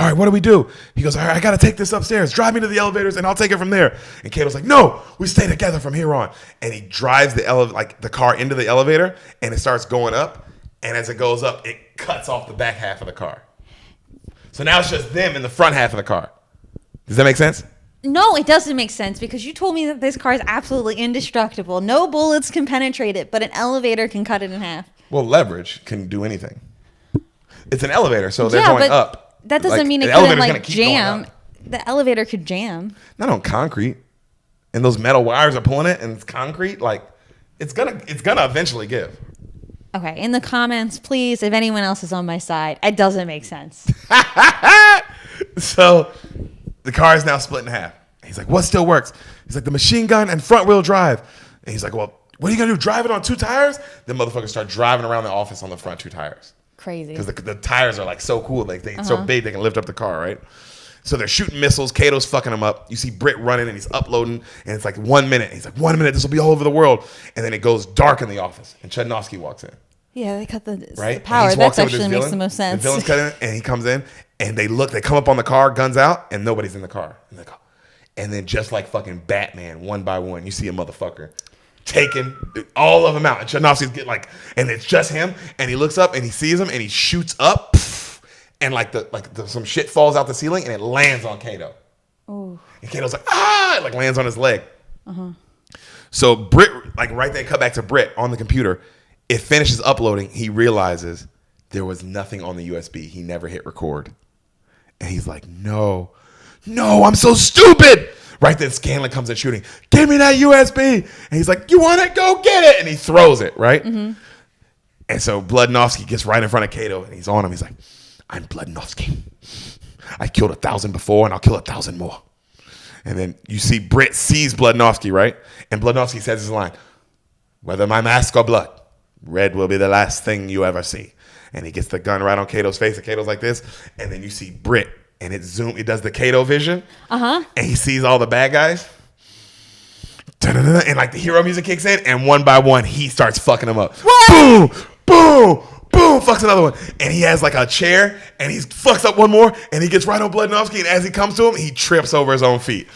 right, what do we do? He goes, all right, I got to take this upstairs. Drive me to the elevators and I'll take it from there. And Kato's like, no, we stay together from here on. And he drives the car into the elevator and it starts going up. And as it goes up, it cuts off the back half of the car. So now it's just them in the front half of the car. Does that make sense? No, it doesn't make sense because you told me that this car is absolutely indestructible. No bullets can penetrate it, but an elevator can cut it in half. Well, leverage can do anything. It's an elevator, so they're going up. That doesn't mean it couldn't like jam. The elevator could jam. Not on concrete. And those metal wires are pulling it and it's concrete. Like it's gonna eventually give. Okay, in the comments, please, if anyone else is on my side, it doesn't make sense. So the car is now split in half. He's like, what still works? He's like, the machine gun and front wheel drive. And he's like, well, what are you gonna do? Drive it on 2 tires? Then motherfuckers start driving around the office on the front 2 tires. Crazy. Because the tires are like so cool. Like they're so big they can lift up the car, right? So they're shooting missiles. Kato's fucking them up. You see Britt running and he's uploading. And it's like 1 minute. He's like, 1 minute, this will be all over the world. And then it goes dark in the office. And Chudnovsky walks in. Yeah, they cut the Right? power. That actually makes the most sense. The villain's cutting in and he comes in and they come up on the car, guns out, and nobody's in the car. And then just like fucking Batman, one by one, you see a motherfucker taking all of them out. And Chudnovsky's getting like, and it's just him. And he looks up and he sees him and he shoots up. And some shit falls out the ceiling and it lands on Kato. Ooh. And Kato's like, ah! It like lands on his leg. So Britt, like right there, cut back to Britt on the computer. It finishes uploading. He realizes there was nothing on the USB. He never hit record. And he's like, no, I'm so stupid. Right then Scanlon comes in shooting. Give me that USB. And he's like, you want it? Go get it. And he throws it, right? And so Bludnowski gets right in front of Kato and he's on him. He's like, I'm Bludnowski. I killed 1,000 before and I'll kill 1,000 more. And then you see Britt sees Bludnovsky, right? And Bludnovsky says his line, "Whether my mask or blood, red will be the last thing you ever see." And he gets the gun right on Kato's face, and Kato's like this. And then you see Britt, and it does the Kato vision. And he sees all the bad guys. And like the hero music kicks in, and one by one, he starts fucking them up. What? Boom, boom, boom, fucks another one. And he has like a chair, and he fucks up one more, and he gets right on Bludnovsky, and as he comes to him, he trips over his own feet.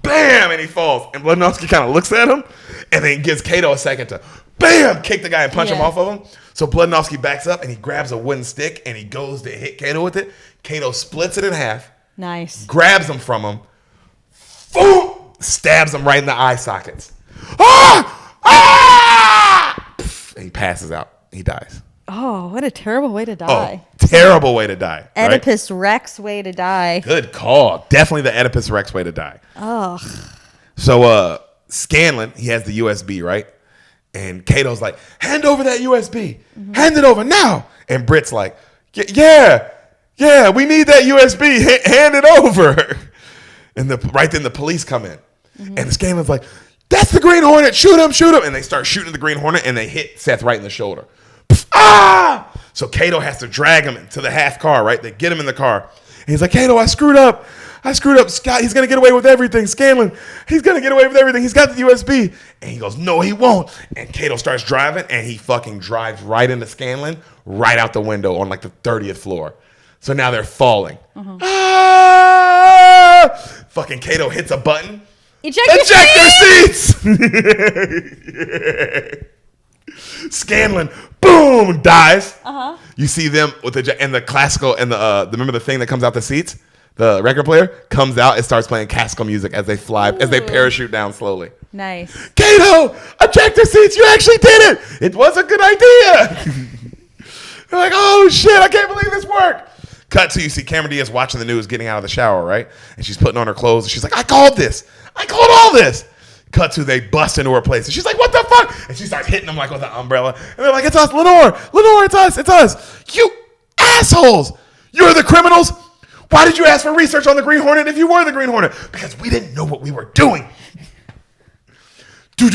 Bam, and he falls. And Bludnovsky kind of looks at him, and then gives Kato a second to, bam, kick the guy and punch him off of him. So Bludnovsky backs up, and he grabs a wooden stick, and he goes to hit Kato with it. Kato splits it in half. Nice. Grabs him from him. Boom! Stabs him right in the eye sockets. Ah! Ah! And he passes out. He dies. Oh, what a terrible way to die. Oh, terrible way to die. Oedipus Rex way to die. Good call. Definitely the Oedipus Rex way to die. Oh. So Scanlon, he has the USB, right? And Kato's like, hand over that USB. Hand it over now. And Britt's like, yeah, we need that USB. Hand it over. And right then the police come in. And Scanlon's like, that's the Green Hornet. Shoot him. And they start shooting the Green Hornet, and they hit Seth right in the shoulder. Ah! So Kato has to drag him to the half car, right? They get him in the car. And he's like, Kato, I screwed up. Scott, he's going to get away with everything. Scanlon, he's going to get away with everything. He's got the USB. And he goes, no, he won't. And Kato starts driving, and he fucking drives right into Scanlon, right out the window on like the 30th floor. So now they're falling. Ah! Fucking Kato hits a button. Ejector seats! Scanlon, boom, dies. You see them with the classical and the remember the thing that comes out the seats? The record player comes out and starts playing classical music as they fly, as they parachute down slowly. Nice. Kato, ejector seats, you actually did it. It was a good idea. They're like, oh shit, I can't believe this worked. Cut to you see Cameron Diaz watching the news, getting out of the shower, right? And she's putting on her clothes, and she's like, I called all this. Cut to they bust into her place, and she's like, what the fuck? And she starts hitting them like with an umbrella. And they're like, it's us, Lenore, it's us. You assholes. You're the criminals. Why did you ask for research on the Green Hornet if you were the Green Hornet? Because we didn't know what we were doing. Do.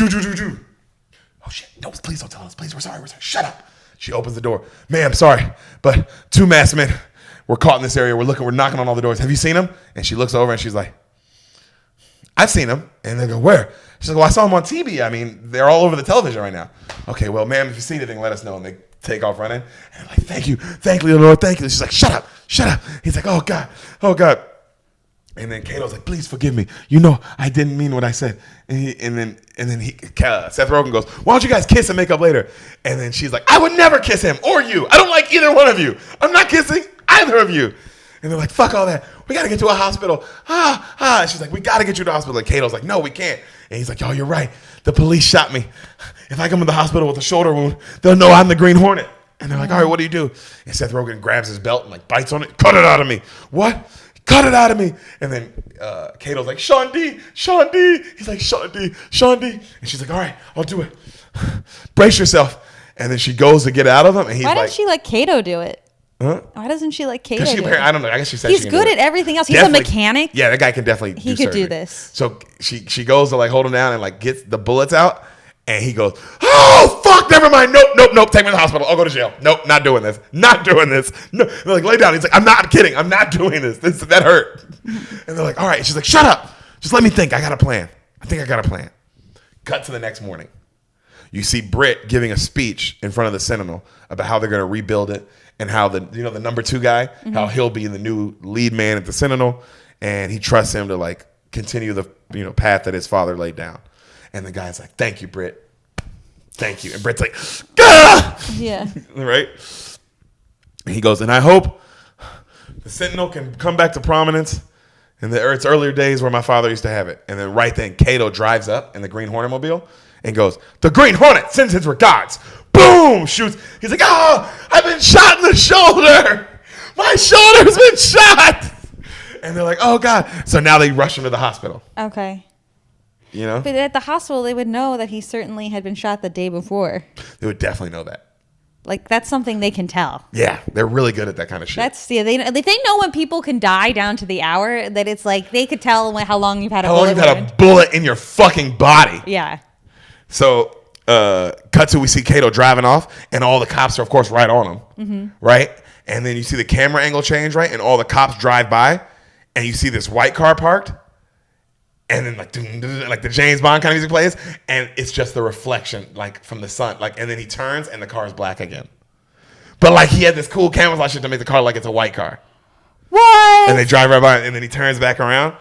Oh shit, no, please don't tell us. Please, we're sorry. Shut up. She opens the door. Ma'am, sorry, but 2 masked men. We're caught in this area. We're knocking on all the doors. Have you seen them? And she looks over and she's like, I've seen them. And they go, where? She's like, well, I saw them on TV. I mean, they're all over the television right now. Okay, well, ma'am, if you see anything, let us know. And they take off running. And I'm like, thank you, Lord, thank you. She's like, shut up. He's like, oh God. And then Kato's like, please forgive me. You know, I didn't mean what I said. And then Seth Rogen goes, why don't you guys kiss and make up later? And then she's like, I would never kiss him or you. I don't like either one of you. I'm not kissing either of you. And they're like, fuck all that. We got to get to a hospital. And she's like, we got to get you to the hospital. And Kato's like, no, we can't. And he's like, oh, you're right. The police shot me. If I come to the hospital with a shoulder wound, they'll know I'm the Green Hornet. And they're like, all right, what do you do? And Seth Rogen grabs his belt and like bites on it. Cut it out of me. What? Cut it out of me. And then Kato's like, Sean D. He's like, Sean D. And she's like, all right, I'll do it. Brace yourself. And then she goes to get out of him. And he's Why like, doesn't she let Kato do it? Huh? Why doesn't she let Kato do it? I don't know. I guess she said he's she good do at everything else. He's definitely, a mechanic. Yeah, that guy can definitely He do could do surgery. this. So she goes to like hold him down and like gets the bullets out. And he goes, oh, fuck, never mind. Nope. Take me to the hospital. I'll go to jail. Nope, not doing this. No. They're like, lay down. He's like, I'm not kidding. I'm not doing this. That hurt. And they're like, all right. And she's like, shut up. Just let me think. I got a plan. I think I got a plan. Cut to the next morning. You see Britt giving a speech in front of the Sentinel about how they're going to rebuild it and how the number 2 guy, how he'll be the new lead man at the Sentinel. And he trusts him to like continue the path that his father laid down. And the guy's like, thank you, Britt. Thank you. And Britt's like, Gah! Yeah. Right? And he goes, and I hope the Sentinel can come back to prominence in its earlier days where my father used to have it. And then right then, Kato drives up in the Green Hornet mobile and goes, the Green Hornet sends his regards. Boom! Shoots. He's like, I've been shot in the shoulder. My shoulder's been shot. And they're like, oh, God. So now they rush him to the hospital. Okay. But at the hospital, they would know that he certainly had been shot the day before. They would definitely know that. Like that's something they can tell. Yeah, they're really good at that kind of shit. That's They know when people can die down to the hour. That it's like they could tell how long you've had a bullet. How long you've had a bullet in your fucking body. Yeah. So, cut to we see Kato driving off, and all the cops are, of course, right on him, right? And then you see the camera angle change, right? And all the cops drive by, and you see this white car parked, and then like the James Bond kind of music plays, and it's just the reflection, like from the sun, like, and then he turns, and the car is black again. But like he had this cool camouflage shit to make the car like it's a white car. What? And they drive right by, and then he turns back around,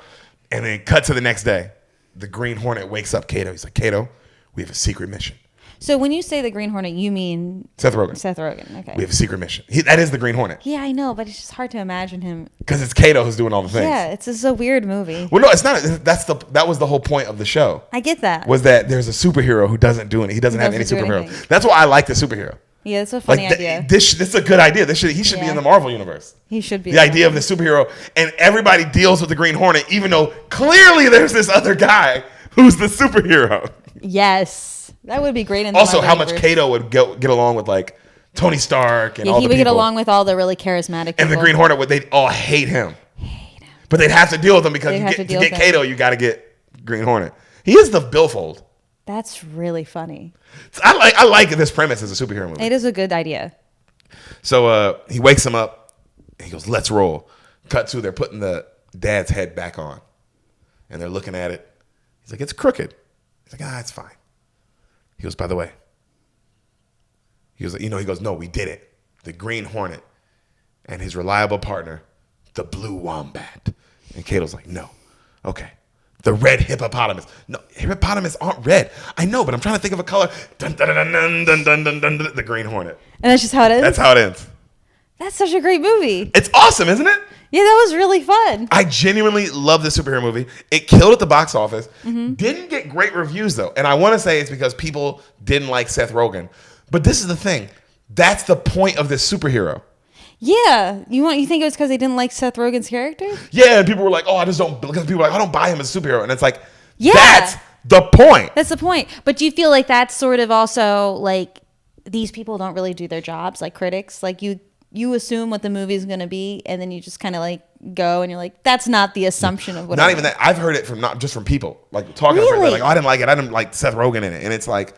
and then cut to the next day. The Green Hornet wakes up Kato. He's like, Kato, we have a secret mission. So when you say the Green Hornet, you mean Seth Rogen. Seth Rogen, okay. We have a secret mission. That is the Green Hornet. Yeah, I know, but it's just hard to imagine him. Because it's Kato who's doing all the things. Yeah, it's just a weird movie. Well, no, it's not. That was the whole point of the show. I get that. Was that there's a superhero who doesn't do it. He doesn't have any doesn't do superhero. anything. That's why I like the superhero. Yeah, it's a funny Like idea. this is a good idea. He should be Yeah. in the Marvel universe. He should be. The idea of the superhero, and everybody deals with the Green Hornet, even though clearly there's this other guy who's the superhero. Yes. That would be great in the Also, Marvel how much universe. Kato would get along with like Tony Stark and Yeah, all he the would get people. along with all the really charismatic people. And the Green Hornet, they'd all hate him. But they'd have to deal with him because to get Kato, you got to get Green Hornet. He is the billfold. That's really funny. I like this premise as a superhero movie. It is a good idea. So he wakes him up and he goes, let's roll. Cut to, they're putting the dad's head back on. And they're looking at it. He's like, it's crooked. He's like, it's fine. He goes, by the way. He goes, no, we did it. The Green Hornet and his reliable partner, the Blue Wombat. And Kato's like, no. Okay. The red hippopotamus. No, hippopotamus aren't red. I know, but I'm trying to think of a color. Dun, dun, dun, dun, dun, dun, dun, dun, dun, the Green Hornet. And that's just how it is? That's how it ends. That's such a great movie. It's awesome, isn't it? Yeah, that was really fun. I genuinely love this superhero movie. It killed at the box office. Didn't get great reviews, though. And I want to say it's because people didn't like Seth Rogen. But this is the thing. That's the point of this superhero. Yeah. You think it was because they didn't like Seth Rogen's character? Yeah, and people were like, oh, because people were like, I don't buy him as a superhero. And it's like, Yeah. that's the point. That's the point. But do you feel like that's sort of also like these people don't really do their jobs, like critics? Like you assume what the movie is going to be, and then you just kind of like go and you're like, that's not the assumption of what. Not even that. I've heard it from not just from people like talking to friends. Like, oh, I didn't like it. I didn't like Seth Rogen in it. And it's like,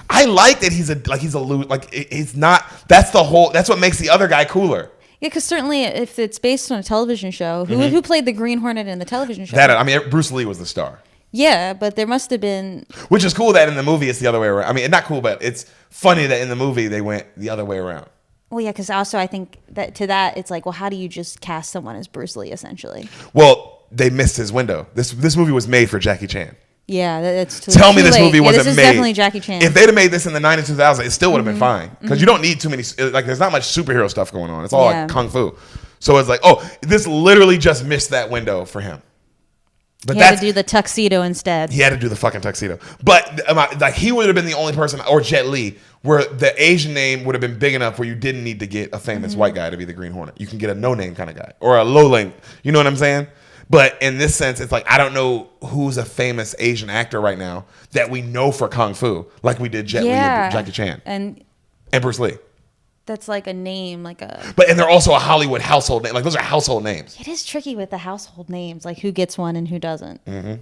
I like that he's not. That's what makes the other guy cooler. Yeah, because certainly if it's based on a television show, who played the Green Hornet in the television show? Bruce Lee was the star. Yeah, but there must have been. Which is cool that in the movie it's the other way around. I mean, not cool, but it's funny that in the movie they went the other way around. Well, yeah, because also I think that it's like, well, how do you just cast someone as Bruce Lee essentially? Well, they missed his window. This movie was made for Jackie Chan. Yeah, that's too. Tell me too this late. movie wasn't this is made. Definitely Jackie Chan. If they'd have made this in the 90s, 2000s, it still would have been fine because you don't need too many. Like, there's not much superhero stuff going on. It's all like kung fu. So it's like, oh, this literally just missed that window for him. But he had to do the tuxedo instead. He had to do the fucking tuxedo. But like he would have been the only person, or Jet Li, where the Asian name would have been big enough where you didn't need to get a famous white guy to be the Green Hornet. You can get a no-name kind of guy or a low-name. You know what I'm saying? But in this sense, it's like I don't know who's a famous Asian actor right now that we know for kung fu, like we did Jet Li and Jackie Chan and Bruce Lee. That's like a name, like a. But and they're also a Hollywood household name. Like those are household names. It is tricky with the household names, like who gets one and who doesn't. That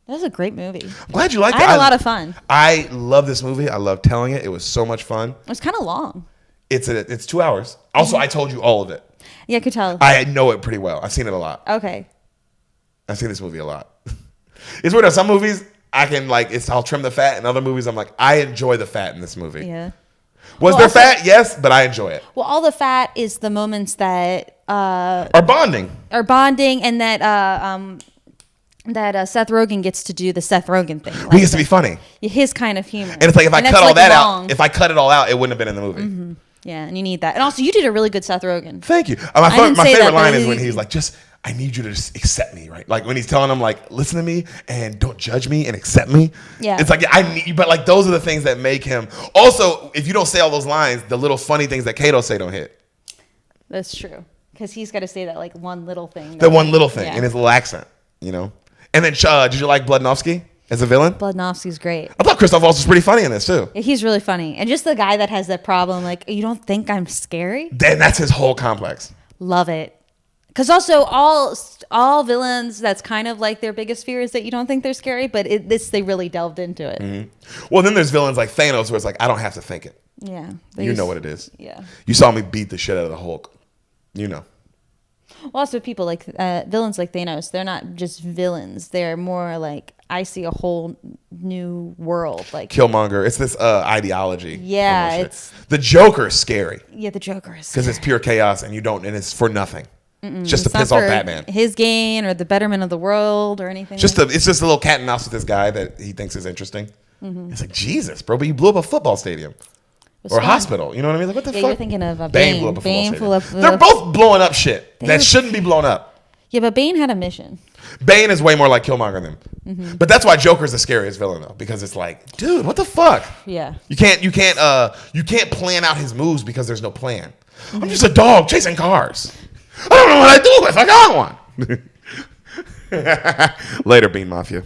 was a great movie. I'm glad you liked it. I had a lot of fun. I love this movie. I love telling it. It was so much fun. It was kind of long. It's 2 hours. Also, I told you all of it. Yeah, I could tell. I know it pretty well. I've seen it a lot. Okay. I've seen this movie a lot. It's weird. Some movies I can I'll trim the fat, and other movies I'm like, I enjoy the fat in this movie. Yeah. Was there fat? Yes, but I enjoy it. Well, all the fat is the moments that are bonding, and that Seth Rogen gets to do the Seth Rogen thing. He gets to be funny. His kind of humor. And it's like if I cut all that out, if I cut it all out, it wouldn't have been in the movie. Mm-hmm. Yeah, and you need that. And also, you did a really good Seth Rogen. Thank you. My favorite line is when he's like, I need you to just accept me, right? Like when he's telling him, like, listen to me and don't judge me and accept me. Yeah. It's like, but like those are the things that make him. Also, if you don't say all those lines, the little funny things that Kato say don't hit. That's true. Because he's got to say that one little thing. The one little thing in his little accent, you know? And then, did you like Bludnovsky? as a villain? Bludnovsky's great. I thought Christoph Waltz was pretty funny in this too. He's really funny. And just the guy that has that problem, like, you don't think I'm scary? Then that's his whole complex. Love it. Because also all villains, that's kind of like their biggest fear is that you don't think they're scary, but they really delved into it. Mm-hmm. Well, then there's villains like Thanos where it's like, I don't have to think it. Yeah. You know what it is. Yeah. You saw me beat the shit out of the Hulk. You know. Well, also people like villains like Thanos, they're not just villains. They're more like, I see a whole new world. Like Killmonger. It's this ideology. Yeah. It's the Joker is scary. Yeah, the Joker is because it's pure chaos and it's for nothing. Just to piss off Batman. His gain or the betterment of the world or anything. It's just a little cat and mouse with this guy that he thinks is interesting. It's like, Jesus, bro, but you blew up a football stadium. Or a hospital. You know what I mean? Like, what the fuck? You're thinking of Bane blew up a football stadium. They're both blowing up shit that shouldn't be blown up. Yeah, but Bane had a mission. Bane is way more like Killmonger than. But that's why Joker's the scariest villain though, because it's like, dude, what the fuck? Yeah. You can't plan out his moves because there's no plan. I'm just a dog chasing cars. I don't know what I do if I got one. Later, Bean Mafia.